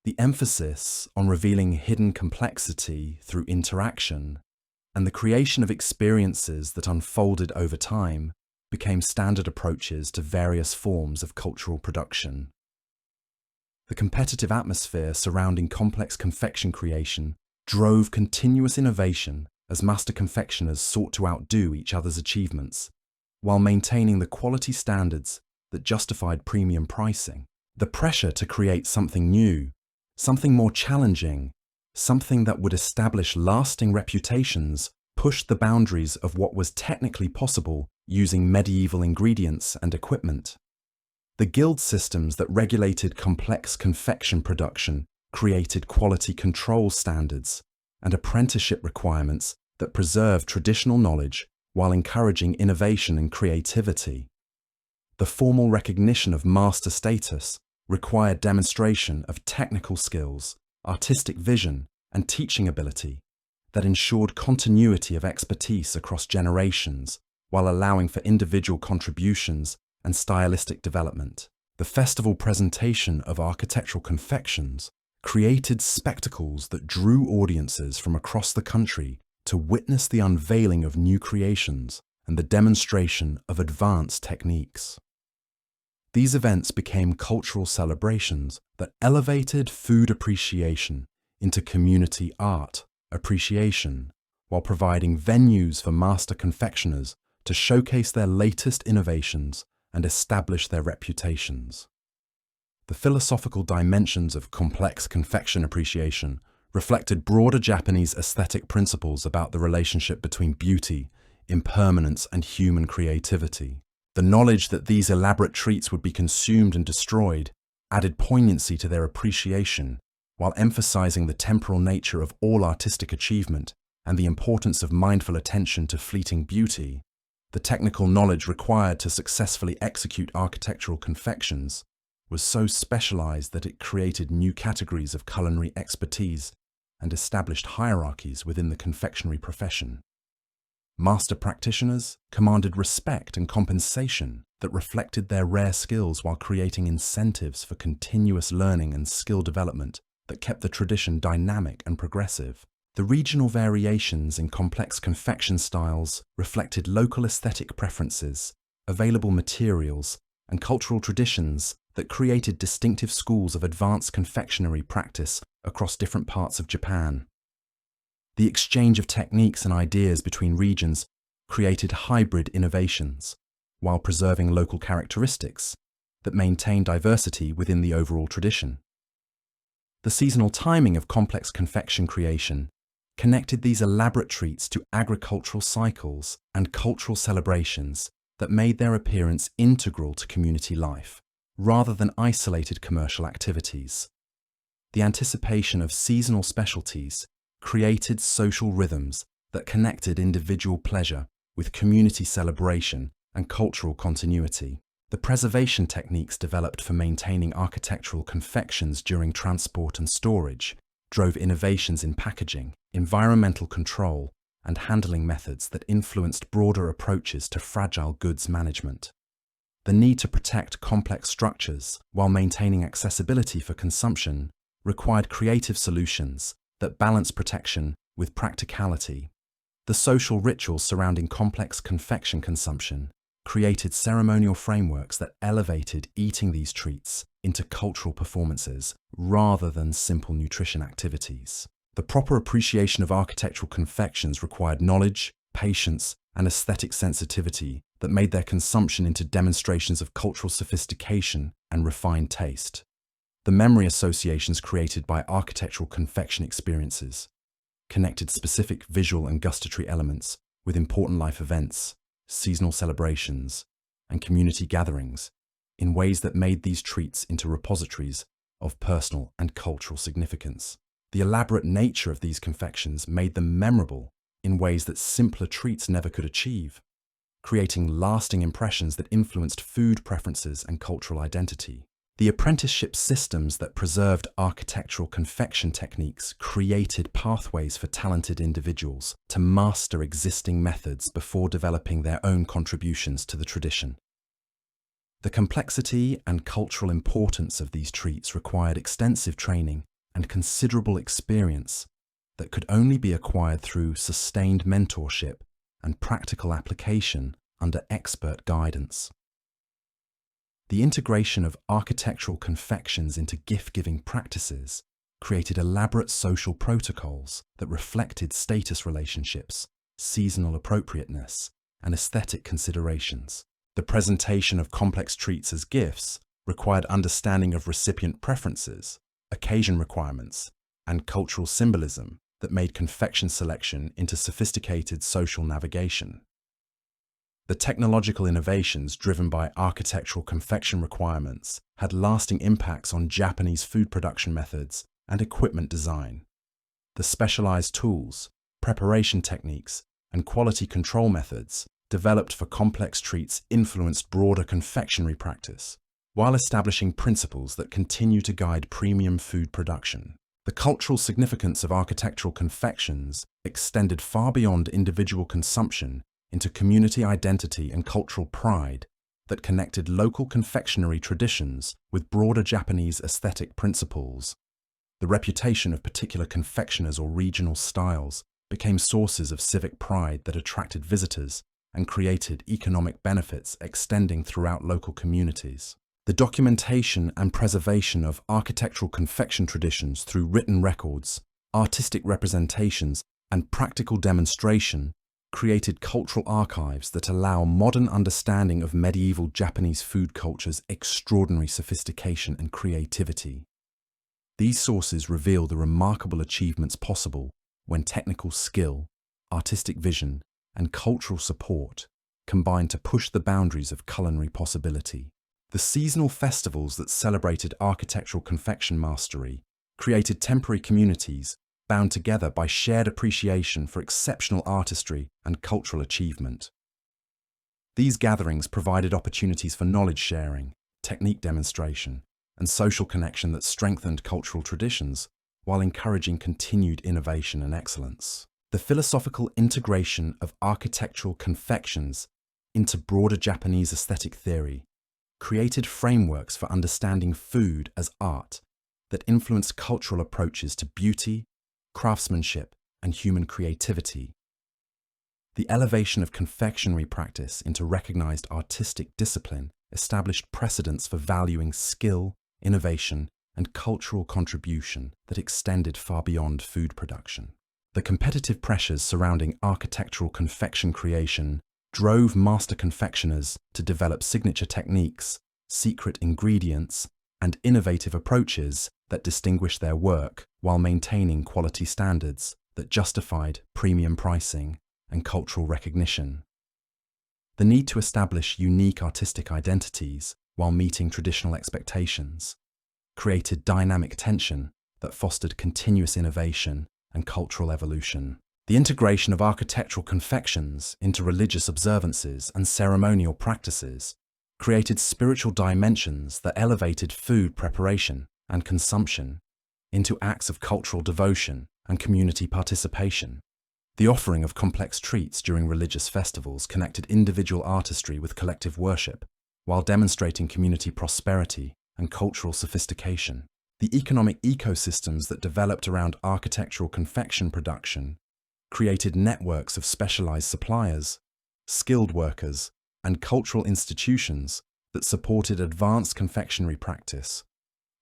the emphasis on revealing hidden complexity through interaction, and the creation of experiences that unfolded over time became standard approaches to various forms of cultural production. The competitive atmosphere surrounding complex confection creation drove continuous innovation as master confectioners sought to outdo each other's achievements, while maintaining the quality standards that justified premium pricing. The pressure to create something new, something more challenging, something that would establish lasting reputations, pushed the boundaries of what was technically possible using medieval ingredients and equipment. The guild systems that regulated complex confection production created quality control standards and apprenticeship requirements that preserve traditional knowledge while encouraging innovation and creativity. The formal recognition of master status required demonstration of technical skills, artistic vision, and teaching ability that ensured continuity of expertise across generations while allowing for individual contributions and stylistic development. The festival presentation of architectural confections created spectacles that drew audiences from across the country to witness the unveiling of new creations and the demonstration of advanced techniques. These events became cultural celebrations that elevated food appreciation into community art appreciation, while providing venues for master confectioners to showcase their latest innovations and establish their reputations. The philosophical dimensions of complex confection appreciation reflected broader Japanese aesthetic principles about the relationship between beauty, impermanence, and human creativity. The knowledge that these elaborate treats would be consumed and destroyed added poignancy to their appreciation, while emphasizing the temporal nature of all artistic achievement and the importance of mindful attention to fleeting beauty. The technical knowledge required to successfully execute architectural confections was so specialized that it created new categories of culinary expertise and established hierarchies within the confectionery profession. Master practitioners commanded respect and compensation that reflected their rare skills while creating incentives for continuous learning and skill development that kept the tradition dynamic and progressive. The regional variations in complex confection styles reflected local aesthetic preferences, available materials, and cultural traditions that created distinctive schools of advanced confectionery practice across different parts of Japan. The exchange of techniques and ideas between regions created hybrid innovations, while preserving local characteristics that maintain diversity within the overall tradition. The seasonal timing of complex confection creation connected these elaborate treats to agricultural cycles and cultural celebrations that made their appearance integral to community life, rather than isolated commercial activities. The anticipation of seasonal specialties created social rhythms that connected individual pleasure with community celebration and cultural continuity. The preservation techniques developed for maintaining architectural confections during transport and storage drove innovations in packaging, environmental control, and handling methods that influenced broader approaches to fragile goods management. The need to protect complex structures while maintaining accessibility for consumption required creative solutions that balance protection with practicality. The social rituals surrounding complex confection consumption created ceremonial frameworks that elevated eating these treats into cultural performances rather than simple nutrition activities. The proper appreciation of architectural confections required knowledge, patience, and aesthetic sensitivity that made their consumption into demonstrations of cultural sophistication and refined taste. The memory associations created by architectural confection experiences connected specific visual and gustatory elements with important life events, seasonal celebrations, and community gatherings in ways that made these treats into repositories of personal and cultural significance. The elaborate nature of these confections made them memorable in ways that simpler treats never could achieve, creating lasting impressions that influenced food preferences and cultural identity. The apprenticeship systems that preserved architectural confection techniques created pathways for talented individuals to master existing methods before developing their own contributions to the tradition. The complexity and cultural importance of these treats required extensive training and considerable experience that could only be acquired through sustained mentorship and practical application under expert guidance. The integration of architectural confections into gift-giving practices created elaborate social protocols that reflected status relationships, seasonal appropriateness, and aesthetic considerations. The presentation of complex treats as gifts required understanding of recipient preferences, occasion requirements, and cultural symbolism that made confection selection into sophisticated social navigation. The technological innovations driven by architectural confection requirements had lasting impacts on Japanese food production methods and equipment design. The specialized tools, preparation techniques, and quality control methods developed for complex treats influenced broader confectionery practice, while establishing principles that continue to guide premium food production. The cultural significance of architectural confections extended far beyond individual consumption into community identity and cultural pride that connected local confectionery traditions with broader Japanese aesthetic principles. The reputation of particular confectioners or regional styles became sources of civic pride that attracted visitors and created economic benefits extending throughout local communities. The documentation and preservation of architectural confection traditions through written records, artistic representations, and practical demonstration created cultural archives that allow modern understanding of medieval Japanese food culture's extraordinary sophistication and creativity. These sources reveal the remarkable achievements possible when technical skill, artistic vision, and cultural support combine to push the boundaries of culinary possibility. The seasonal festivals that celebrated architectural confection mastery created temporary communities bound together by shared appreciation for exceptional artistry and cultural achievement. These gatherings provided opportunities for knowledge sharing, technique demonstration, and social connection that strengthened cultural traditions while encouraging continued innovation and excellence. The philosophical integration of architectural confections into broader Japanese aesthetic theory created frameworks for understanding food as art that influenced cultural approaches to beauty, craftsmanship, and human creativity. The elevation of confectionery practice into recognized artistic discipline established precedents for valuing skill, innovation, and cultural contribution that extended far beyond food production. The competitive pressures surrounding architectural confection creation drove master confectioners to develop signature techniques, secret ingredients, and innovative approaches that distinguished their work while maintaining quality standards that justified premium pricing and cultural recognition. The need to establish unique artistic identities while meeting traditional expectations created dynamic tension that fostered continuous innovation and cultural evolution. The integration of architectural confections into religious observances and ceremonial practices created spiritual dimensions that elevated food preparation and consumption into acts of cultural devotion and community participation. The offering of complex treats during religious festivals connected individual artistry with collective worship, while demonstrating community prosperity and cultural sophistication. The economic ecosystems that developed around architectural confection production created networks of specialized suppliers, skilled workers, and cultural institutions that supported advanced confectionery practice,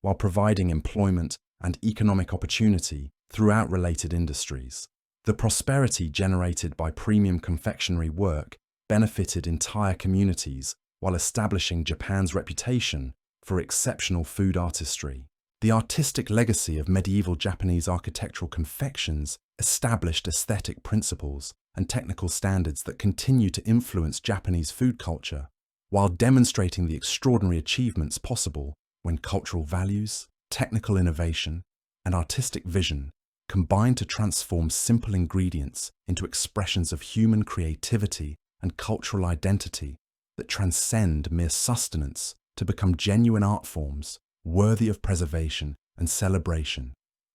while providing employment and economic opportunity throughout related industries. The prosperity generated by premium confectionery work benefited entire communities while establishing Japan's reputation for exceptional food artistry. The artistic legacy of medieval Japanese architectural confections established aesthetic principles and technical standards that continue to influence Japanese food culture, while demonstrating the extraordinary achievements possible when cultural values, technical innovation, and artistic vision combine to transform simple ingredients into expressions of human creativity and cultural identity that transcend mere sustenance to become genuine art forms worthy of preservation and celebration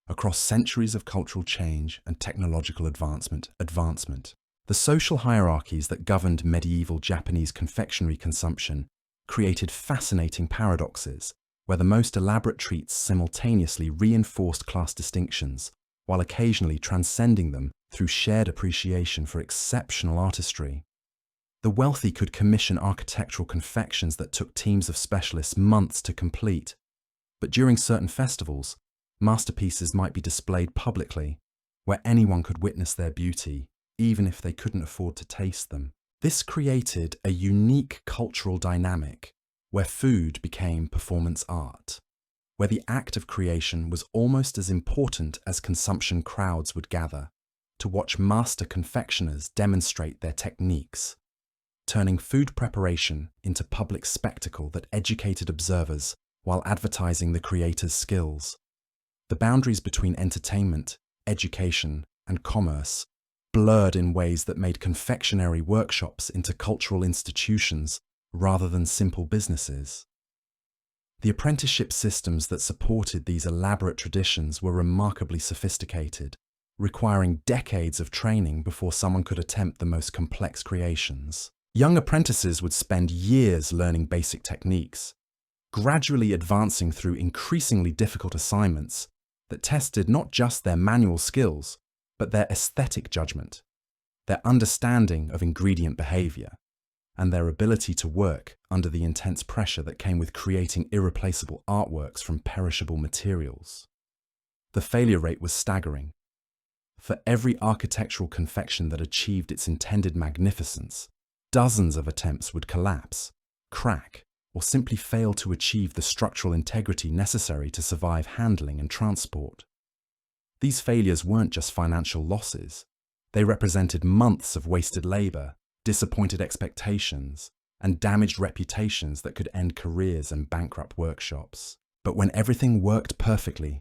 across centuries of cultural change and technological advancement. The social hierarchies that governed medieval Japanese confectionery consumption created fascinating paradoxes where the most elaborate treats simultaneously reinforced class distinctions while occasionally transcending them through shared appreciation for exceptional artistry. The wealthy could commission architectural confections that took teams of specialists months to complete, but during certain festivals, masterpieces might be displayed publicly, where anyone could witness their beauty, even if they couldn't afford to taste them. This created a unique cultural dynamic where food became performance art, where the act of creation was almost as important as consumption. Crowds would gather to watch master confectioners demonstrate their techniques, turning food preparation into public spectacle that educated observers while advertising the creator's skills. The boundaries between entertainment, education, and commerce blurred in ways that made confectionery workshops into cultural institutions rather than simple businesses. The apprenticeship systems that supported these elaborate traditions were remarkably sophisticated, requiring decades of training before someone could attempt the most complex creations. Young apprentices would spend years learning basic techniques, gradually advancing through increasingly difficult assignments that tested not just their manual skills, but their aesthetic judgment, their understanding of ingredient behavior, and their ability to work under the intense pressure that came with creating irreplaceable artworks from perishable materials. The failure rate was staggering. For every architectural confection that achieved its intended magnificence, dozens of attempts would collapse, crack, or simply fail to achieve the structural integrity necessary to survive handling and transport. These failures weren't just financial losses. They represented months of wasted labor, disappointed expectations, and damaged reputations that could end careers and bankrupt workshops. But when everything worked perfectly,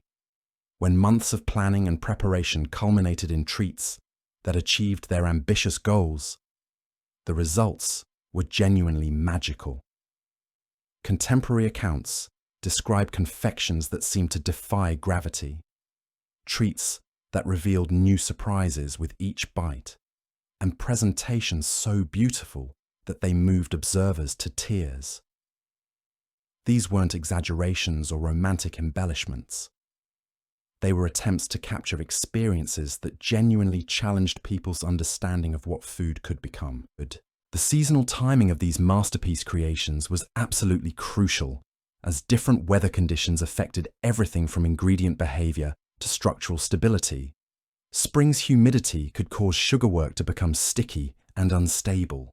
when months of planning and preparation culminated in treats that achieved their ambitious goals, the results were genuinely magical. Contemporary accounts describe confections that seemed to defy gravity, treats that revealed new surprises with each bite, and presentations so beautiful that they moved observers to tears. These weren't exaggerations or romantic embellishments. They were attempts to capture experiences that genuinely challenged people's understanding of what food could become. The seasonal timing of these masterpiece creations was absolutely crucial, as different weather conditions affected everything from ingredient behavior to structural stability. Spring's humidity could cause sugarwork to become sticky and unstable.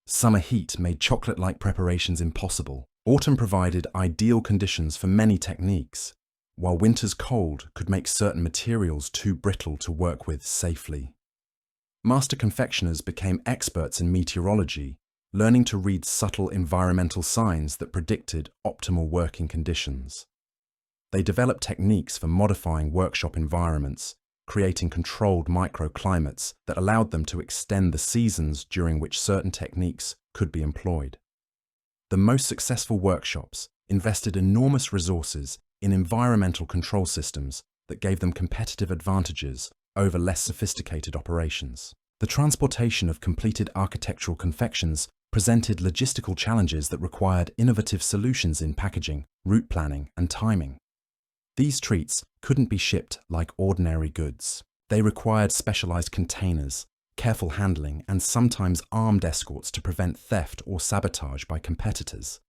Summer heat made chocolate-like preparations impossible. Autumn provided ideal conditions for many techniques, while winter's cold could make certain materials too brittle to work with safely. Master confectioners became experts in meteorology, learning to read subtle environmental signs that predicted optimal working conditions. They developed techniques for modifying workshop environments, creating controlled microclimates that allowed them to extend the seasons during which certain techniques could be employed. The most successful workshops invested enormous resources in environmental control systems that gave them competitive advantages over less sophisticated operations. The transportation of completed architectural confections presented logistical challenges that required innovative solutions in packaging, route planning, and timing. These treats couldn't be shipped like ordinary goods. They required specialized containers, careful handling, and sometimes armed escorts to prevent theft or sabotage by competitors.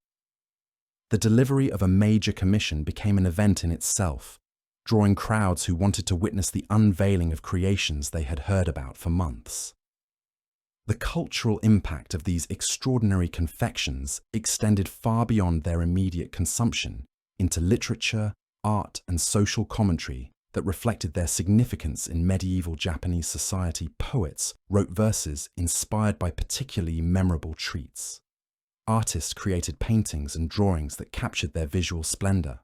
The delivery of a major commission became an event in itself, drawing crowds who wanted to witness the unveiling of creations they had heard about for months. The cultural impact of these extraordinary confections extended far beyond their immediate consumption into literature, art, and social commentary that reflected their significance in medieval Japanese society. Poets wrote verses inspired by particularly memorable treats. Artists created paintings and drawings that captured their visual splendor.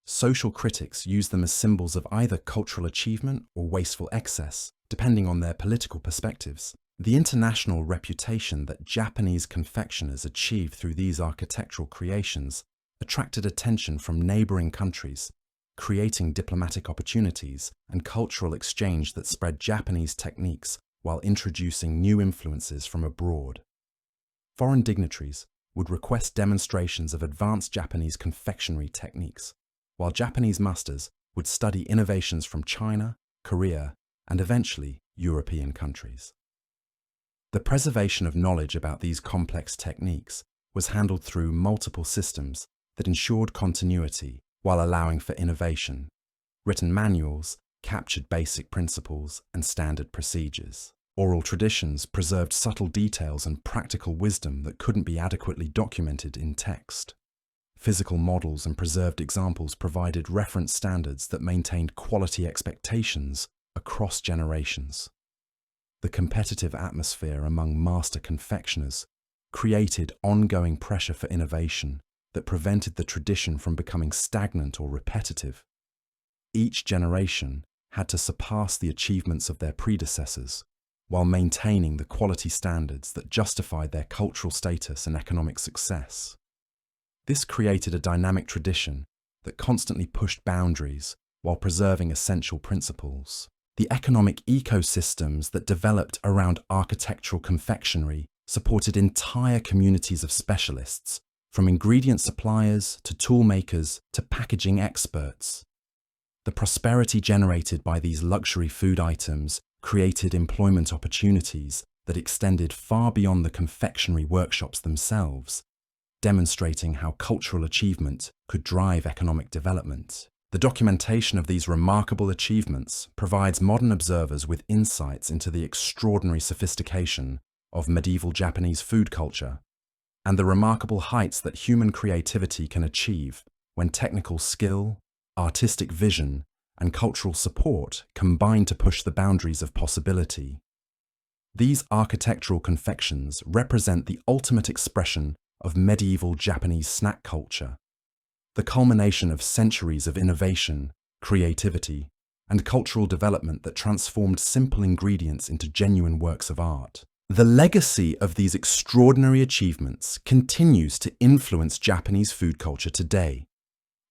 Social critics used them as symbols of either cultural achievement or wasteful excess, depending on their political perspectives. The international reputation that Japanese confectioners achieved through these architectural creations attracted attention from neighboring countries, creating diplomatic opportunities and cultural exchange that spread Japanese techniques while introducing new influences from abroad. Foreign dignitaries would request demonstrations of advanced Japanese confectionery techniques, while Japanese masters would study innovations from China, Korea, and eventually European countries. The preservation of knowledge about these complex techniques was handled through multiple systems that ensured continuity while allowing for innovation. Written manuals captured basic principles and standard procedures. Oral traditions preserved subtle details and practical wisdom that couldn't be adequately documented in text. Physical models and preserved examples provided reference standards that maintained quality expectations across generations. The competitive atmosphere among master confectioners created ongoing pressure for innovation that prevented the tradition from becoming stagnant or repetitive. Each generation had to surpass the achievements of their predecessors while maintaining the quality standards that justified their cultural status and economic success. This created a dynamic tradition that constantly pushed boundaries while preserving essential principles. The economic ecosystems that developed around architectural confectionery supported entire communities of specialists, from ingredient suppliers to tool makers to packaging experts. The prosperity generated by these luxury food items created employment opportunities that extended far beyond the confectionery workshops themselves, demonstrating how cultural achievement could drive economic development. The documentation of these remarkable achievements provides modern observers with insights into the extraordinary sophistication of medieval Japanese food culture and the remarkable heights that human creativity can achieve when technical skill, artistic vision, and cultural support combine to push the boundaries of possibility. These architectural confections represent the ultimate expression of medieval Japanese snack culture, the culmination of centuries of innovation, creativity, and cultural development that transformed simple ingredients into genuine works of art. The legacy of these extraordinary achievements continues to influence Japanese food culture today,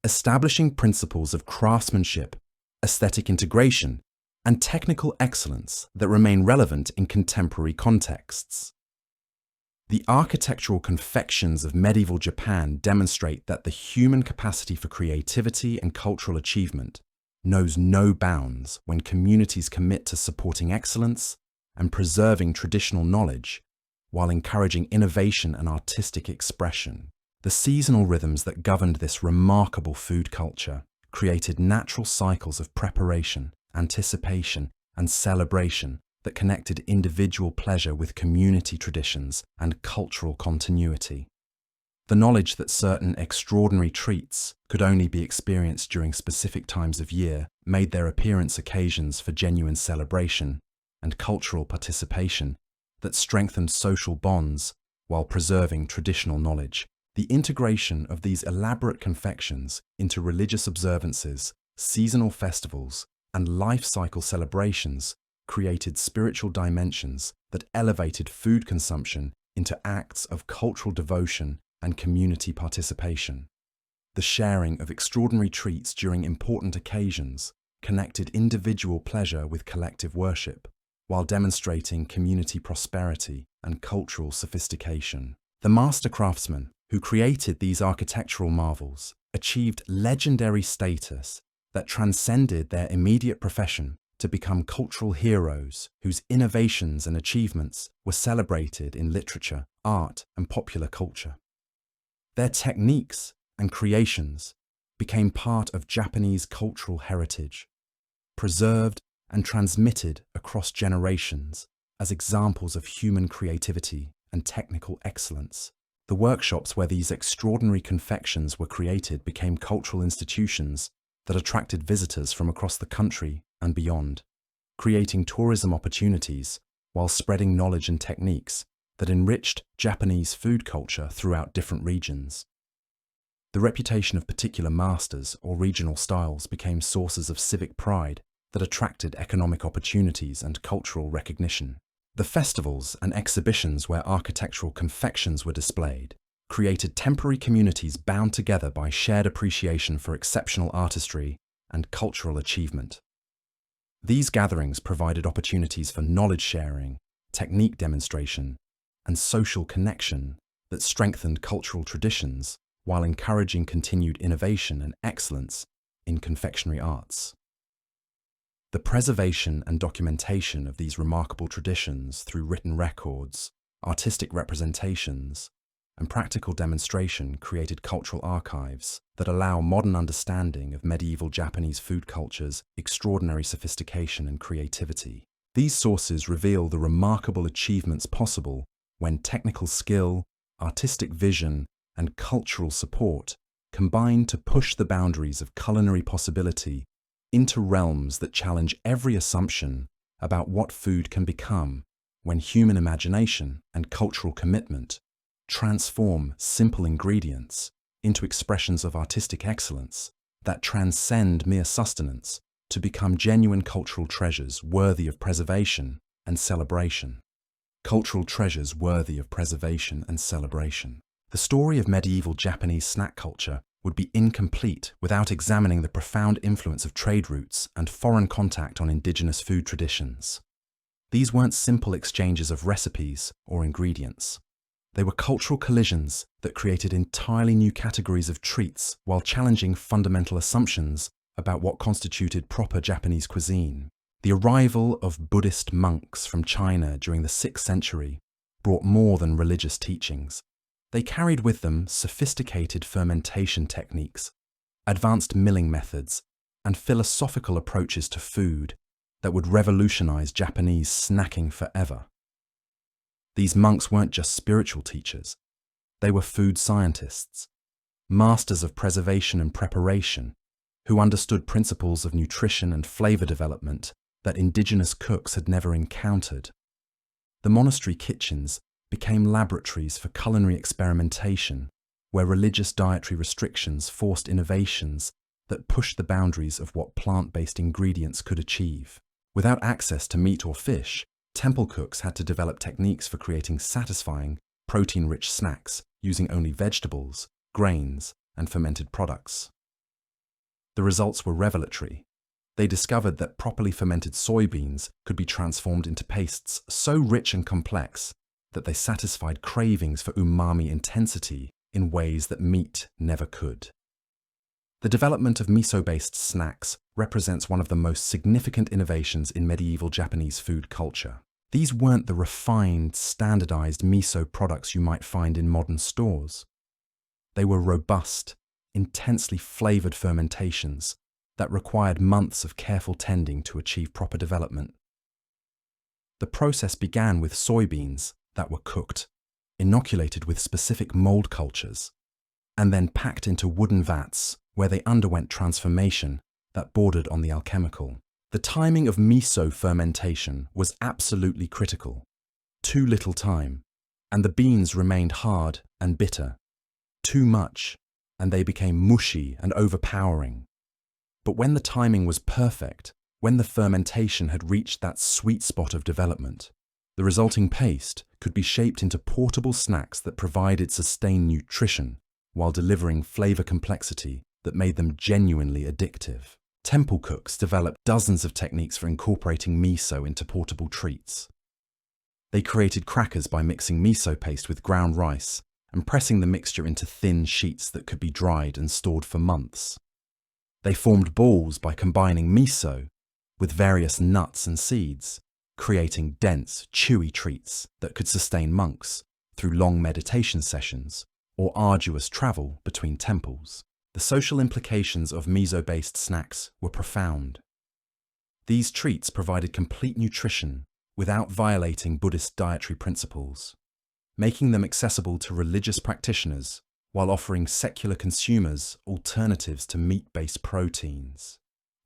establishing principles of craftsmanship, aesthetic integration, and technical excellence that remain relevant in contemporary contexts. The architectural confections of medieval Japan demonstrate that the human capacity for creativity and cultural achievement knows no bounds when communities commit to supporting excellence and preserving traditional knowledge while encouraging innovation and artistic expression. The seasonal rhythms that governed this remarkable food culture created natural cycles of preparation, anticipation, and celebration that connected individual pleasure with community traditions and cultural continuity. The knowledge that certain extraordinary treats could only be experienced during specific times of year made their appearance occasions for genuine celebration and cultural participation that strengthened social bonds while preserving traditional knowledge. The integration of these elaborate confections into religious observances, seasonal festivals, and life cycle celebrations created spiritual dimensions that elevated food consumption into acts of cultural devotion and community participation. The sharing of extraordinary treats during important occasions connected individual pleasure with collective worship, while demonstrating community prosperity and cultural sophistication. The master craftsmen who created these architectural marvels achieved legendary status that transcended their immediate profession to become cultural heroes whose innovations and achievements were celebrated in literature, art, and popular culture. Their techniques and creations became part of Japanese cultural heritage, preserved and transmitted across generations as examples of human creativity and technical excellence. The workshops where these extraordinary confections were created became cultural institutions that attracted visitors from across the country and beyond, creating tourism opportunities while spreading knowledge and techniques that enriched Japanese food culture throughout different regions. The reputation of particular masters or regional styles became sources of civic pride that attracted economic opportunities and cultural recognition. The festivals and exhibitions where architectural confections were displayed created temporary communities bound together by shared appreciation for exceptional artistry and cultural achievement. These gatherings provided opportunities for knowledge sharing, technique demonstration, and social connection that strengthened cultural traditions while encouraging continued innovation and excellence in confectionery arts. The preservation and documentation of these remarkable traditions through written records, artistic representations, and practical demonstration created cultural archives that allow modern understanding of medieval Japanese food culture's extraordinary sophistication and creativity. These sources reveal the remarkable achievements possible when technical skill, artistic vision, and cultural support combine to push the boundaries of culinary possibility into realms that challenge every assumption about what food can become when human imagination and cultural commitment transform simple ingredients into expressions of artistic excellence that transcend mere sustenance to become genuine cultural treasures worthy of preservation and celebration. Cultural treasures worthy of preservation and celebration. The story of medieval Japanese snack culture would be incomplete without examining the profound influence of trade routes and foreign contact on indigenous food traditions. These weren't simple exchanges of recipes or ingredients. They were cultural collisions that created entirely new categories of treats while challenging fundamental assumptions about what constituted proper Japanese cuisine. The arrival of Buddhist monks from China during the 6th century brought more than religious teachings. They carried with them sophisticated fermentation techniques, advanced milling methods, and philosophical approaches to food that would revolutionize Japanese snacking forever. These monks weren't just spiritual teachers. They were food scientists, masters of preservation and preparation, who understood principles of nutrition and flavor development that indigenous cooks had never encountered. The monastery kitchens became laboratories for culinary experimentation, where religious dietary restrictions forced innovations that pushed the boundaries of what plant-based ingredients could achieve. Without access to meat or fish, temple cooks had to develop techniques for creating satisfying, protein-rich snacks using only vegetables, grains, and fermented products. The results were revelatory. They discovered that properly fermented soybeans could be transformed into pastes so rich and complex that they satisfied cravings for umami intensity in ways that meat never could. The development of miso-based snacks represents one of the most significant innovations in medieval Japanese food culture. These weren't the refined, standardized miso products you might find in modern stores. They were robust, intensely flavored fermentations that required months of careful tending to achieve proper development. The process began with soybeans that were cooked, inoculated with specific mold cultures, and then packed into wooden vats where they underwent transformation that bordered on the alchemical. The timing of miso fermentation was absolutely critical. Too little time, and the beans remained hard and bitter. Too much, and they became mushy and overpowering. But when the timing was perfect, when the fermentation had reached that sweet spot of development, the resulting paste could be shaped into portable snacks that provided sustained nutrition while delivering flavor complexity that made them genuinely addictive. Temple cooks developed dozens of techniques for incorporating miso into portable treats. They created crackers by mixing miso paste with ground rice and pressing the mixture into thin sheets that could be dried and stored for months. They formed balls by combining miso with various nuts and seeds, creating dense, chewy treats that could sustain monks through long meditation sessions or arduous travel between temples. The social implications of miso-based snacks were profound. These treats provided complete nutrition without violating Buddhist dietary principles, making them accessible to religious practitioners while offering secular consumers alternatives to meat-based proteins.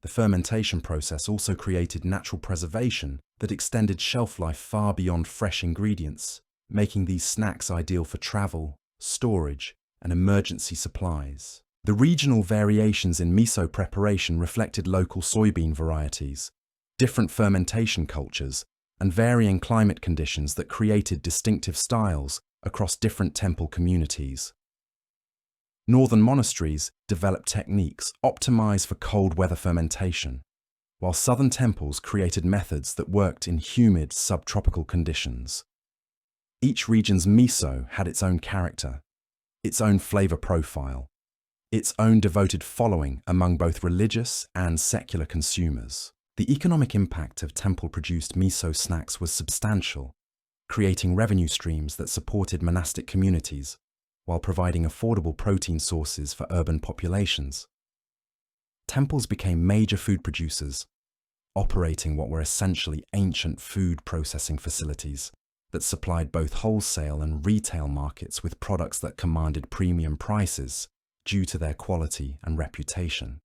The fermentation process also created natural preservation that extended shelf life far beyond fresh ingredients, making these snacks ideal for travel, storage, and emergency supplies. The regional variations in miso preparation reflected local soybean varieties, different fermentation cultures, and varying climate conditions that created distinctive styles across different temple communities. Northern monasteries developed techniques optimized for cold weather fermentation, while southern temples created methods that worked in humid subtropical conditions. Each region's miso had its own character, its own flavor profile, its own devoted following among both religious and secular consumers. The economic impact of temple-produced miso snacks was substantial, creating revenue streams that supported monastic communities while providing affordable protein sources for urban populations. Temples became major food producers, operating what were essentially ancient food processing facilities that supplied both wholesale and retail markets with products that commanded premium prices due to their quality and reputation.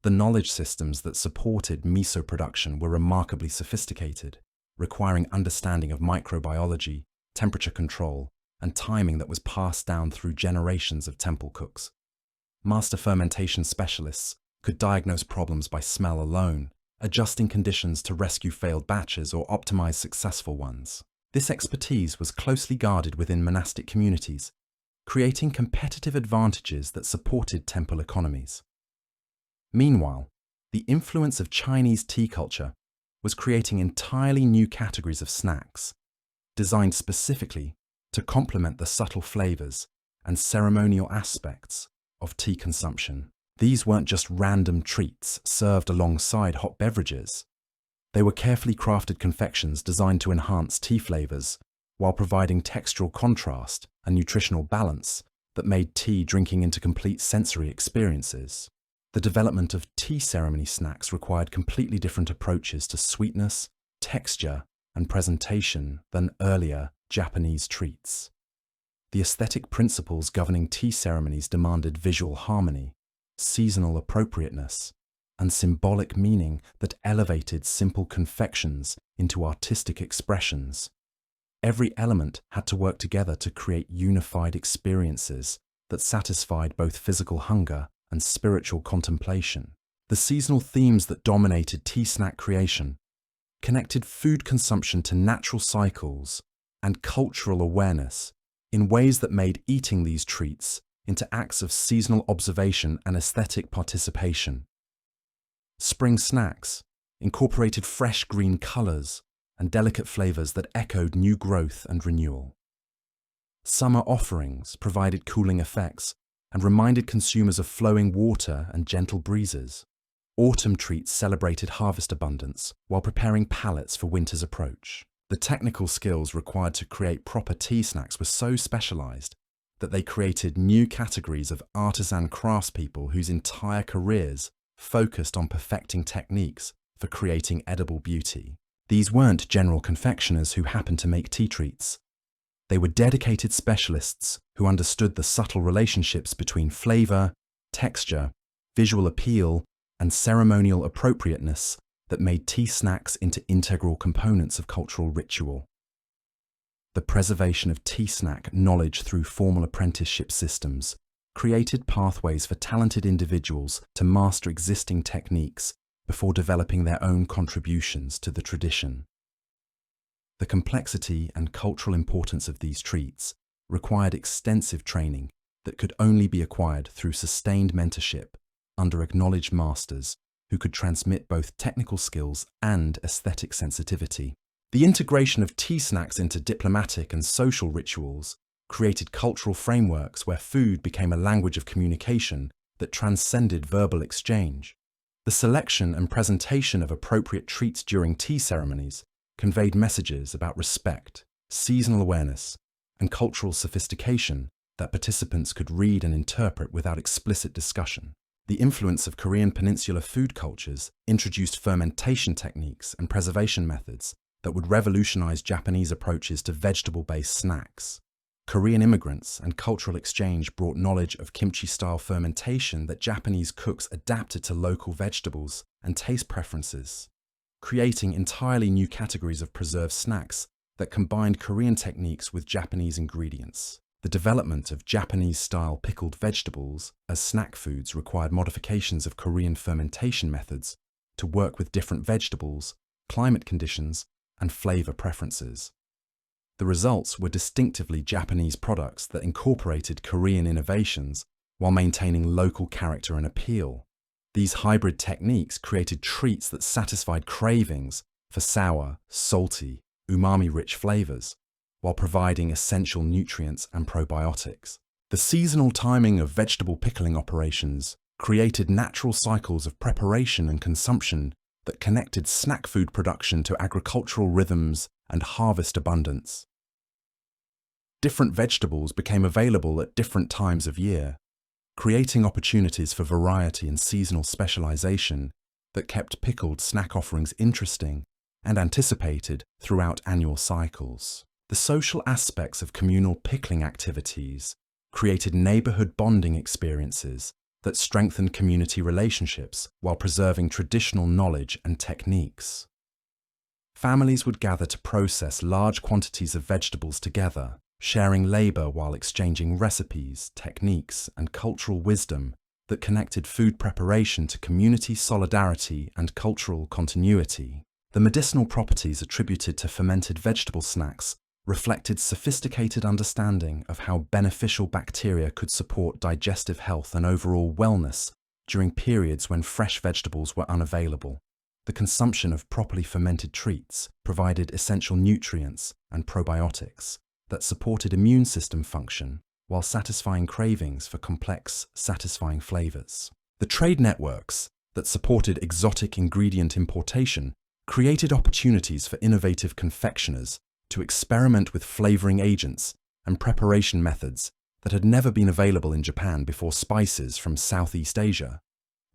The knowledge systems that supported miso production were remarkably sophisticated, requiring understanding of microbiology, temperature control, and timing that was passed down through generations of temple cooks. master fermentation specialists could diagnose problems by smell alone, adjusting conditions to rescue failed batches or optimize successful ones. This expertise was closely guarded within monastic communities, creating competitive advantages that supported temple economies. Meanwhile, the influence of Chinese tea culture was creating entirely new categories of snacks, designed specifically to complement the subtle flavors and ceremonial aspects of tea consumption. These weren't just random treats served alongside hot beverages. They were carefully crafted confections designed to enhance tea flavors while providing textural contrast and nutritional balance that made tea drinking into complete sensory experiences. The development of tea ceremony snacks required completely different approaches to sweetness, texture, and presentation than earlier Japanese treats. The aesthetic principles governing tea ceremonies demanded visual harmony, seasonal appropriateness, and symbolic meaning that elevated simple confections into artistic expressions. Every element had to work together to create unified experiences that satisfied both physical hunger and spiritual contemplation. The seasonal themes that dominated tea snack creation connected food consumption to natural cycles and cultural awareness in ways that made eating these treats into acts of seasonal observation and aesthetic participation. Spring snacks incorporated fresh green colors and delicate flavors that echoed new growth and renewal. Summer offerings provided cooling effects and reminded consumers of flowing water and gentle breezes. Autumn treats celebrated harvest abundance while preparing palates for winter's approach. The technical skills required to create proper tea snacks were so specialized that they created new categories of artisan craftspeople whose entire careers focused on perfecting techniques for creating edible beauty. These weren't general confectioners who happened to make tea treats. They were dedicated specialists who understood the subtle relationships between flavor, texture, visual appeal, and ceremonial appropriateness that made tea snacks into integral components of cultural ritual. The preservation of tea snack knowledge through formal apprenticeship systems created pathways for talented individuals to master existing techniques before developing their own contributions to the tradition. The complexity and cultural importance of these treats required extensive training that could only be acquired through sustained mentorship under acknowledged masters who could transmit both technical skills and aesthetic sensitivity. The integration of tea snacks into diplomatic and social rituals created cultural frameworks where food became a language of communication that transcended verbal exchange. The selection and presentation of appropriate treats during tea ceremonies conveyed messages about respect, seasonal awareness, and cultural sophistication that participants could read and interpret without explicit discussion. The influence of Korean peninsular food cultures introduced fermentation techniques and preservation methods that would revolutionize Japanese approaches to vegetable-based snacks. Korean immigrants and cultural exchange brought knowledge of kimchi-style fermentation that Japanese cooks adapted to local vegetables and taste preferences, creating entirely new categories of preserved snacks that combined Korean techniques with Japanese ingredients. The development of Japanese-style pickled vegetables as snack foods required modifications of Korean fermentation methods to work with different vegetables, climate conditions, and flavor preferences. The results were distinctively Japanese products that incorporated Korean innovations while maintaining local character and appeal. These hybrid techniques created treats that satisfied cravings for sour, salty, umami-rich flavors, while providing essential nutrients and probiotics. The seasonal timing of vegetable pickling operations created natural cycles of preparation and consumption that connected snack food production to agricultural rhythms and harvest abundance. Different vegetables became available at different times of year, creating opportunities for variety and seasonal specialization that kept pickled snack offerings interesting and anticipated throughout annual cycles. The social aspects of communal pickling activities created neighborhood bonding experiences that strengthened community relationships while preserving traditional knowledge and techniques. Families would gather to process large quantities of vegetables together, sharing labor while exchanging recipes, techniques, and cultural wisdom that connected food preparation to community solidarity and cultural continuity. The medicinal properties attributed to fermented vegetable snacks reflected sophisticated understanding of how beneficial bacteria could support digestive health and overall wellness during periods when fresh vegetables were unavailable. The consumption of properly fermented treats provided essential nutrients and probiotics that supported immune system function while satisfying cravings for complex, satisfying flavors. The trade networks that supported exotic ingredient importation created opportunities for innovative confectioners to experiment with flavoring agents and preparation methods that had never been available in Japan before. Spices from Southeast Asia,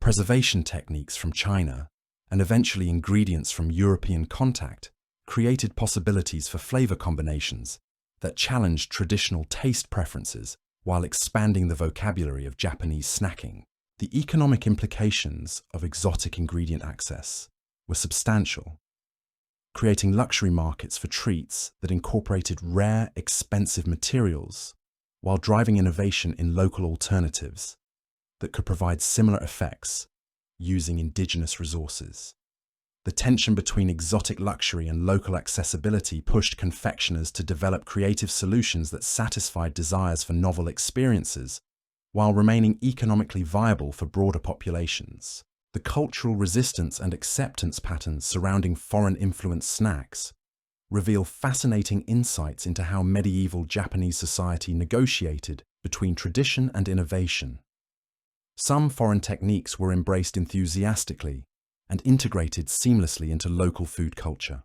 preservation techniques from China, and eventually ingredients from European contact created possibilities for flavor combinations that challenged traditional taste preferences while expanding the vocabulary of Japanese snacking. The economic implications of exotic ingredient access were substantial, creating luxury markets for treats that incorporated rare, expensive materials while driving innovation in local alternatives that could provide similar effects using indigenous resources. The tension between exotic luxury and local accessibility pushed confectioners to develop creative solutions that satisfied desires for novel experiences while remaining economically viable for broader populations. The cultural resistance and acceptance patterns surrounding foreign-influenced snacks reveal fascinating insights into how medieval Japanese society negotiated between tradition and innovation. Some foreign techniques were embraced enthusiastically and integrated seamlessly into local food culture.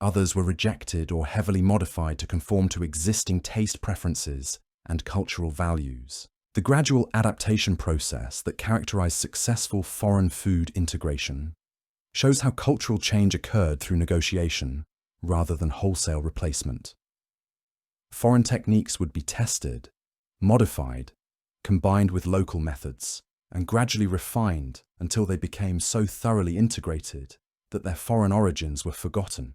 Others were rejected or heavily modified to conform to existing taste preferences and cultural values. The gradual adaptation process that characterized successful foreign food integration shows how cultural change occurred through negotiation rather than wholesale replacement. Foreign techniques would be tested, modified, combined with local methods, and gradually refined until they became so thoroughly integrated that their foreign origins were forgotten.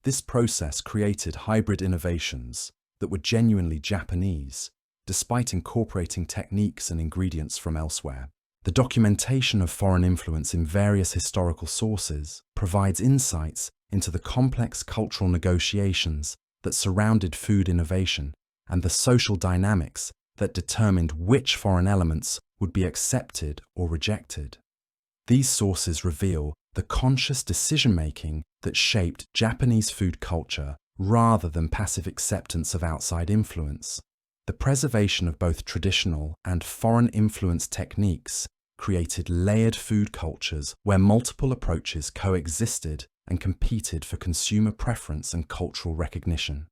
This process created hybrid innovations that were genuinely Japanese, despite incorporating techniques and ingredients from elsewhere. The documentation of foreign influence in various historical sources provides insights into the complex cultural negotiations that surrounded food innovation and the social dynamics that determined which foreign elements would be accepted or rejected. These sources reveal the conscious decision-making that shaped Japanese food culture rather than passive acceptance of outside influence. The preservation of both traditional and foreign-influenced techniques created layered food cultures where multiple approaches coexisted and competed for consumer preference and cultural recognition.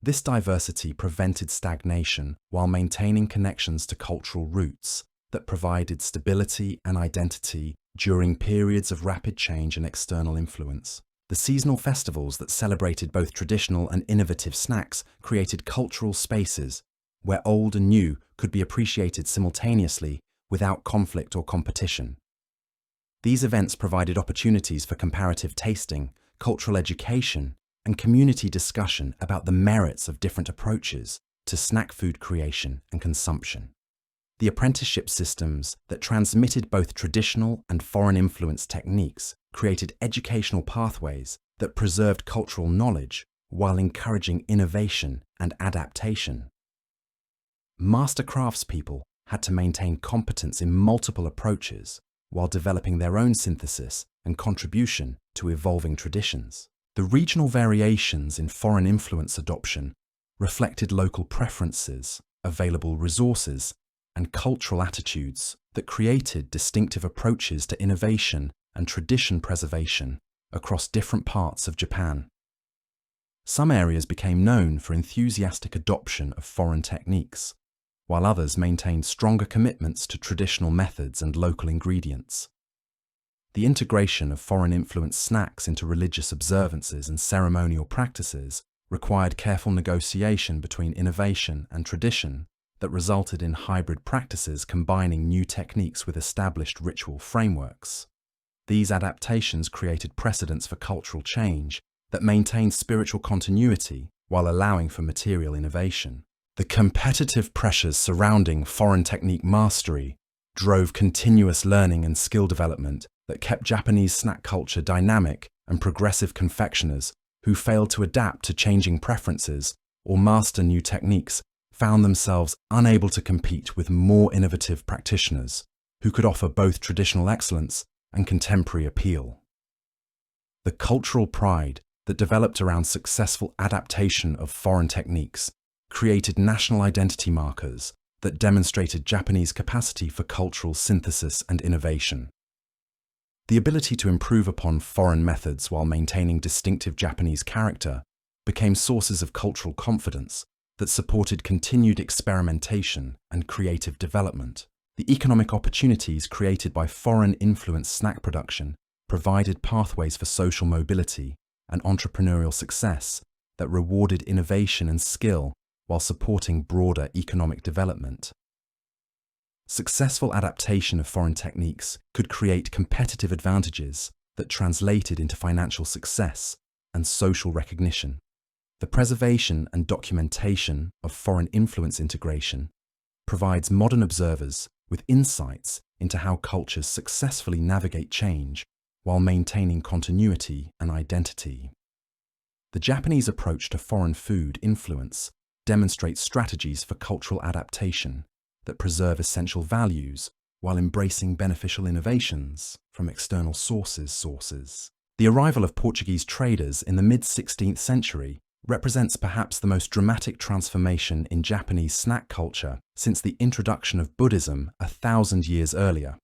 This diversity prevented stagnation while maintaining connections to cultural roots that provided stability and identity during periods of rapid change and external influence. The seasonal festivals that celebrated both traditional and innovative snacks created cultural spaces where old and new could be appreciated simultaneously without conflict or competition. These events provided opportunities for comparative tasting, cultural education, and community discussion about the merits of different approaches to snack food creation and consumption. The apprenticeship systems that transmitted both traditional and foreign-influenced techniques created educational pathways that preserved cultural knowledge while encouraging innovation and adaptation. Master craftspeople had to maintain competence in multiple approaches while developing their own synthesis and contribution to evolving traditions. The regional variations in foreign influence adoption reflected local preferences, available resources, and cultural attitudes that created distinctive approaches to innovation and tradition preservation across different parts of Japan. Some areas became known for enthusiastic adoption of foreign techniques, while others maintained stronger commitments to traditional methods and local ingredients. The integration of foreign-influenced snacks into religious observances and ceremonial practices required careful negotiation between innovation and tradition that resulted in hybrid practices combining new techniques with established ritual frameworks. These adaptations created precedents for cultural change that maintained spiritual continuity while allowing for material innovation. The competitive pressures surrounding foreign technique mastery drove continuous learning and skill development that kept Japanese snack culture dynamic, and progressive confectioners who failed to adapt to changing preferences or master new techniques found themselves unable to compete with more innovative practitioners who could offer both traditional excellence and contemporary appeal. The cultural pride that developed around successful adaptation of foreign techniques created national identity markers that demonstrated Japanese capacity for cultural synthesis and innovation. The ability to improve upon foreign methods while maintaining distinctive Japanese character became sources of cultural confidence that supported continued experimentation and creative development. The economic opportunities created by foreign-influenced snack production provided pathways for social mobility and entrepreneurial success that rewarded innovation and skill while supporting broader economic development. Successful adaptation of foreign techniques could create competitive advantages that translated into financial success and social recognition. The preservation and documentation of foreign influence integration provides modern observers with insights into how cultures successfully navigate change while maintaining continuity and identity. The Japanese approach to foreign food influence demonstrates strategies for cultural adaptation that preserve essential values while embracing beneficial innovations from external sources. The arrival of Portuguese traders in the mid-16th century represents perhaps the most dramatic transformation in Japanese snack culture since the introduction of Buddhism 1,000 years earlier.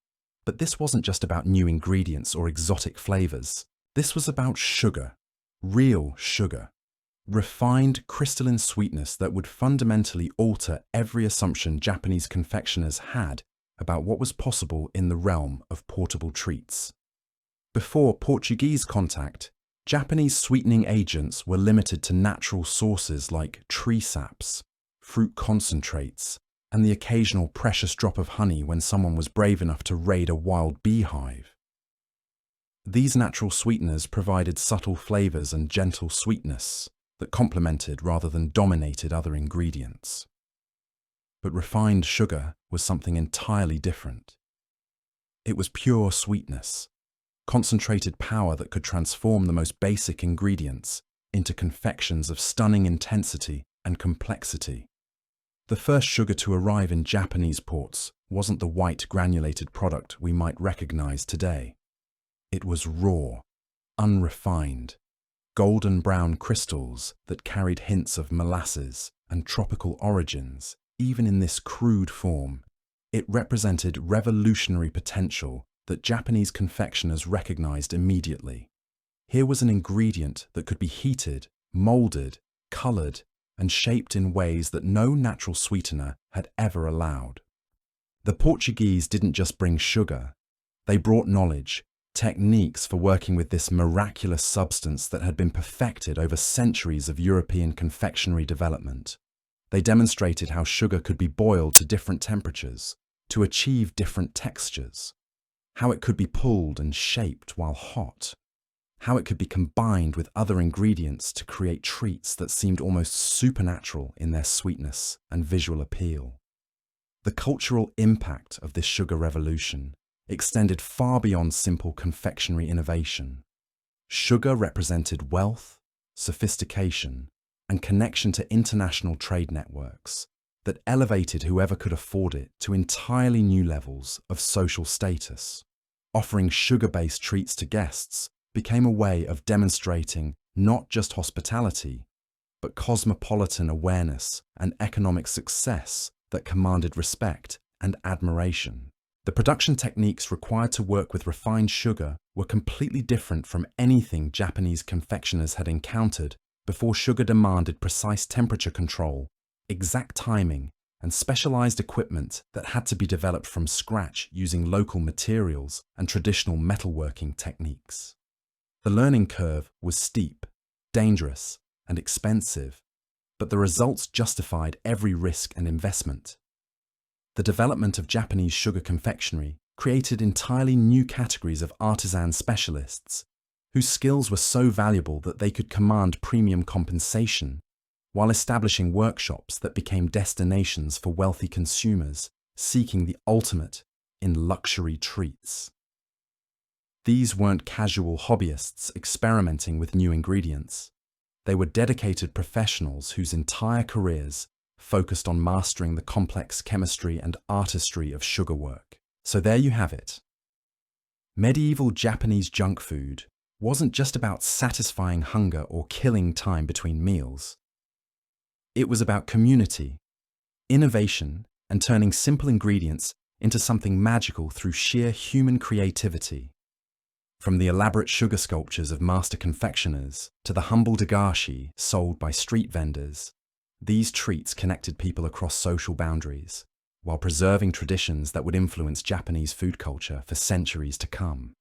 But this wasn't just about new ingredients or exotic flavors. This was about sugar, real sugar. Refined crystalline sweetness that would fundamentally alter every assumption Japanese confectioners had about what was possible in the realm of portable treats. Before Portuguese contact, Japanese sweetening agents were limited to natural sources like tree saps, fruit concentrates, and the occasional precious drop of honey when someone was brave enough to raid a wild beehive. These natural sweeteners provided subtle flavors and gentle sweetness that complemented rather than dominated other ingredients. But refined sugar was something entirely different. It was pure sweetness, concentrated power that could transform the most basic ingredients into confections of stunning intensity and complexity. The first sugar to arrive in Japanese ports wasn't the white granulated product we might recognize today. It was raw, unrefined, golden brown crystals that carried hints of molasses and tropical origins. Even in this crude form, it represented revolutionary potential that Japanese confectioners recognized immediately. Here was an ingredient that could be heated, molded, colored, and shaped in ways that no natural sweetener had ever allowed. The Portuguese didn't just bring sugar, they brought knowledge, techniques for working with this miraculous substance that had been perfected over centuries of European confectionery development. They demonstrated how sugar could be boiled to different temperatures to achieve different textures, how it could be pulled and shaped while hot, how it could be combined with other ingredients to create treats that seemed almost supernatural in their sweetness and visual appeal. The cultural impact of this sugar revolution extended far beyond simple confectionery innovation. Sugar represented wealth, sophistication, and connection to international trade networks that elevated whoever could afford it to entirely new levels of social status. Offering sugar-based treats to guests became a way of demonstrating not just hospitality, but cosmopolitan awareness and economic success that commanded respect and admiration. The production techniques required to work with refined sugar were completely different from anything Japanese confectioners had encountered before. Sugar demanded precise temperature control, exact timing, and specialized equipment that had to be developed from scratch using local materials and traditional metalworking techniques. The learning curve was steep, dangerous, and expensive, but the results justified every risk and investment. The development of Japanese sugar confectionery created entirely new categories of artisan specialists whose skills were so valuable that they could command premium compensation while establishing workshops that became destinations for wealthy consumers seeking the ultimate in luxury treats. These weren't casual hobbyists experimenting with new ingredients. They were dedicated professionals whose entire careers focused on mastering the complex chemistry and artistry of sugar work. So there you have it. Medieval Japanese junk food wasn't just about satisfying hunger or killing time between meals. It was about community, innovation, and turning simple ingredients into something magical through sheer human creativity. From the elaborate sugar sculptures of master confectioners to the humble dagashi sold by street vendors, these treats connected people across social boundaries, while preserving traditions that would influence Japanese food culture for centuries to come.